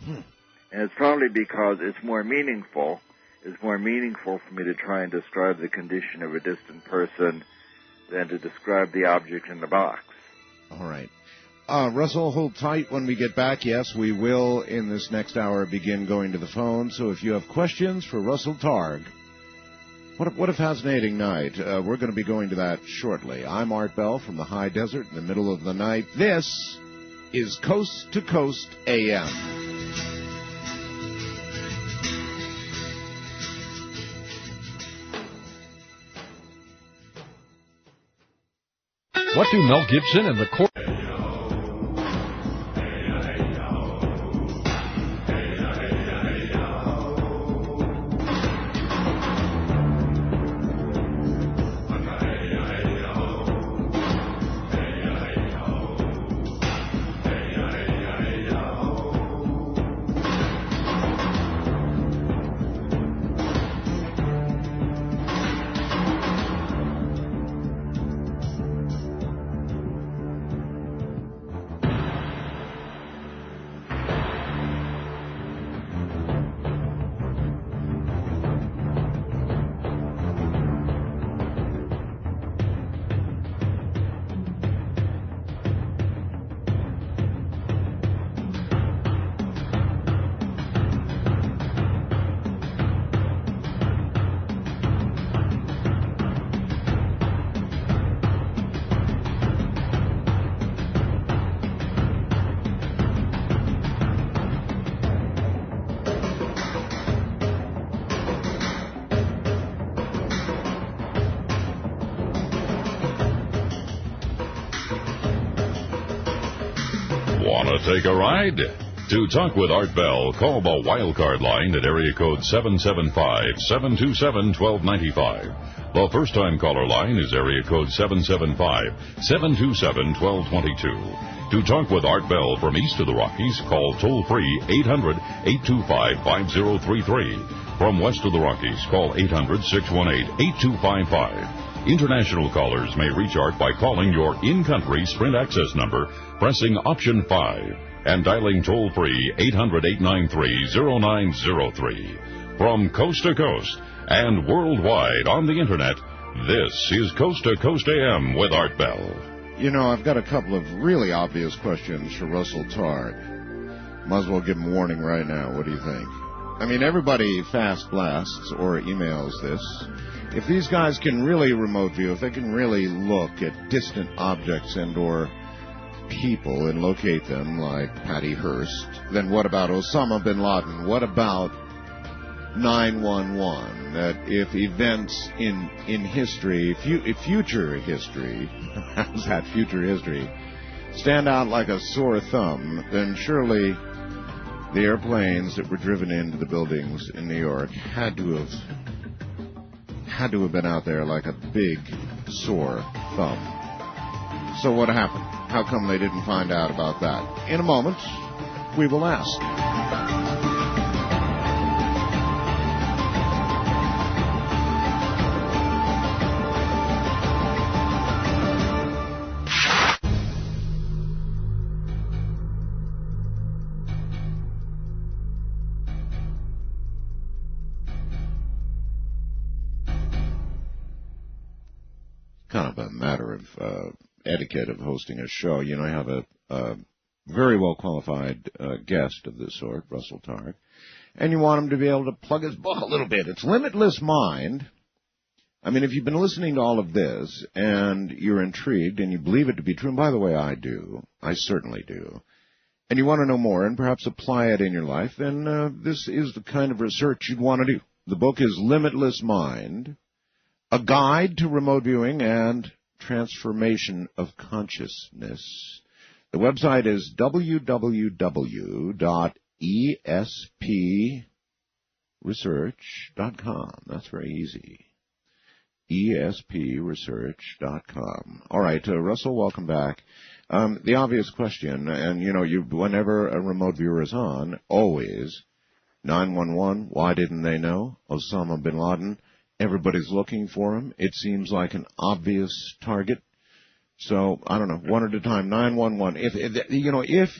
Speaker 11: And it's probably because it's more meaningful. It's more meaningful for me to try and describe the condition of a distant person than to describe the object in the box.
Speaker 1: All right. Russell, hold tight when we get back. Yes, we will, in this next hour, begin going to the phone. So if you have questions for Russell Targ, what a fascinating night. We're going to be going to that shortly. I'm Art Bell from the high desert in the middle of the night. This is Coast to Coast AM.
Speaker 14: What do Mel Gibson and the Court...
Speaker 2: Take a ride? To talk with Art Bell, call the wildcard line at area code 775-727-1295. The first-time caller line is area code 775-727-1222. To talk with Art Bell from east of the Rockies, call toll-free 800-825-5033. From west of the Rockies, call 800-618-8255. International callers may reach Art by calling your in-country Sprint access number, pressing option 5, and dialing toll-free 800-893-0903. From coast to coast and worldwide on the Internet, this is Coast to Coast AM with Art Bell.
Speaker 1: You know, I've got a couple of really obvious questions for Russell Targ. Might as well give him a warning right now. What do you think? I mean, everybody fast blasts or emails this. If these guys can really remote view, if they can really look at distant objects and or people and locate them like Patty Hearst, then what about Osama bin Laden? What about 9/11? That if events in history, future history, how's that future history, stand out like a sore thumb, then surely the airplanes that were driven into the buildings in New York had to have been out there like a big sore thumb. So what happened? How come they didn't find out about that? In a moment, we will ask. Kind of a matter of etiquette of hosting a show. You know, I have a very well-qualified guest of this sort, Russell Targ, and you want him to be able to plug his book a little bit. It's Limitless Mind. I mean, if you've been listening to all of this and you're intrigued and you believe it to be true, and by the way, I do. I certainly do. And you want to know more and perhaps apply it in your life, then this is the kind of research you'd want to do. The book is Limitless Mind, A Guide to Remote Viewing and Transformation of Consciousness. The website is www.espresearch.com. That's very easy. espresearch.com. All right, Russell, welcome back. The obvious question, and you know, whenever a remote viewer is on, always 911. Why didn't they know? Osama bin Laden. Everybody's looking for him. It seems like an obvious target. So, I don't know, one at a time, 911. If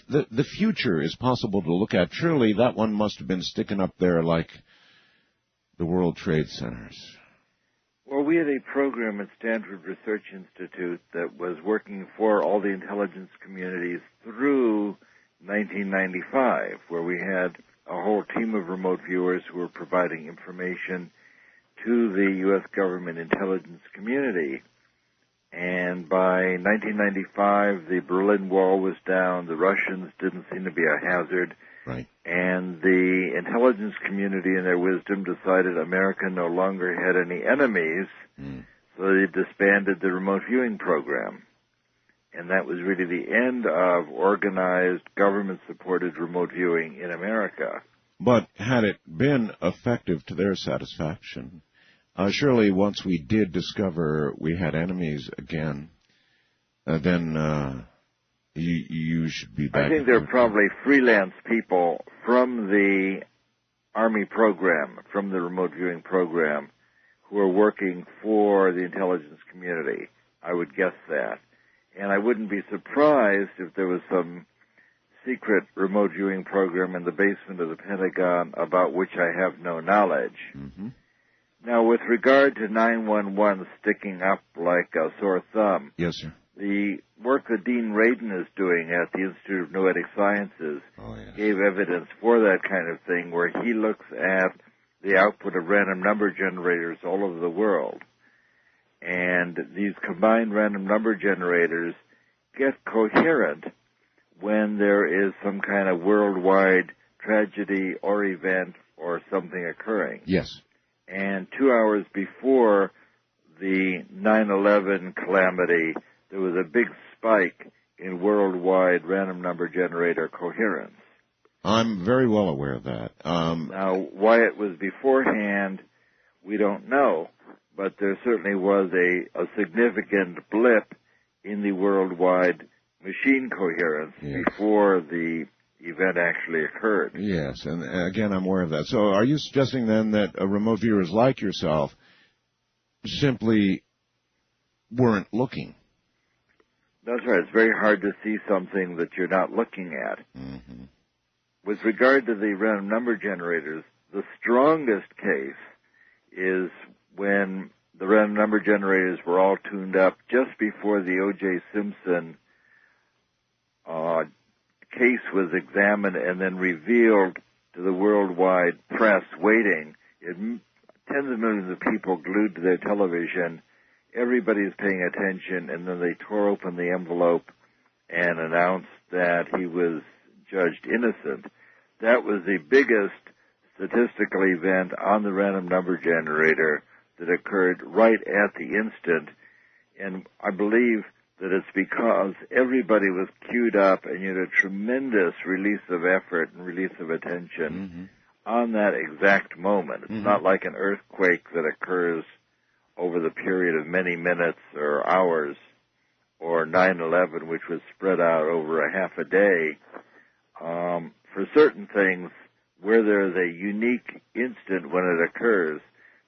Speaker 1: the future is possible to look at, surely that one must have been sticking up there like the World Trade Centers.
Speaker 11: Well, we had a program at Stanford Research Institute that was working for all the intelligence communities through 1995, where we had a whole team of remote viewers who were providing information to the U.S. government intelligence community. And by 1995, the Berlin Wall was down. The Russians didn't seem to be a hazard.
Speaker 1: Right.
Speaker 11: And the intelligence community, in their wisdom, decided America no longer had any enemies, so they disbanded the remote viewing program. and that was really the end of organized, government-supported remote viewing in America.
Speaker 1: But had it been effective to their satisfaction, surely once we did discover we had enemies again, then you should be back.
Speaker 11: I think there are probably freelance people from the Army program, from the remote viewing program, who are working for the intelligence community. I would guess that. And I wouldn't be surprised if there was some secret remote viewing program in the basement of the Pentagon about which I have no knowledge.
Speaker 1: Mm-hmm.
Speaker 11: Now, with regard to 911 sticking up like a sore thumb,
Speaker 1: yes, sir.
Speaker 11: The work that Dean Radin is doing at the Institute of Noetic Sciences gave evidence for that kind of thing, where he looks at the output of random number generators all over the world. And these combined random number generators get coherent when there is some kind of worldwide tragedy or event or something occurring.
Speaker 1: Yes.
Speaker 11: And 2 hours before the 9/11 calamity, there was a big spike in worldwide random number generator coherence.
Speaker 1: I'm very well aware of that.
Speaker 11: Now, why it was beforehand, we don't know, but there certainly was a significant blip in the worldwide machine coherence before the event actually occurred.
Speaker 1: Yes, and again, I'm aware of that. So are you suggesting then that remote viewers like yourself simply weren't looking?
Speaker 11: That's right. It's very hard to see something that you're not looking at.
Speaker 1: Mm-hmm.
Speaker 11: With regard to the random number generators, the strongest case is when the random number generators were all tuned up just before the O.J. Simpson case was examined and then revealed to the worldwide press waiting. Tens of millions of people glued to their television. Everybody's paying attention, and then they tore open the envelope and announced that he was judged innocent. That was the biggest statistical event on the random number generator that occurred right at the instant, and I believe that it's because everybody was queued up and you had a tremendous release of effort and release of attention on that exact moment. It's not like an earthquake that occurs over the period of many minutes or hours, or 9/11, which was spread out over a half a day. For certain things, where there's a unique instant when it occurs,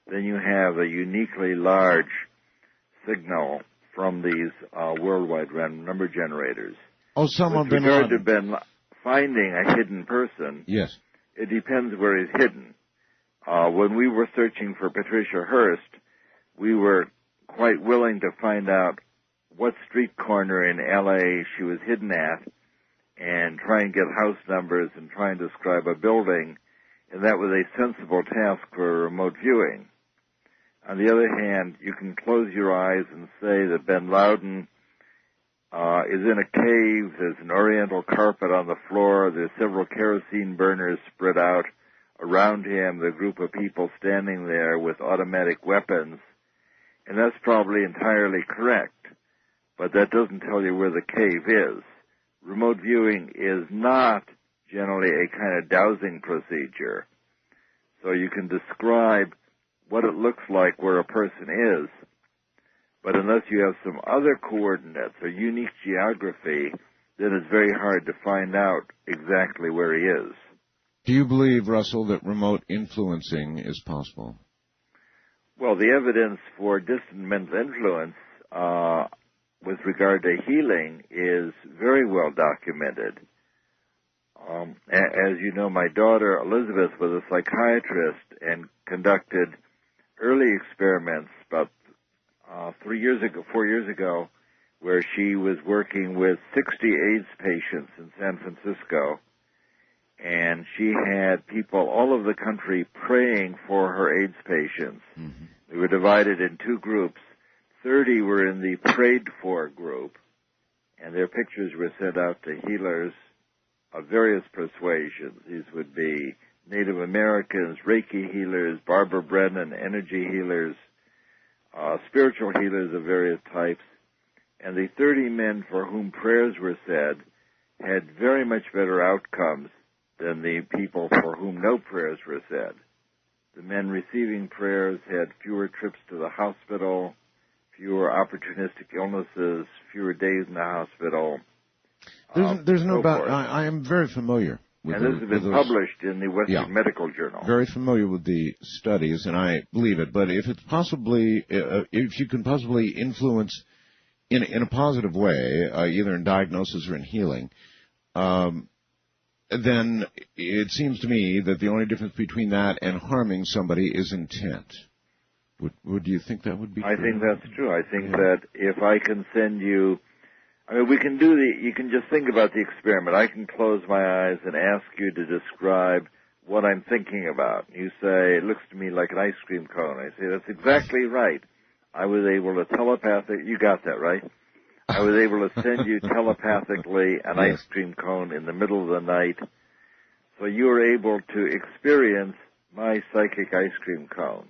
Speaker 11: then you have a uniquely large signal from these worldwide random number generators.
Speaker 1: Oh, someone been
Speaker 11: regard to Ben finding a hidden person,
Speaker 1: yes,
Speaker 11: it depends where he's hidden. When we were searching for Patricia Hearst, we were quite willing to find out what street corner in L.A. she was hidden at and try and get house numbers and try and describe a building, and that was a sensible task for remote viewing. On the other hand, you can close your eyes and say that bin Laden is in a cave, there's an oriental carpet on the floor, there's several kerosene burners spread out around him, the group of people standing there with automatic weapons, and that's probably entirely correct, but that doesn't tell you where the cave is. Remote viewing is not generally a kind of dowsing procedure, so you can describe what it looks like where a person is, but unless you have some other coordinates or unique geography, then it's very hard to find out exactly where he is.
Speaker 1: Do you believe, Russell, that remote influencing is possible?
Speaker 11: Well, the evidence for distant men's influence with regard to healing is very well documented. As you know, my daughter Elizabeth was a psychiatrist and conducted early experiments about 4 years ago, where she was working with 60 AIDS patients in San Francisco, and she had people all over the country praying for her AIDS patients. We were divided in two groups. 30 were in the prayed for group, and their pictures were sent out to healers of various persuasions. These would be Native Americans, Reiki healers, Barbara Brennan, energy healers, spiritual healers of various types, And the 30 men for whom prayers were said had very much better outcomes than the people for whom no prayers were said. The men receiving prayers had fewer trips to the hospital, fewer opportunistic illnesses, fewer days in the hospital.
Speaker 1: There's no doubt. I am very familiar with
Speaker 11: and this has been published in the Western Medical Journal.
Speaker 1: Very familiar with the studies, and I believe it. But if you can possibly influence in a positive way, either in diagnosis or in healing, then it seems to me that the only difference between that and harming somebody is intent. Would you think that would be true?
Speaker 11: I think that's true. I think that if I can send you, we can do you can just think about the experiment. I can close my eyes and ask you to describe what I'm thinking about. You say, it looks to me like an ice cream cone. I say, that's exactly right. I was able to you got that, right? I was able to send you telepathically an ice cream cone in the middle of the night, so you were able to experience my psychic ice cream cone.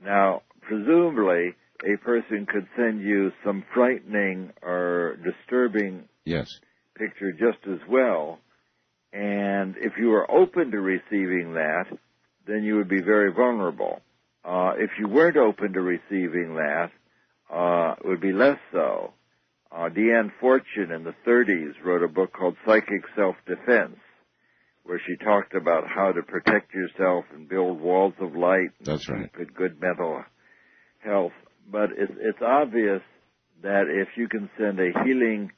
Speaker 11: Now, presumably, a person could send you some frightening or disturbing picture just as well, and if you were open to receiving that, then you would be very vulnerable. If you weren't open to receiving that, it would be less so. Deanne Fortune in the 30s wrote a book called Psychic Self-Defense, where she talked about how to protect yourself and build walls of light and keep good mental health. But it's obvious that if you can send a healing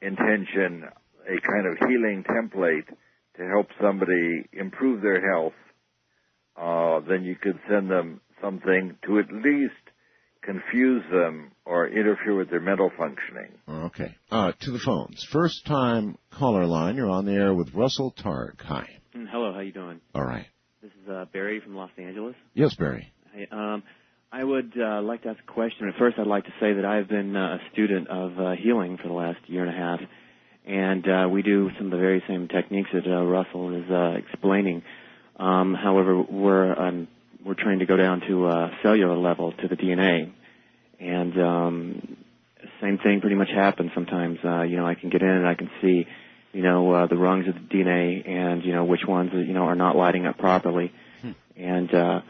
Speaker 11: intention, a kind of healing template to help somebody improve their health, then you could send them something to at least confuse them or interfere with their mental functioning.
Speaker 1: Okay. To the phones. First time caller line. You're on the air with Russell Targ. Hi.
Speaker 15: Hello. How you doing?
Speaker 1: All right.
Speaker 15: This is Barry from Los Angeles.
Speaker 1: Yes, Barry.
Speaker 15: Hey, I would like to ask a question. At first, I'd like to say that I've been a student of healing for the last year and a half, and we do some of the very same techniques that Russell is explaining. However, we're trying to go down to a cellular level, to the DNA. And same thing pretty much happens sometimes. I can get in and I can see, the rungs of the DNA and, which ones, are not lighting up properly. And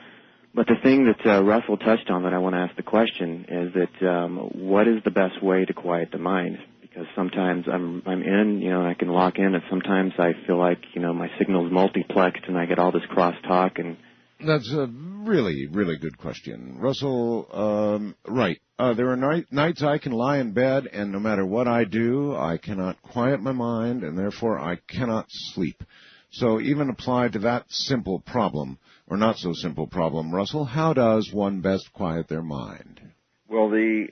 Speaker 15: but the thing that Russell touched on that I want to ask the question is that what is the best way to quiet the mind? Because sometimes I'm in, I can lock in, and sometimes I feel like, my signal's multiplexed and I get all this crosstalk and...
Speaker 1: That's a really, really good question. Russell, right. There are nights I can lie in bed, and no matter what I do, I cannot quiet my mind, and therefore I cannot sleep. So even applied to that simple problem, or not so simple problem, Russell, how does one best quiet their mind?
Speaker 11: Well, the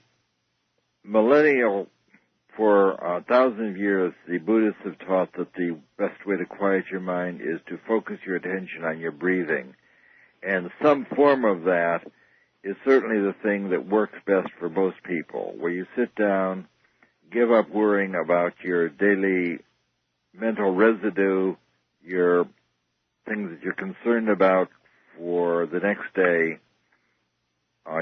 Speaker 11: millennial, for 1,000 years, the Buddhists have taught that the best way to quiet your mind is to focus your attention on your breathing. And some form of that is certainly the thing that works best for most people, where you sit down, give up worrying about your daily mental residue, your things that you're concerned about for the next day,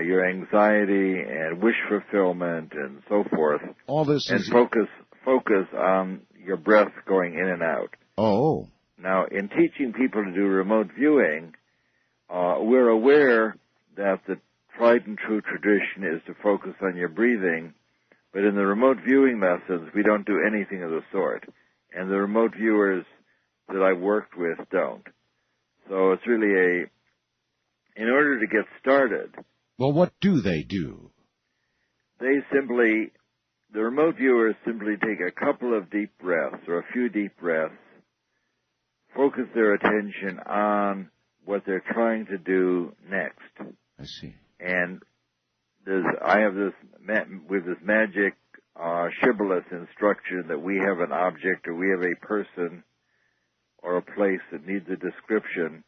Speaker 11: your anxiety and wish fulfillment and so forth.
Speaker 1: All this
Speaker 11: and focus on your breath going in and out.
Speaker 1: Oh.
Speaker 11: Now, in teaching people to do remote viewing, we're aware that the tried and true tradition is to focus on your breathing, but in the remote viewing lessons, we don't do anything of the sort. And the remote viewers that I've worked with don't. So it's really in order to get started.
Speaker 1: Well, what do they do?
Speaker 11: The remote viewers simply take a couple of deep breaths or a few deep breaths, focus their attention on what they're trying to do next.
Speaker 1: I see.
Speaker 11: And I have this magic shibboleth instruction that we have an object or we have a person or a place that needs a description.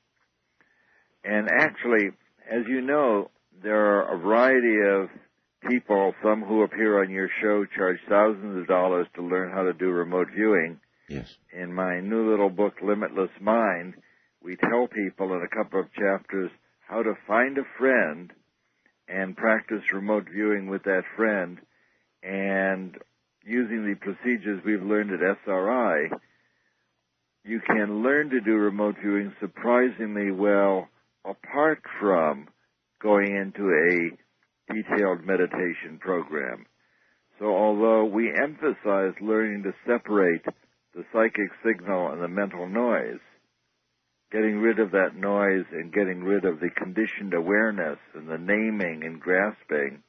Speaker 11: And actually, as you know, there are a variety of people, some who appear on your show charge thousands of dollars to learn how to do remote viewing.
Speaker 1: Yes.
Speaker 11: In my new little book, Limitless Mind, we tell people in a couple of chapters how to find a friend and practice remote viewing with that friend and using the procedures we've learned at SRI, you can learn to do remote viewing surprisingly well apart from going into a detailed meditation program. So although we emphasize learning to separate the psychic signal and the mental noise, getting rid of that noise and getting rid of the conditioned awareness and the naming and grasping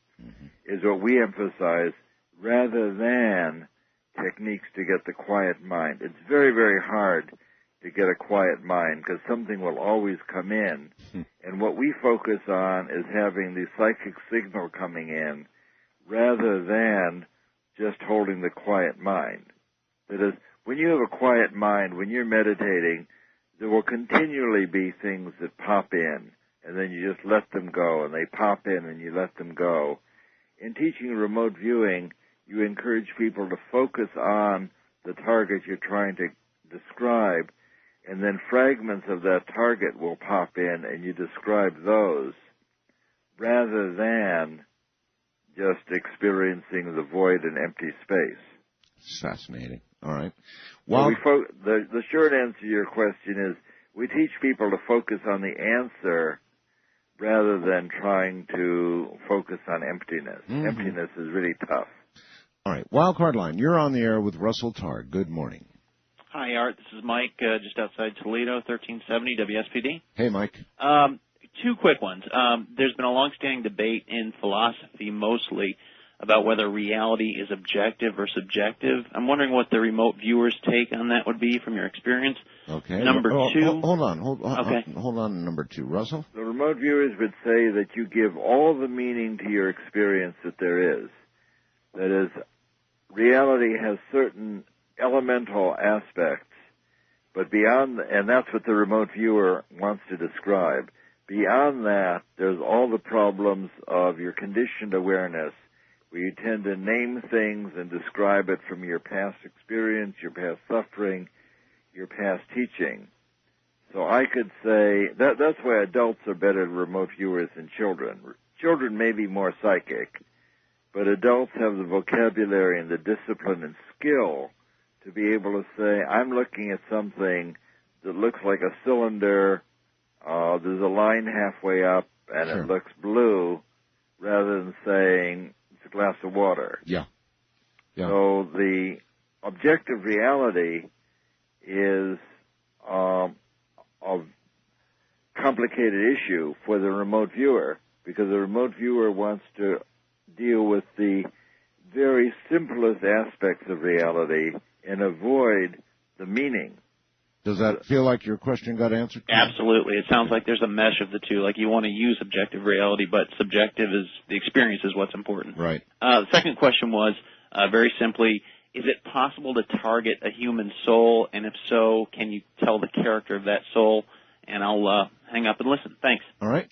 Speaker 11: is what we emphasize rather than techniques to get the quiet mind. It's very, very hard to get a quiet mind because something will always come in. And what we focus on is having the psychic signal coming in rather than just holding the quiet mind. That is, when you have a quiet mind, when you're meditating, there will continually be things that pop in, and then you just let them go, and they pop in and you let them go. In teaching remote viewing, you encourage people to focus on the target you're trying to describe, and then fragments of that target will pop in and you describe those rather than just experiencing the void and empty space.
Speaker 1: Fascinating. All right.
Speaker 11: Well, the short answer to your question is we teach people to focus on the answer rather than trying to focus on emptiness. Emptiness is really tough.
Speaker 1: All right. Wildcard line, you're on the air with Russell Targ. Good morning.
Speaker 16: Hi, Art. This is Mike, just outside Toledo, 1370 WSPD.
Speaker 1: Hey, Mike.
Speaker 16: Two quick ones. There's been a long-standing debate in philosophy mostly about whether reality is objective or subjective. I'm wondering what the remote viewer's take on that would be from your experience.
Speaker 1: Okay.
Speaker 16: Number two.
Speaker 1: Hold on, number two. Russell?
Speaker 11: The remote viewers would say that you give all the meaning to your experience that there is. That is, reality has certain elemental aspects, but beyond, and that's what the remote viewer wants to describe. Beyond that, there's all the problems of your conditioned awareness, where you tend to name things and describe it from your past experience, your past suffering, your past teaching. So I could say that's why adults are better remote viewers than children. Children may be more psychic, but adults have the vocabulary and the discipline and skill to be able to say, I'm looking at something that looks like a cylinder, there's a line halfway up, and it looks blue, rather than saying it's a glass of water.
Speaker 1: Yeah.
Speaker 11: So the objective reality is a complicated issue for the remote viewer, because the remote viewer wants to deal with the very simplest aspects of reality and avoid the meaning.
Speaker 1: Does that feel like your question got answered?
Speaker 16: Absolutely. It sounds like there's a mesh of the two. Like you want to use objective reality, but subjective is the experience is what's important.
Speaker 1: Right.
Speaker 16: The second question was, very simply, is it possible to target a human soul? And if so, can you tell the character of that soul? And I'll hang up and listen. Thanks.
Speaker 1: All right.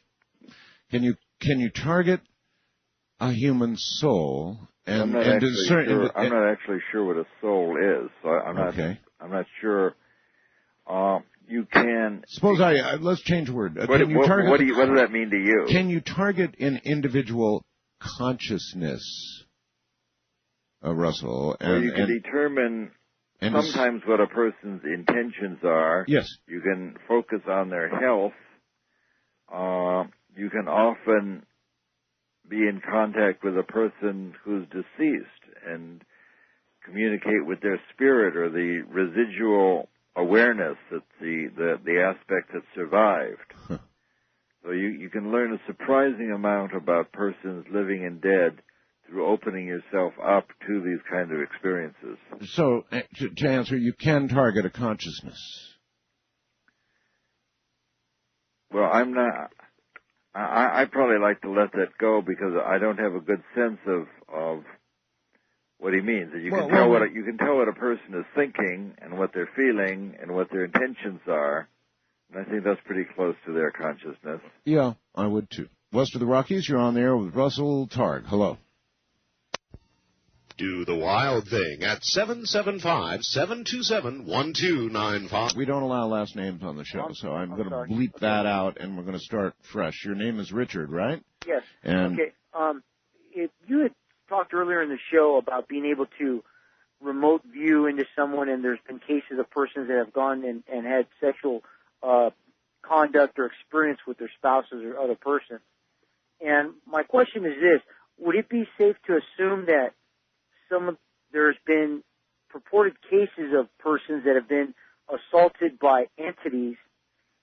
Speaker 1: Can you target a human soul? And,
Speaker 11: I'm not actually sure what a soul is. So I'm not sure. You can.
Speaker 1: Suppose let's change word.
Speaker 11: What does that mean to you?
Speaker 1: Can you target an individual consciousness, Russell?
Speaker 11: Well, you can determine sometimes what a person's intentions are.
Speaker 1: Yes.
Speaker 11: You can focus on their health. You can often be in contact with a person who's deceased and communicate with their spirit or the residual awareness that the aspect that survived. So you can learn a surprising amount about persons living and dead through opening yourself up to these kind of experiences.
Speaker 1: So to answer, you can target a consciousness.
Speaker 11: Well, I'm not. I probably like to let that go because I don't have a good sense of what he means. You can tell what a person is thinking and what they're feeling and what their intentions are, and I think that's pretty close to their consciousness.
Speaker 1: Yeah, I would too. West of the Rockies, you're on the air with Russell Targ. Hello.
Speaker 17: Do the wild thing at 775-727-1295.
Speaker 1: We don't allow last names on the show, so I'm going to bleep that out, and we're going to start fresh. Your name is Richard, right?
Speaker 18: Yes.
Speaker 1: And
Speaker 18: okay. If you had talked earlier in the show about being able to remote view into someone, and there's been cases of persons that have gone and had sexual conduct or experience with their spouses or other person. And my question is this: would it be safe to assume that there's been purported cases of persons that have been assaulted by entities?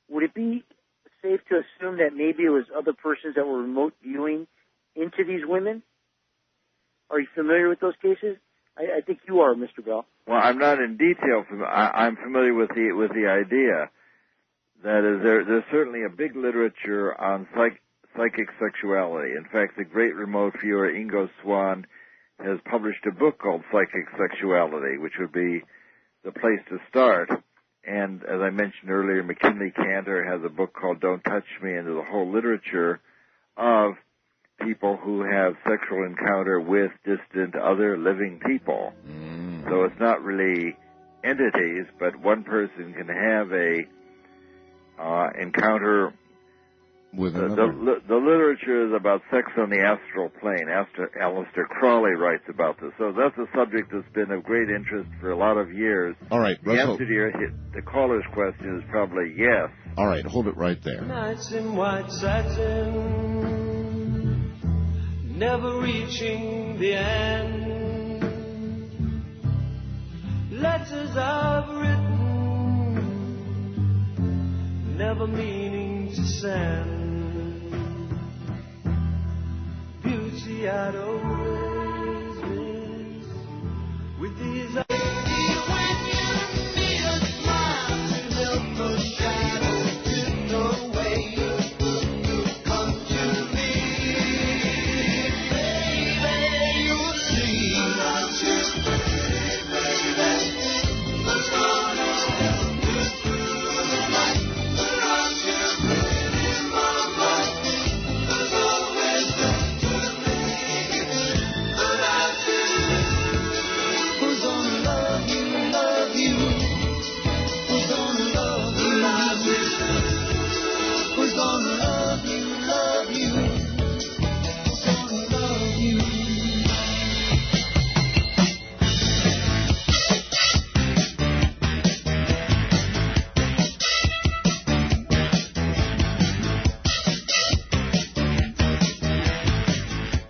Speaker 18: Would it be safe to assume that maybe it was other persons that were remote viewing into these women? Are you familiar with those cases? I think you are, Mr. Bell.
Speaker 11: Well, I'm not in detail. I'm familiar with the idea. That is, there's certainly a big literature on psychic sexuality. In fact, the great remote viewer Ingo Swann has published a book called Psychic Sexuality, which would be the place to start. And as I mentioned earlier, McKinley Cantor has a book called Don't Touch Me, and there's a whole literature of people who have sexual encounter with distant other living people. So it's not really entities, but one person can have a encounter
Speaker 1: with
Speaker 11: the literature is about sex on the astral plane. Aleister Crowley writes about this. So that's a subject that's been of great interest for a lot of years.
Speaker 1: All right,
Speaker 11: the
Speaker 1: Russell.
Speaker 11: answer to the caller's question is probably yes.
Speaker 1: All right, hold it right there.
Speaker 12: Nights in white satin, never reaching the end. Letters I've written, never meaning to send. Beauty I'd always miss with these eyes. When you need a smile to help those shadows drift away, come to me, baby. You'll see not just baby, what's gonna help you through the night. Not just in my mind, there's always better me. But I do. Who's gonna love you, love you? Who's gonna love you, love you? Who's gonna love you, love you? Who's gonna love you?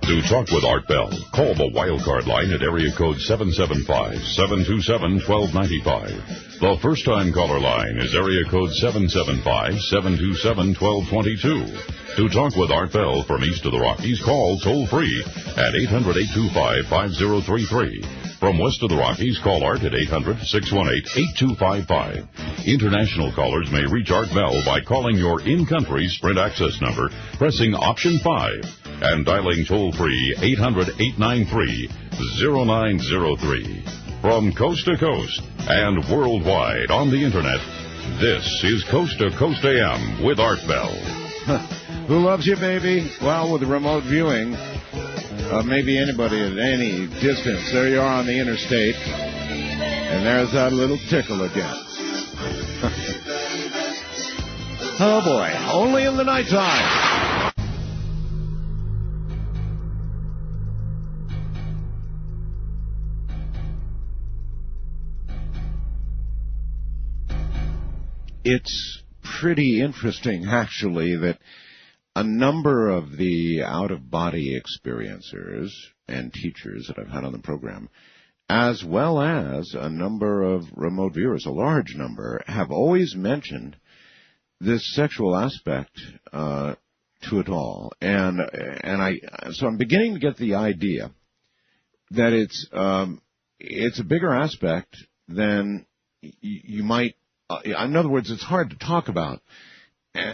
Speaker 2: To talk with Art Bell, call the Wildcard line at area code 775-727-1295. The first-time caller line is area code 775-727-1222. To talk with Art Bell from east of the Rockies, call toll-free at 800-825-5033. From west of the Rockies, call Art at 800-618-8255. International callers may reach Art Bell by calling your in-country Sprint access number, pressing option 5, and dialing toll-free 800-893-0903. From coast to coast and worldwide on the Internet, this is Coast to Coast AM with Art Bell.
Speaker 1: Who loves you, baby? Well, with remote viewing, maybe anybody at any distance. There you are on the interstate, and there's that little tickle again. Oh, boy. Only in the nighttime. It's pretty interesting, actually, that a number of the out-of-body experiencers and teachers that I've had on the program, as well as a number of remote viewers, a large number, have always mentioned this sexual aspect to it all. So I'm beginning to get the idea that it's a bigger aspect than you might. In other words, it's hard to talk about,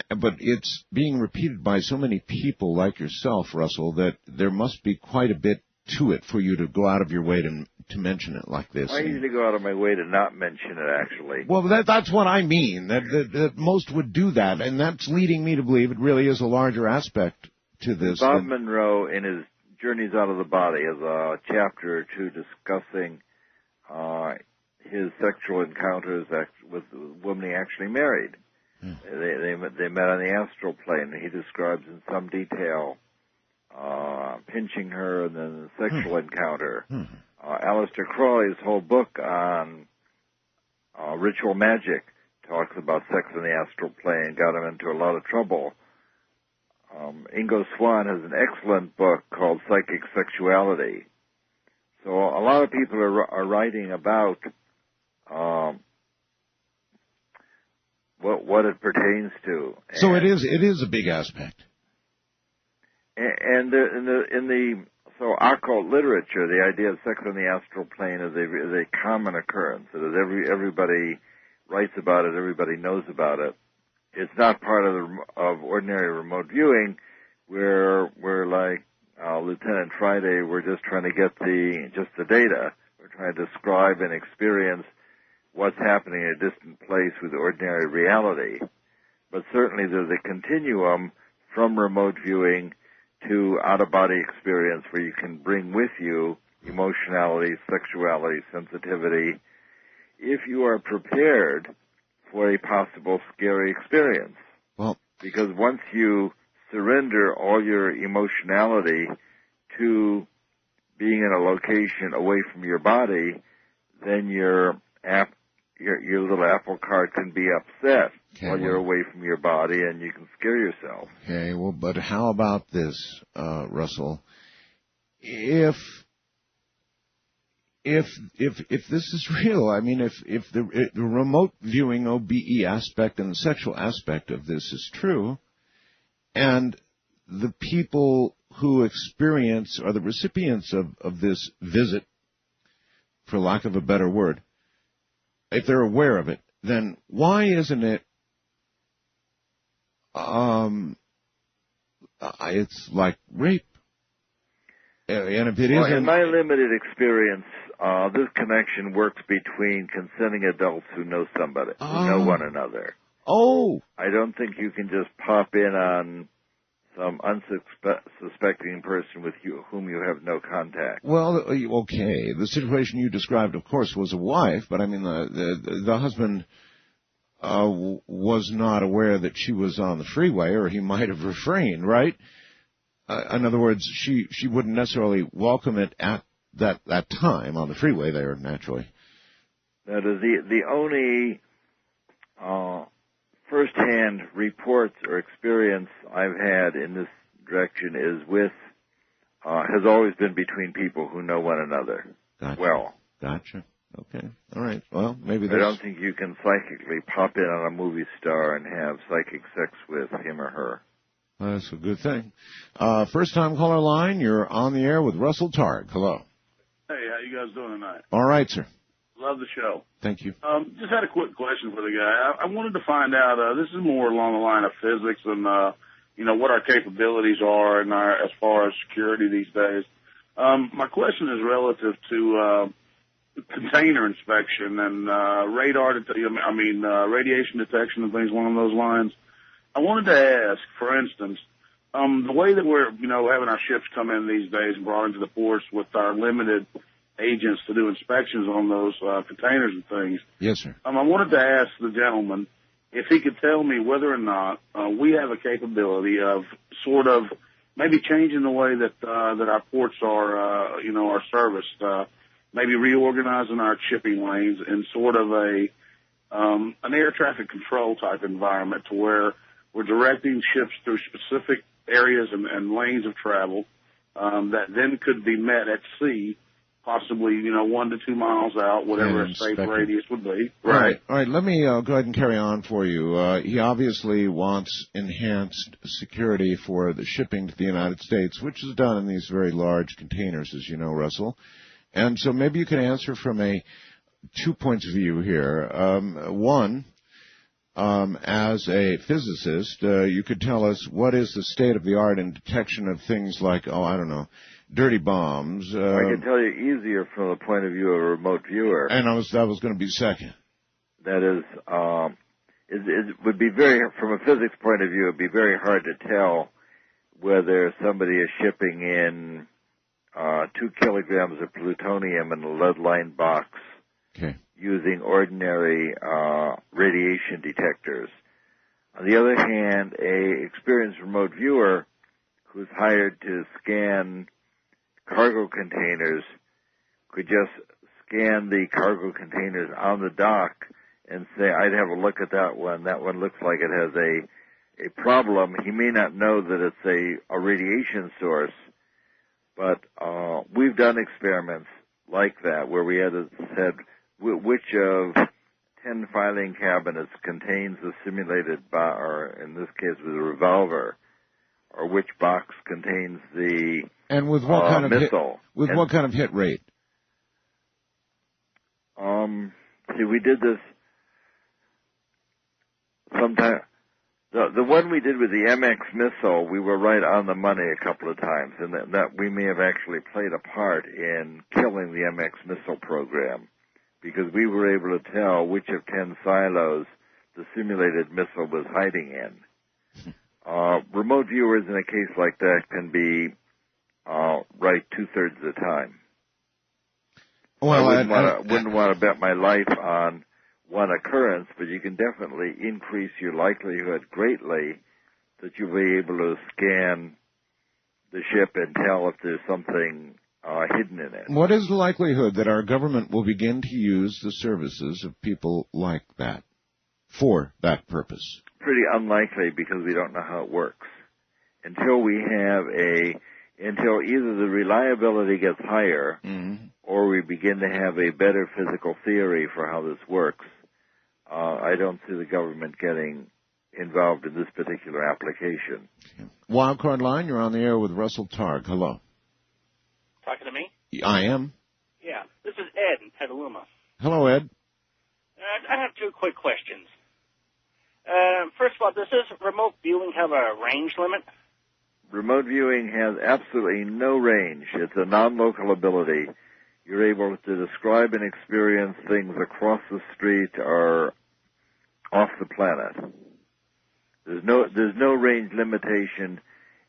Speaker 1: but it's being repeated by so many people like yourself, Russell, that there must be quite a bit to it for you to go out of your way to mention it like this.
Speaker 11: I usually go out of my way to not mention it, actually.
Speaker 1: Well, that's what I mean, that most would do that, and that's leading me to believe it really is a larger aspect to this.
Speaker 11: Bob Monroe, in his Journeys Out of the Body, has a chapter or two discussing his sexual encounters with the woman he actually married. They met on the astral plane. He describes in some detail pinching her, and then the sexual encounter. Aleister Crowley's whole book on ritual magic talks about sex in the astral plane, got him into a lot of trouble. Ingo Swann has an excellent book called Psychic Sexuality. So a lot of people are writing about what it pertains to.
Speaker 1: So it is a big aspect.
Speaker 11: And in the occult literature, the idea of sex on the astral plane is a common occurrence. It is everybody writes about it, everybody knows about it. It's not part of ordinary remote viewing, where we're like Lieutenant Friday. We're just trying to get the data. We're trying to describe and experience what's happening in a distant place with ordinary reality. But certainly there's a continuum from remote viewing to out-of-body experience where you can bring with you emotionality, sexuality, sensitivity, if you are prepared for a possible scary experience.
Speaker 1: Well,
Speaker 11: because once you surrender all your emotionality to being in a location away from your body, then your little apple cart can be upset while you're away from your body, and you can scare yourself.
Speaker 1: Okay, well, but how about this, Russell? If this is real, I mean, if the remote viewing OBE aspect and the sexual aspect of this is true, and the people who experience or the recipients of this visit, for lack of a better word, if they're aware of it, then why isn't it it's like rape? And if it isn't,
Speaker 11: in my limited experience, this connection works between consenting adults who know somebody, who know one another.
Speaker 1: Oh!
Speaker 11: I don't think you can just pop in on some unsuspecting person with whom you have no contact.
Speaker 1: Well, okay. The situation you described, of course, was a wife, but I mean, the husband was not aware that she was on the freeway, or he might have refrained, right? In other words, she wouldn't necessarily welcome it at that time on the freeway there, naturally.
Speaker 11: That is the only first-hand reports or experience I've had in this direction is with has always been between people who know one another.
Speaker 1: Gotcha.
Speaker 11: Well.
Speaker 1: Gotcha. Okay. All right. Well, maybe
Speaker 11: I don't think you can psychically pop in on a movie star and have psychic sex with him or her.
Speaker 1: That's a good thing. First-time caller line, you're on the air with Russell Targ. Hello.
Speaker 19: Hey, how you guys doing tonight?
Speaker 1: All right, sir.
Speaker 19: Love the show.
Speaker 1: Thank you.
Speaker 19: Just had a quick question for the guy. I wanted to find out, this is more along the line of physics and, what our capabilities are and as far as security these days. My question is relative to container inspection and radiation detection and things along those lines. I wanted to ask, for instance, the way that we're, having our ships come in these days and brought into the ports with our limited agents to do inspections on those containers and things.
Speaker 1: Yes, sir.
Speaker 19: I wanted to ask the gentleman if he could tell me whether or not we have a capability of sort of maybe changing the way that our ports are, are serviced, maybe reorganizing our shipping lanes in sort of an air traffic control type environment to where we're directing ships through specific areas and lanes of travel that then could be met at sea, possibly 1 to 2 miles out, whatever a safe radius would be.
Speaker 1: Right. All right. Let me go ahead and carry on for you. He obviously wants enhanced security for the shipping to the United States, which is done in these very large containers, as you know, Russell. And so maybe you can answer from 2 points of view here. One, as a physicist, you could tell us what is the state of the art in detection of things like, dirty bombs.
Speaker 11: I can tell you easier from the point of view of a remote viewer.
Speaker 1: And that was going to be second.
Speaker 11: That is, it would be from a physics point of view, it would be very hard to tell whether somebody is shipping in 2 kilograms of plutonium in a lead-lined box.
Speaker 1: Okay.
Speaker 11: Using ordinary radiation detectors. On the other hand, a experienced remote viewer who's hired to scan cargo containers could just scan the cargo containers on the dock and say, I'd have a look at that one. That one looks like it has a problem. He may not know that it's a radiation source, but we've done experiments like that where we had said which of 10 filing cabinets contains a simulated or in this case with a revolver, or which box contains the
Speaker 1: and with what kind of
Speaker 11: missile.
Speaker 1: What kind of hit rate?
Speaker 11: See, we did this sometime. The one we did with the MX missile, we were right on the money a couple of times, and that we may have actually played a part in killing the MX missile program, because we were able to tell which of 10 silos the simulated missile was hiding in. Remote viewers in a case like that can be right 2/3 of the time.
Speaker 1: Well,
Speaker 11: I wouldn't want to bet my life on one occurrence, but you can definitely increase your likelihood greatly that you'll be able to scan the ship and tell if there's something hidden in it.
Speaker 1: What is the likelihood that our government will begin to use the services of people like that for that purpose?
Speaker 11: Pretty unlikely, because we don't know how it works. Until we have until either the reliability gets higher, or we begin to have a better physical theory for how this works, I don't see the government getting involved in this particular application.
Speaker 1: Wildcard line, you're on the air with Russell Targ. Hello.
Speaker 20: Talking to me?
Speaker 1: I am.
Speaker 20: Yeah. This is Ed in Petaluma.
Speaker 1: Hello, Ed.
Speaker 20: I have two quick questions. First of all, does this remote viewing have a range limit?
Speaker 11: Remote viewing has absolutely no range. It's a non-local ability. You're able to describe and experience things across the street or off the planet. There's no range limitation,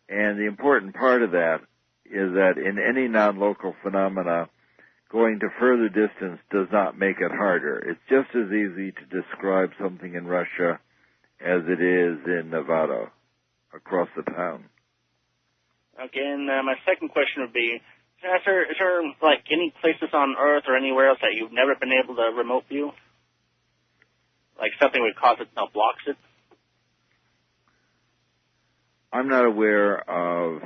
Speaker 11: and the important part of that is that in any non-local phenomena, going to further distance does not make it harder. It's just as easy to describe something in Russia as it is in Nevada, across the town.
Speaker 20: Okay, and my second question would be, is there like any places on Earth or anywhere else that you've never been able to remote view? Like something would cause it blocks it?
Speaker 11: I'm not aware of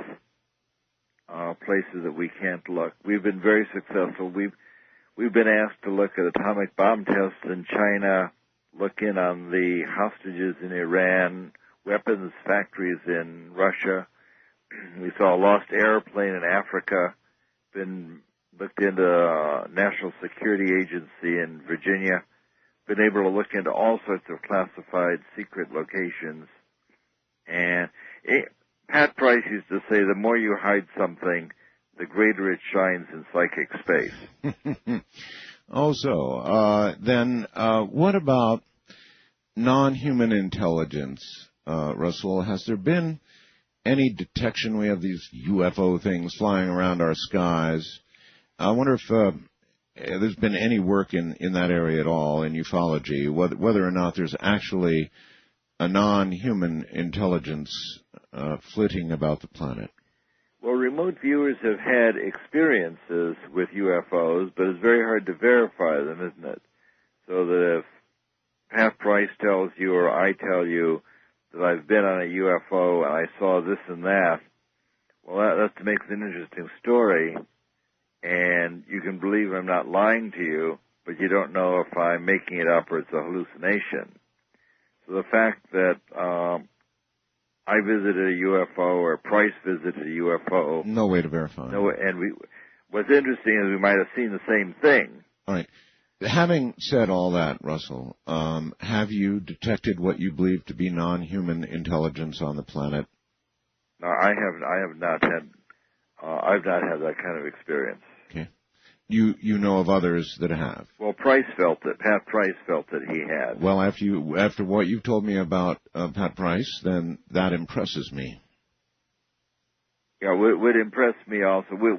Speaker 11: places that we can't look. We've been very successful. We've been asked to look at atomic bomb tests in China, look in on the hostages in Iran, weapons factories in Russia. We saw a lost airplane in Africa. Been looked into a National Security Agency in Virginia. Been able to look into all sorts of classified secret locations. And Pat Price used to say, the more you hide something, the greater it shines in psychic space.
Speaker 1: Then what about non-human intelligence, Russell? Has there been any detection? We have these UFO things flying around our skies. I wonder if there's been any work in that area at all in ufology, whether or not there's actually a non-human intelligence flitting about the planet.
Speaker 11: Well, remote viewers have had experiences with UFOs, but it's very hard to verify them, isn't it? So that if Pat Price tells you or I tell you that I've been on a UFO and I saw this and that, well, that makes an interesting story, and you can believe I'm not lying to you, but you don't know if I'm making it up or it's a hallucination. So the fact that I visited a UFO or Price visited a UFO...
Speaker 1: No way to verify.
Speaker 11: What's interesting is we might have seen the same thing.
Speaker 1: All right. Having said all that, Russell, have you detected what you believe to be non-human intelligence on the planet?
Speaker 11: No, I've not had that kind of experience.
Speaker 1: Okay. You know of others that have?
Speaker 11: Well, Pat Price felt that he had.
Speaker 1: Well, after what you've told me about Pat Price, then that impresses me.
Speaker 11: Yeah, would impress me also. We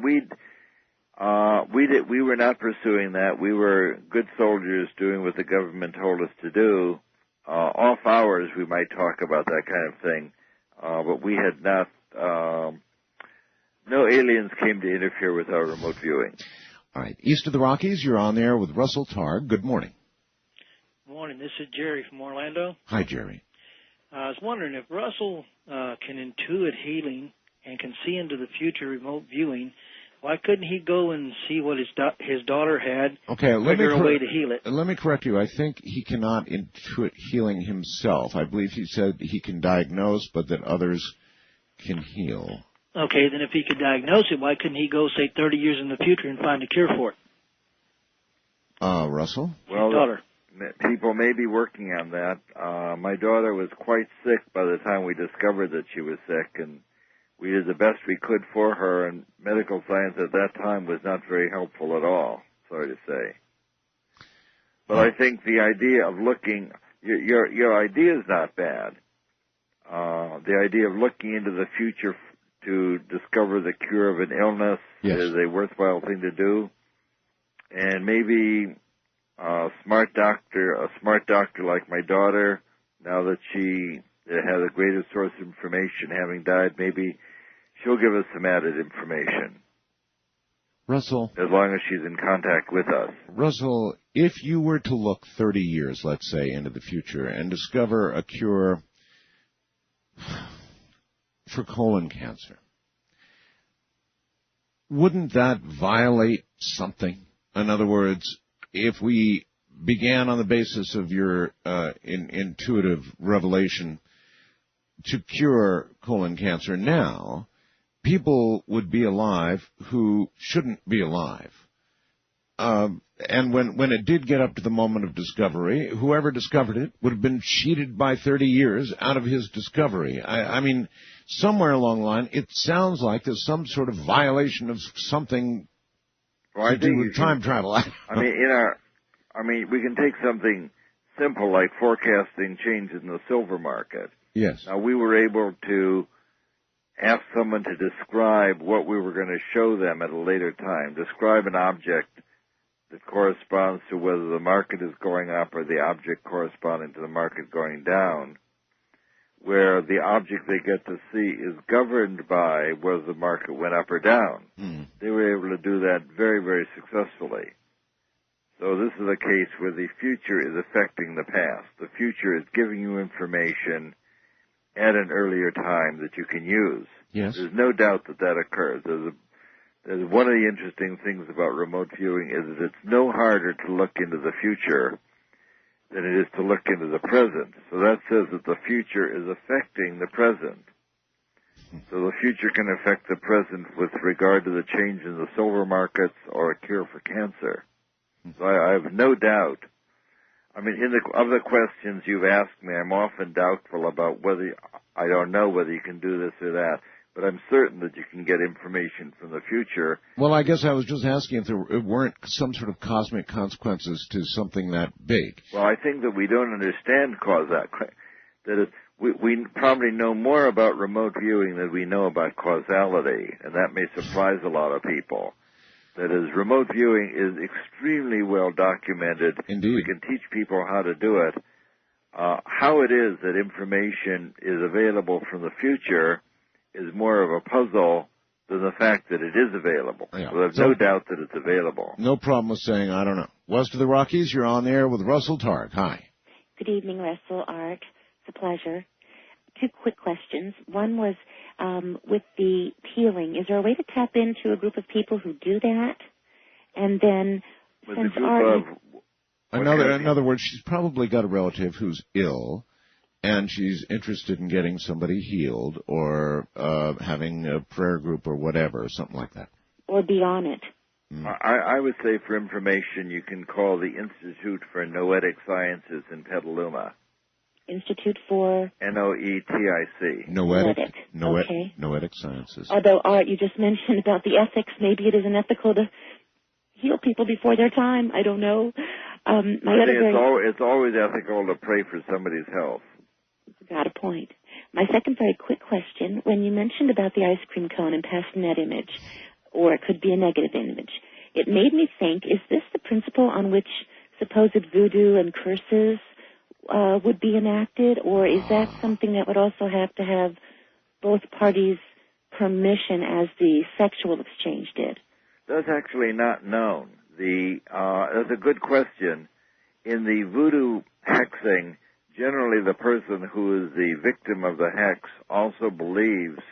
Speaker 11: were not pursuing that. We were good soldiers doing what the government told us to do. Off hours, we might talk about that kind of thing, but we had not No aliens came to interfere with our remote viewing.
Speaker 1: All right. East of the Rockies, you're on there with Russell Targ. Good morning.
Speaker 21: Good morning. This is Jerry from Orlando.
Speaker 1: Hi, Jerry.
Speaker 21: I was wondering if Russell can intuit healing and can see into the future remote viewing, why couldn't he go and see what his daughter had?
Speaker 1: Okay,
Speaker 21: figure a way to heal it.
Speaker 1: Let me correct you. I think he cannot intuit healing himself. I believe he said he can diagnose, but that others can heal.
Speaker 21: Okay, then if he could diagnose it, why couldn't he go, say, 30 years in the future and find a cure for it?
Speaker 1: Russell?
Speaker 11: Well,
Speaker 21: his daughter.
Speaker 11: People may be working on that. My daughter was quite sick by the time we discovered that she was sick, and we did the best we could for her, and medical science at that time was not very helpful at all, sorry to say. But I think the idea of looking, your idea is not bad. The idea of looking into the future to discover the cure of an illness is a worthwhile thing to do. And maybe a smart doctor like my daughter, now that she has a greater source of information, having died, maybe she'll give us some added information.
Speaker 1: Russell.
Speaker 11: As long as she's in contact with us.
Speaker 1: Russell, if you were to look 30 years, let's say, into the future and discover a cure for colon cancer, wouldn't that violate something? In other words, if we began on the basis of your intuitive revelation to cure colon cancer now, people would be alive who shouldn't be alive. And when it did get up to the moment of discovery, whoever discovered it would have been cheated by 30 years out of his discovery. I mean, somewhere along the line, it sounds like there's some sort of violation of something to do with time travel.
Speaker 11: I mean, we can take something simple like forecasting changes in the silver market.
Speaker 1: Yes.
Speaker 11: Now, we were able to ask someone to describe what we were going to show them at a later time, describe an object that corresponds to whether the market is going up or the object corresponding to the market going down, where the object they get to see is governed by whether the market went up or down. They were able to do that very, very successfully. So this is a case where the future is affecting the past. The future is giving you information at an earlier time that you can use.
Speaker 1: Yes.
Speaker 11: There's no doubt that that occurs. There's one of the interesting things about remote viewing is that it's no harder to look into the future than it is to look into the present. So that says that the future is affecting the present. So the future can affect the present with regard to the change in the silver markets or a cure for cancer. So I have no doubt. I mean, of the questions you've asked me, I'm often doubtful about I don't know whether you can do this or that, but I'm certain that you can get information from the future.
Speaker 1: Well, I guess I was just asking if there weren't some sort of cosmic consequences to something that big.
Speaker 11: Well, I think that we don't understand that we probably know more about remote viewing than we know about causality, and that may surprise a lot of people. That is, remote viewing is extremely well documented.
Speaker 1: Indeed.
Speaker 11: We can teach people how to do it. How it is that information is available from the future is more of a puzzle than the fact that it is available.
Speaker 1: Yeah.
Speaker 11: So there's no doubt that it's available.
Speaker 1: No problem with saying, I don't know. West of the Rockies, you're on there with Russell Targ. Hi.
Speaker 22: Good evening, Russell, Art. It's a pleasure. Two quick questions. One was, with the healing, is there a way to tap into a group of people who do that? And then,
Speaker 11: With
Speaker 22: since
Speaker 11: the group
Speaker 22: Art...
Speaker 1: In other words, she's probably got a relative who's ill, and she's interested in getting somebody healed or having a prayer group or whatever, something like that.
Speaker 22: Or be on it.
Speaker 11: I would say for information, you can call the Institute for Noetic Sciences in Petaluma.
Speaker 22: Institute for?
Speaker 11: Noetic.
Speaker 1: Noetic.
Speaker 22: Okay.
Speaker 1: Noetic Sciences.
Speaker 22: Although, Art, you just mentioned about the ethics. Maybe it is unethical to heal people before their time. I don't know.
Speaker 11: It's always ethical to pray for somebody's health.
Speaker 22: Got a point. My second very quick question, when you mentioned about the ice cream cone and passing that image, or it could be a negative image, it made me think, is this the principle on which supposed voodoo and curses would be enacted, or is that something that would also have to have both parties' permission as the sexual exchange did?
Speaker 11: That's actually not known. That's a good question. In the voodoo hexing, generally the person who is the victim of the hex also believes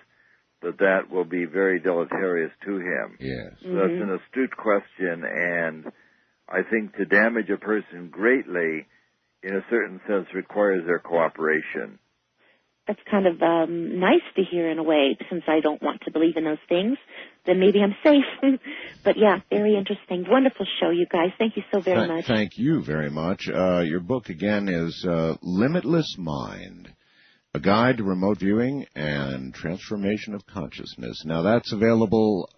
Speaker 11: that will be very deleterious to him.
Speaker 1: Yes.
Speaker 11: So that's an astute question, and I think to damage a person greatly, in a certain sense, requires their cooperation.
Speaker 22: That's kind of nice to hear in a way, since I don't want to believe in those things. Then maybe I'm safe. But yeah, very interesting. Wonderful show, you guys. Thank you so very much.
Speaker 1: Thank you very much. Your book, again, is Limitless Mind, A Guide to Remote Viewing and Transformation of Consciousness. Now, that's available,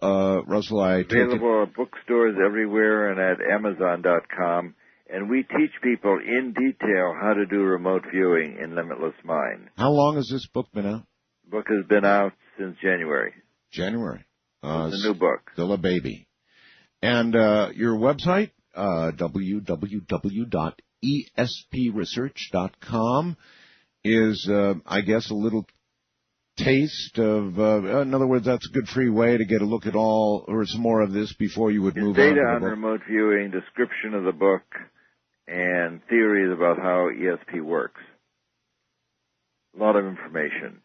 Speaker 1: Russell,
Speaker 11: available at bookstores everywhere and at Amazon.com. And we teach people in detail how to do remote viewing in Limitless Mind.
Speaker 1: How long has this book been out?
Speaker 11: The book has been out since January.
Speaker 1: January.
Speaker 11: It's a new book.
Speaker 1: Still a baby. And your website, www.espresearch.com, is, I guess, a little taste of, in other words, that's a good free way to get a look at all, or some more of this before you would move on to the book.
Speaker 11: Data on remote viewing, description of the book, and theories about how ESP works. A lot of information.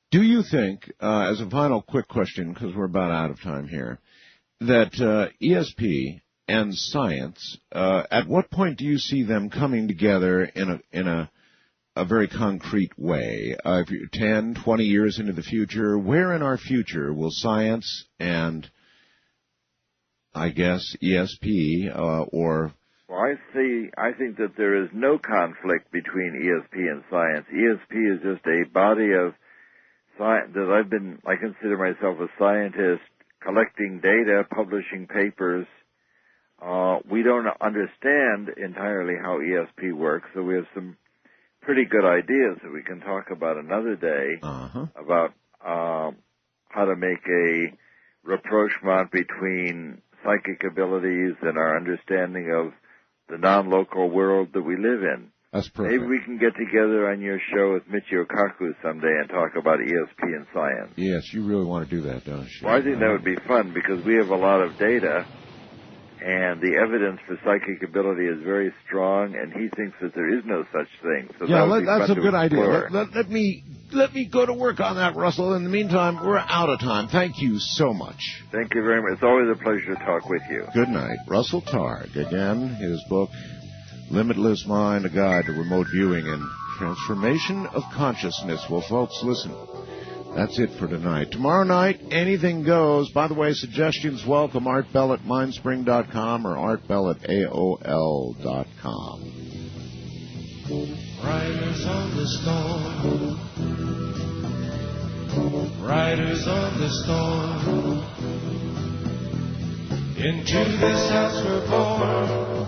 Speaker 1: Do you think, as a final quick question, because we're about out of time here, that ESP and science, at what point do you see them coming together in a very concrete way? If you're 10, 20 years into the future, where in our future will science and, I guess, ESP or...
Speaker 11: Well, I think that there is no conflict between ESP and science. ESP is just a body of science that I consider myself a scientist collecting data, publishing papers. We don't understand entirely how ESP works, so we have some pretty good ideas that we can talk about another day about how to make a rapprochement between psychic abilities and our understanding of the non-local world that we live in.
Speaker 1: That's perfect.
Speaker 11: Maybe we can get together on your show with Michio Kaku someday and talk about ESP and science.
Speaker 1: Yes, you really want to do that, don't you?
Speaker 11: Well, I think that would be fun because we have a lot of data, and the evidence for psychic ability is very strong, and he thinks that there is no such thing. So
Speaker 1: that's a good idea. Let me go to work on that, Russell. In the meantime, we're out of time. Thank you so much.
Speaker 11: Thank you very much. It's always a pleasure to talk with you.
Speaker 1: Good night. Russell Targ. Again, his book, Limitless Mind, A Guide to Remote Viewing and Transformation of Consciousness. Well, folks, listen. That's it for tonight. Tomorrow night, anything goes. By the way, suggestions welcome. Art Bell at mindspring.com or artbell@aol.com.
Speaker 12: Riders on the storm. Riders on the storm. Into this house we're born.